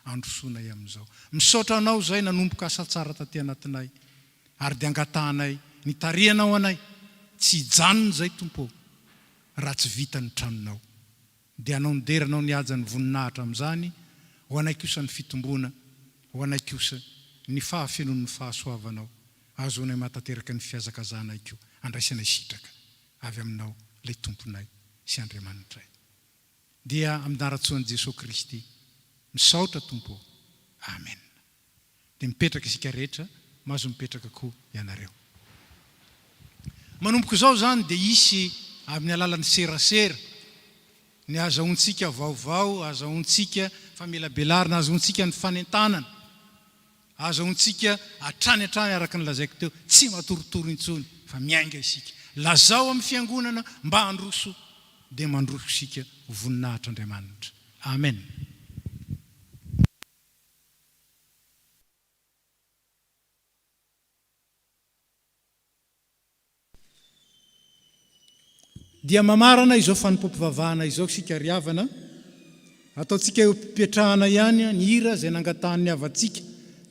androsonay amin'izao. Misaotra anao zay nanomboka asa tsara taty anatinay, ary dia angatahanay nitarianao anay, tsy hijanona zay tompo raha tsy vita ny tranonao. Dia anao nideranao nihaja ny voninahitra amin'izany, ho anay kosa ny fitombona, ho anay kosa ny fahafenon'ny fahasoavanao, azonay matateraka ny fiazakazanay koa, andraisanay sitraka avy aminao lay tomponay sy Andriamanitray. Dia amin'ny anaratsoan'i Jesosy Kristy misaotra tompo. Amen. Dia mipetraka isika rehetra, mahazo mipetraka koa ianareo. Manomboka izao zany dia isy amin'ny alalan'ny serasera, ny azahoantsika vaovao, azahoantsika famelabelarina, azahoantsika ny fanentanana, azahoantsika hatrany araka ny lazaiko teo, tsy matoritory intsony fa miainga isika. Lazao amin'ny fiangonana mba handroso, dia mandroso isika ho voninahitra Andriamanitra. Amen. Dia mamarana izao fanompompivavahana izao sika riavana, ataontsika eo mpipetrahana ihany ny hira izay nangatahany avatsika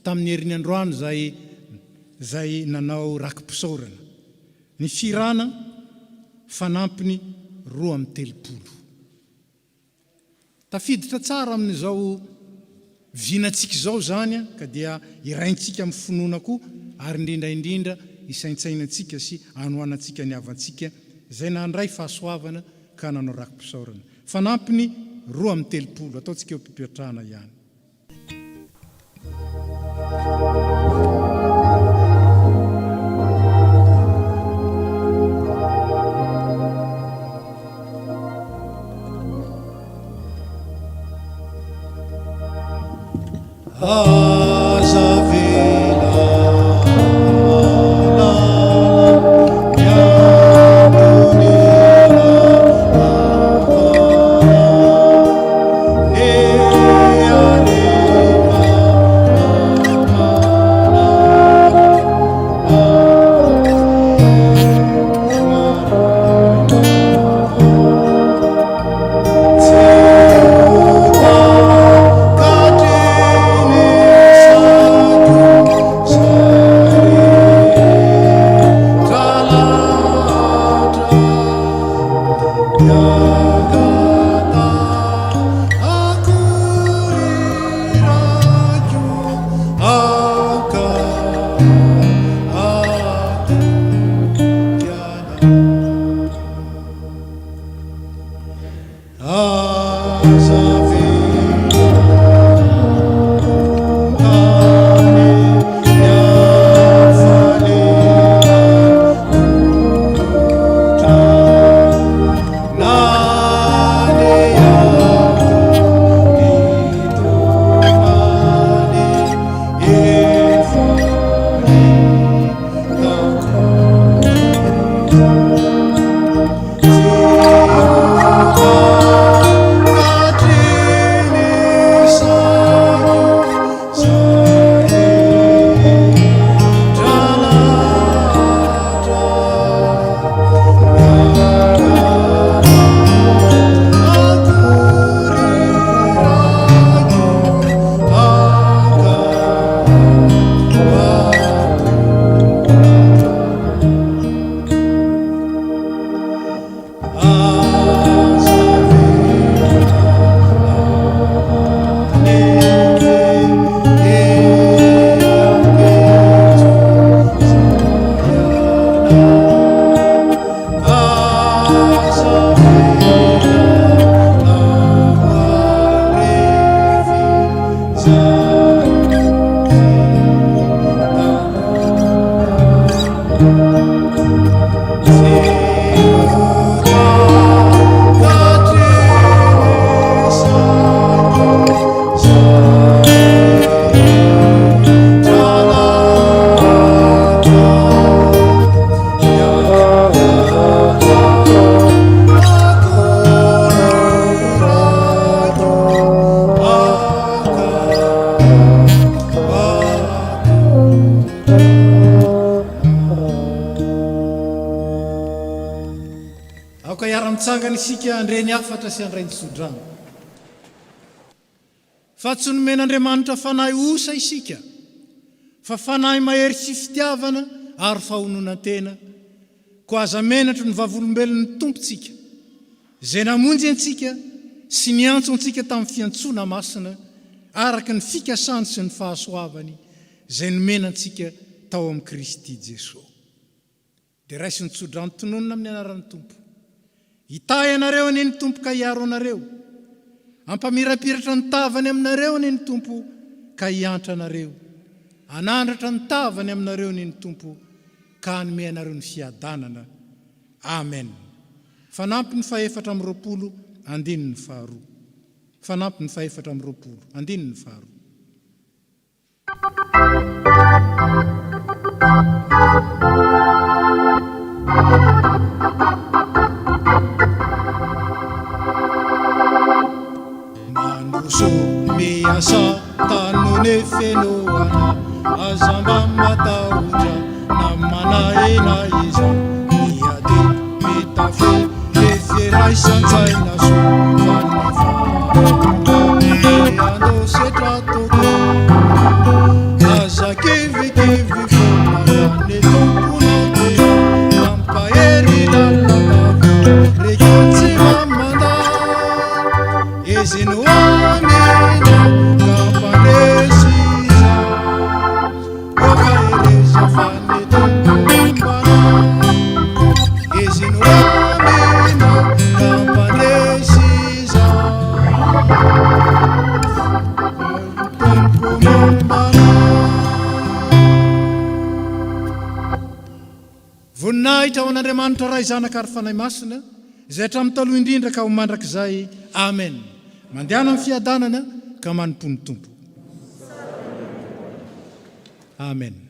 tamin'ny herin'ny androany zay nanao rakim-pisaorana. Ny firana fanampiny 2:30. Tafiditra tsara amin'izao vinantsika izao zany, ka dia iraintsika amin'ny finoana koa, ary indrindra isaintsainantsika sy anohanantsika ny avantsika zay nandray fahasoavana ka nanao rakim-pisaorana. Fanampiny 2:30, ataontsika eo mpipetrahana ihany. Mitsangana isika andreny afatra sy andray nisodrano. Fa tsy nomen'Andriamanitra fanahy osa isika, fa fanahy mahery sy fitiavana ary fahononantena, ko aza menatra ny vavolombelon'ny tompontsika, zay namonjy antsika sy niantso antsika tamin'ny fiantsoana masina araka ny fikasany sy ny fahasoavany zay nomenantsika tao amin'ny Kristy Jesosy. Dia raisy ny tsodrano tononona amin'ny anaran'ny Tompo. Hitahy anareo aneny Tompo ka hiaro anareo. Ampamirapiratra ny tavany aminareo aneny Tompo ka hiantra anareo. Anandratra ny tavany aminareo aneny Tompo ka hanome anareo ny fiadanana. Amen. Fanampy ny faefatra amin'ny roapolo, andininy faharoa. Fanampy ny faefatra amin'ny roapolo, andininy faharoa. Mandroso miasa tanone fenoana azamba mataotra namana ena iza miade mitafe efierai sanzaina so fanefa ando setratoko aza kevekevi fomagane tomponake nampahery lalakava rekatsi mamanda ezino amina kampanesiza okaereza fane tompombana ezino amina kampanesiza tompombana. Voninahitra ao an'Andriamanitra ray zanaka ary fanahy masina izay hatramin'ny taloha indrindra ka ho mandrakizay. Amen. Mandeana amin'ny fiadanana ka manompo ny Tompo. Amen.